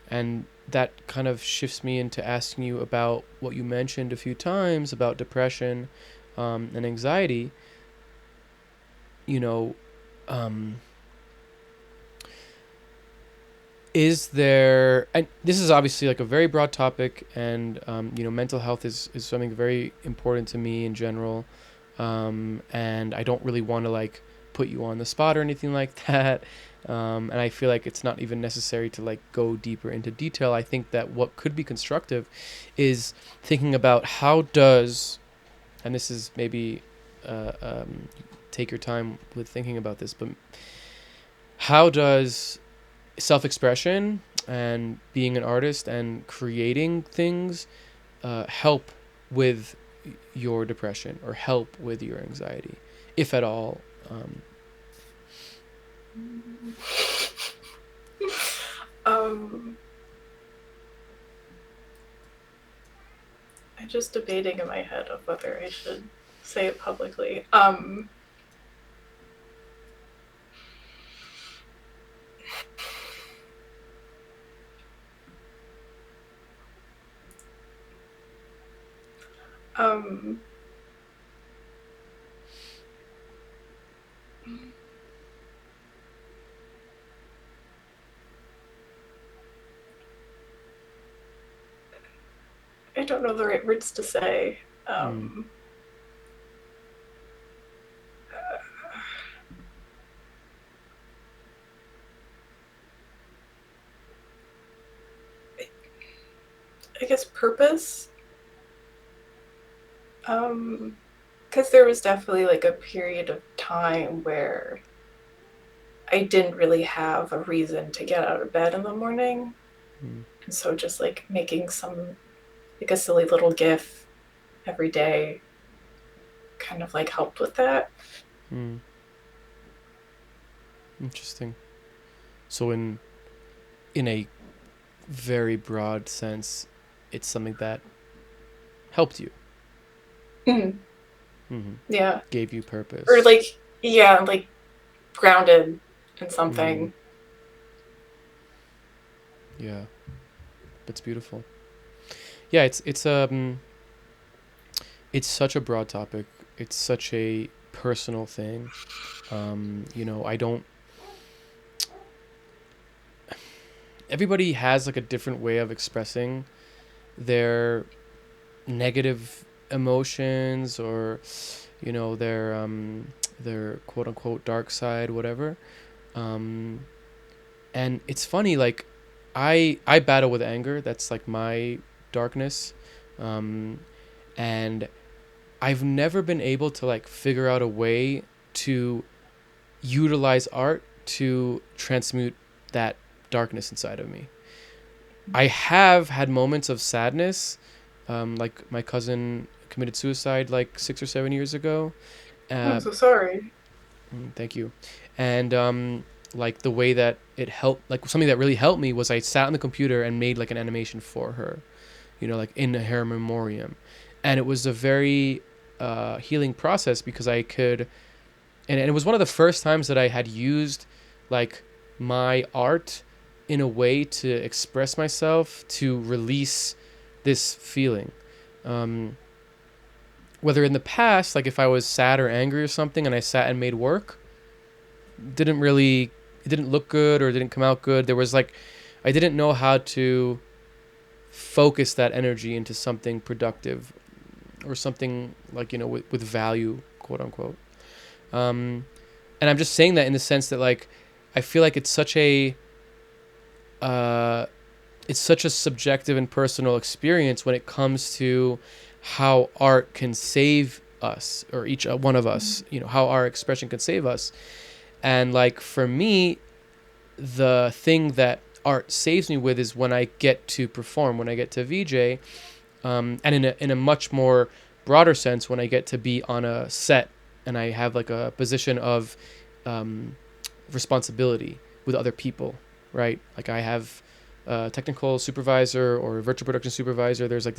and that kind of shifts me into asking you about what you mentioned a few times about depression and anxiety. You know, um, is there, and this is obviously like a very broad topic, and mental health is something very important to me in general, and I don't really want to like put you on the spot or anything like that, and I feel like it's not even necessary to like go deeper into detail. I think that what could be constructive is thinking about how does, and this is maybe take your time with thinking about this, but how does self-expression and being an artist and creating things help with your depression or help with your anxiety, if at all? um I'm just debating in my head of whether I should say it publicly. Um I don't know the right words to say. Mm, I guess purpose. Because there was definitely like a period of time where I didn't really have a reason to get out of bed in the morning. mm, And so just like making some, like a silly little GIF every day kind of like helped with that. mm. Interesting. So in a very broad sense, it's something that helped you. Mm, Hmm. yeah. Gave you Or purpose. like, yeah, like grounded in Mm, something. yeah, that's beautiful. Yeah, it's such a broad topic. It's such a personal thing. I don't. Everybody has like a different way of expressing their negative emotions, or their quote unquote dark side, whatever. Um, and it's funny, like I battle with anger. That's like my darkness, um, and I've never been able to like figure out a way to utilize art to transmute that darkness inside of me. I have had moments of sadness, like my cousin committed suicide like 6 or 7 years ago. I'm Uh, so sorry. Thank you. And like the way that it helped, like something that really helped me was I sat on the computer and made like an animation for her, like in her memoriam, and it was a very healing process because I could, and it was one of the first times that I had used like my art in a way to express myself, to release this feeling. Um, whether in the past, like if I was sad or angry or something and I sat and made work, it didn't look good or it didn't come out good. There was like, I didn't know how to focus that energy into something productive or something like, with value, quote unquote. And I'm just saying that in the sense that like, I feel like it's such a subjective and personal experience when it comes to how art can save us, or each one of us, how our expression can save us. And like for me, the thing that art saves me with is when I get to perform, when I get to VJ, and in a much more broader sense, when I get to be on a set and I have like a position of responsibility with other people, right? Like I have a technical supervisor or a virtual production supervisor. There's like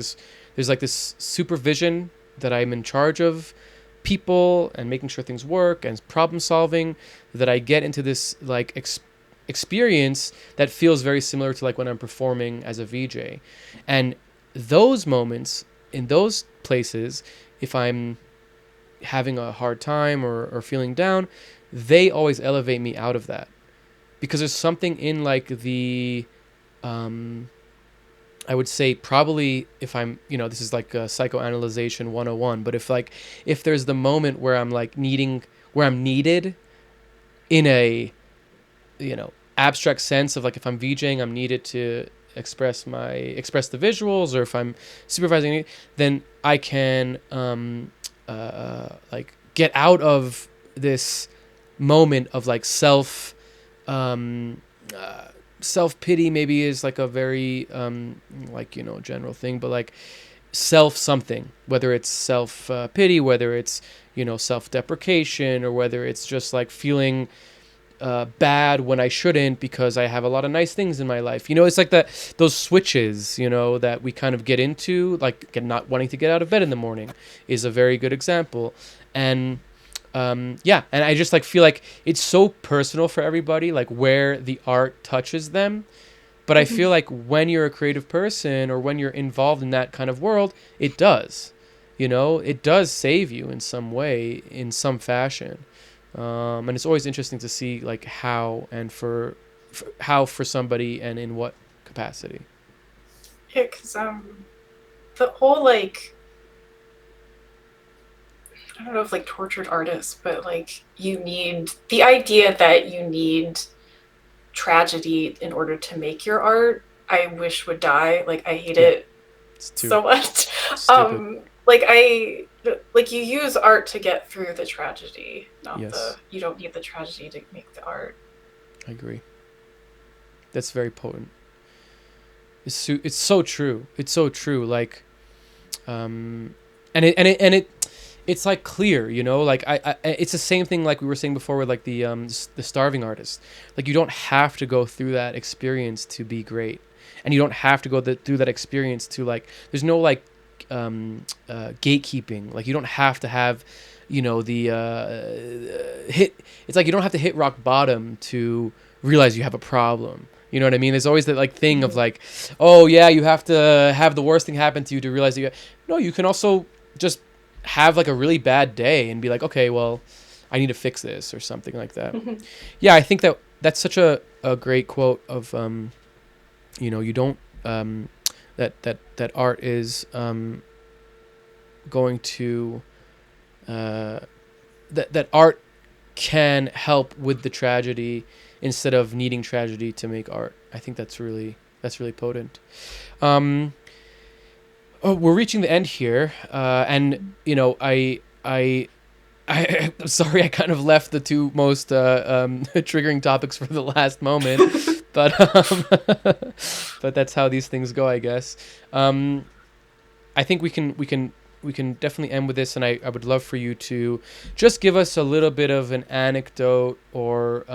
this supervision that I'm in charge of people and making sure things work and problem solving, that I get into this like experience that feels very similar to like when I'm performing as a VJ. And those moments in those places, if I'm having a hard time or feeling down, they always elevate me out of that, because there's something in like the I would say probably, if I'm, this is like a psychoanalyzation 101, but if there's the moment where I'm like where I'm needed in a, abstract sense of like, if I'm VJing, I'm needed to express the visuals, or if I'm supervising, then I can like get out of this moment of like self-pity maybe is like a very general thing, but like self something, whether it's self-pity, whether it's self-deprecation, or whether it's just like feeling bad when I shouldn't because I have a lot of nice things in my life. It's like those switches, that we kind of get into, like not wanting to get out of bed in the morning is a very good example. And and I just like feel like it's so personal for everybody, like where the art touches them. But I feel like when you're a creative person or when you're involved in that kind of world, it does save you in some way, in some fashion. And it's always interesting to see like how and for somebody and in what capacity. Yeah, because the whole like, I don't know if like tortured artists, but like the idea that you need tragedy in order to make your art, I wish would die. Like I hate it so much. Like you use art to get through the tragedy, you don't need the tragedy to make the art. I agree. That's very potent. It's so true. It's so true. Like, it's like clear, like I it's the same thing like we were saying before with like the starving artist. Like you don't have to go through that experience to be great, and you don't have to go through that experience to like, there's no like gatekeeping. Like you don't have to have hit, it's like you don't have to hit rock bottom to realize you have a problem. You know what I mean? There's always that like thing of like, oh yeah, you have to have the worst thing happen to you to realize that you can also just have like a really bad day and be like, okay, well, I need to fix this or something like that. Yeah, I think that's such a great quote of you don't that art is going to that art can help with the tragedy instead of needing tragedy to make art. I think that's really potent. We're reaching the end here, and I'm sorry I kind of left the two most triggering topics for the last moment, but that's how these things go, I guess. I think we can definitely end with this, and I would love for you to just give us a little bit of an anecdote or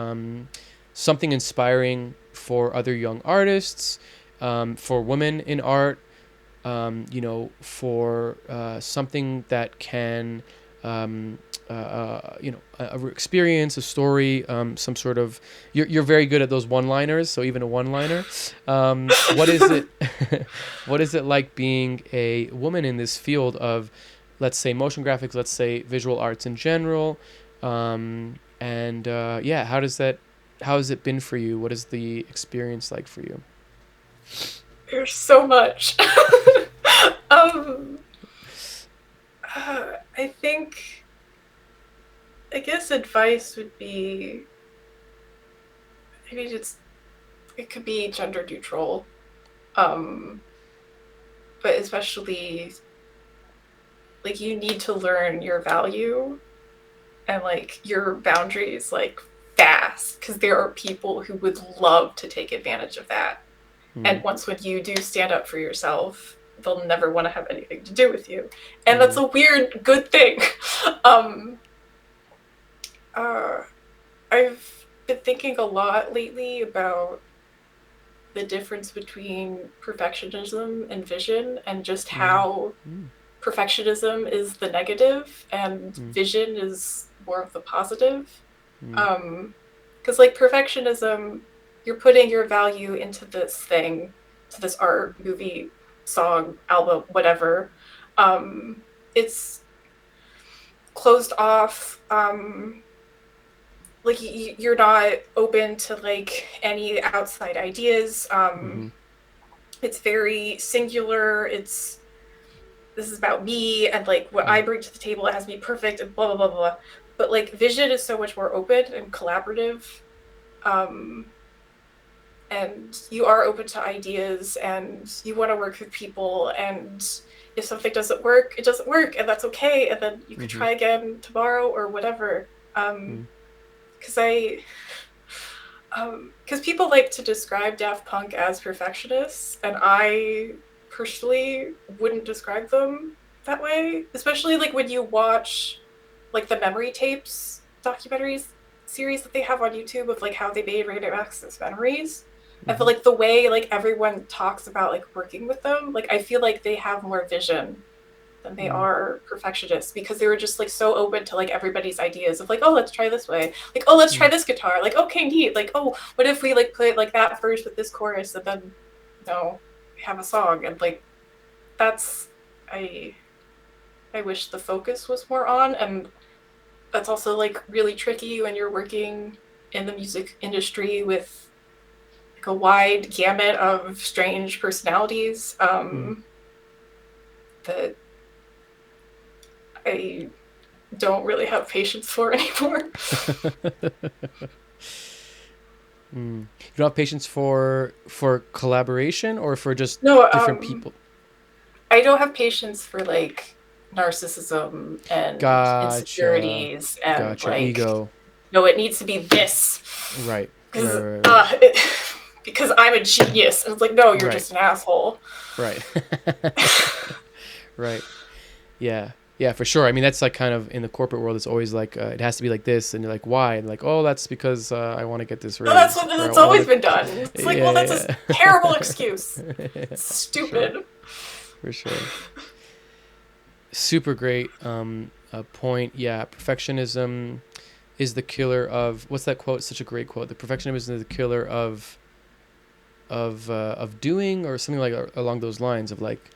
something inspiring for other young artists, for women in art, for something that can, a experience, a story, some sort of. You're very good at those one-liners, so even a one-liner. What is it? What is it like being a woman in this field of let's say motion graphics, let's say visual arts in general, and yeah, how has it been for you? What is the experience like for you? There's so much. um, I think, I guess advice would be, maybe it could be gender neutral, um, but especially like you need to learn your value and like your boundaries like fast, because there are people who would love to take advantage of that. And once when you do stand up for yourself, they'll never want to have anything to do with you. And that's a weird good thing. um I've been thinking a lot lately about the difference between perfectionism and vision, and just how perfectionism is the negative and vision is more of the positive. Because like perfectionism, you're putting your value into this thing, to this art, movie, song, album, whatever. It's closed off. Like you're not open to like any outside ideas. It's very singular. This is about me and like what I bring to the table. It has to be perfect and blah blah blah blah. But like vision is so much more open and collaborative, and you are open to ideas and you want to work with people. And if something doesn't work, it doesn't work, and that's okay. And then you can try again tomorrow or whatever. Because people like to describe Daft Punk as perfectionists, and I personally wouldn't describe them that way. Especially like when you watch like the memory tapes documentaries series that they have on YouTube of like how they made random access memories. And like the way like everyone talks about like working with them, like I feel like they have more vision than they are perfectionists, because they were just like so open to like everybody's ideas of like, oh, let's try this way, like, oh, let's try this guitar, like, okay, neat, like, oh, what if we like put like that first with this chorus and then we have a song. And like that's I wish the focus was more on. And that's also like really tricky when you're working in the music industry with like a wide gamut of strange personalities that I don't really have patience for anymore. You don't have patience for collaboration, or for just No, different people? I don't have patience for like narcissism and insecurities and like ego. No, it needs to be this. Right. Because I'm a genius. And it's like, no, you're just an asshole. Right. Right. Yeah. Yeah, for sure. I mean, that's like kind of in the corporate world, it's always like, it has to be like this. And you're like, why? And like, oh, that's because I want to get this raise. No, that's what it's always been done. It's like, well, that's a terrible excuse. It's stupid. For sure. Super great point. Yeah, perfectionism is the killer of, what's that quote? Such a great quote. The perfectionism is the killer of doing, or something like along those lines of like,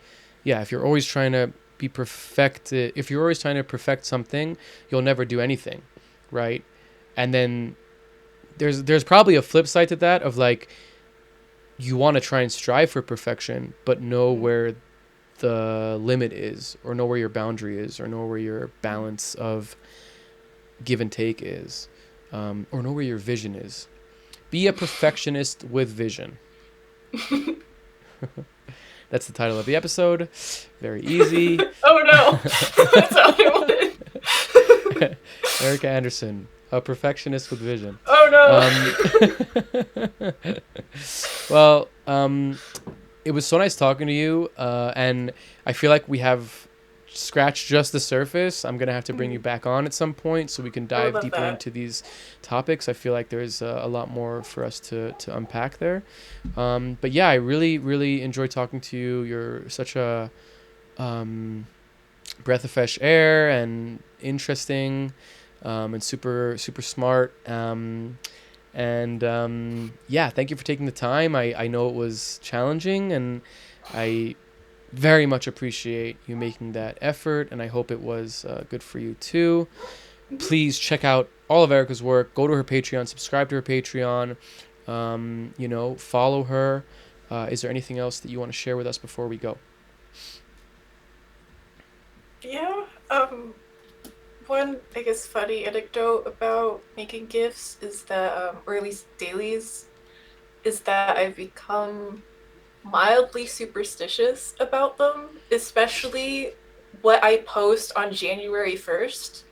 yeah, if you're always trying to be perfected, if you're always trying to perfect something, you'll never do anything, right? And then there's probably a flip side to that of like, you want to try and strive for perfection, but know where the limit is, or know where your boundary is, or know where your balance of give and take is, or know where your vision is. Be a perfectionist with vision. That's the title of the episode. Very easy. Oh no. That's how I wanted. Erica Anderson, a perfectionist with vision. Oh no. Well, it was so nice talking to you, and I feel like we have scratched just the surface. I'm gonna have to bring you back on at some point so we can dive deeper into these topics. I feel like there's a lot more for us to unpack there. But yeah, I really, really enjoyed talking to you. You're such a breath of fresh air, and interesting, and super, super smart. Yeah, thank you for taking the time. I know it was challenging, and I very much appreciate you making that effort, and I hope it was good for you too. Please check out all of Erica's work. Go to her Patreon, subscribe to her Patreon, follow her. Is there anything else that you want to share with us before we go? Yeah. One, I guess, funny anecdote about making GIFs is that, or at least dailies, is that I've become mildly superstitious about them, especially what I post on January 1st.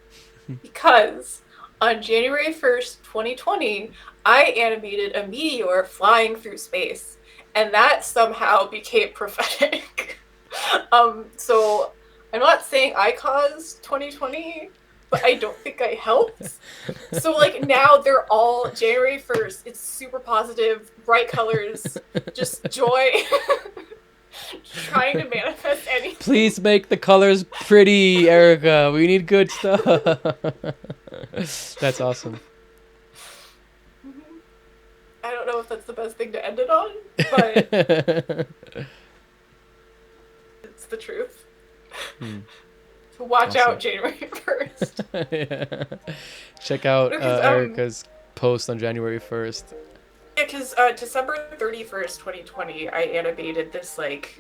Because on January 1st, 2020, I animated a meteor flying through space, and that somehow became prophetic. So I'm not saying I caused 2020, but I don't think I helped. So like now they're all January 1st. It's super positive, bright colors, just joy. Trying to manifest anything. Please make the colors pretty, Erica. We need good stuff. That's awesome. I don't know if that's the best thing to end it on, but it's the truth. So watch out January 1st. Yeah. Check out Erica's post on January 1st. Yeah, because December 31st, 2020, I animated this like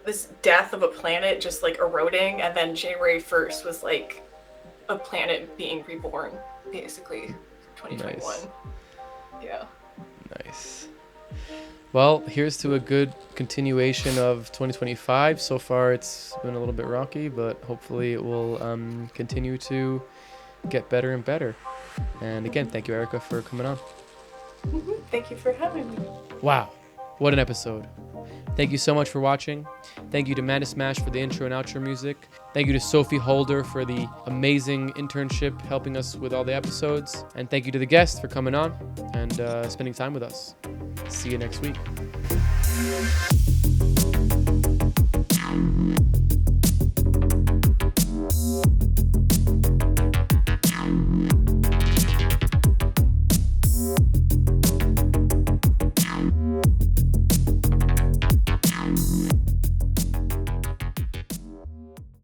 this death of a planet just like eroding, and then January 1st was like a planet being reborn, basically. 2021. Nice. Yeah. Nice. Well, here's to a good continuation of 2025. So far, it's been a little bit rocky, but hopefully it will continue to get better and better. And again, thank you, Erica, for coming on. Thank you for having me. Wow, what an episode. Thank you so much for watching. Thank you to Manda Smash for the intro and outro music. Thank you to Sophie Holder for the amazing internship helping us with all the episodes. And thank you to the guests for coming on and spending time with us. See you next week.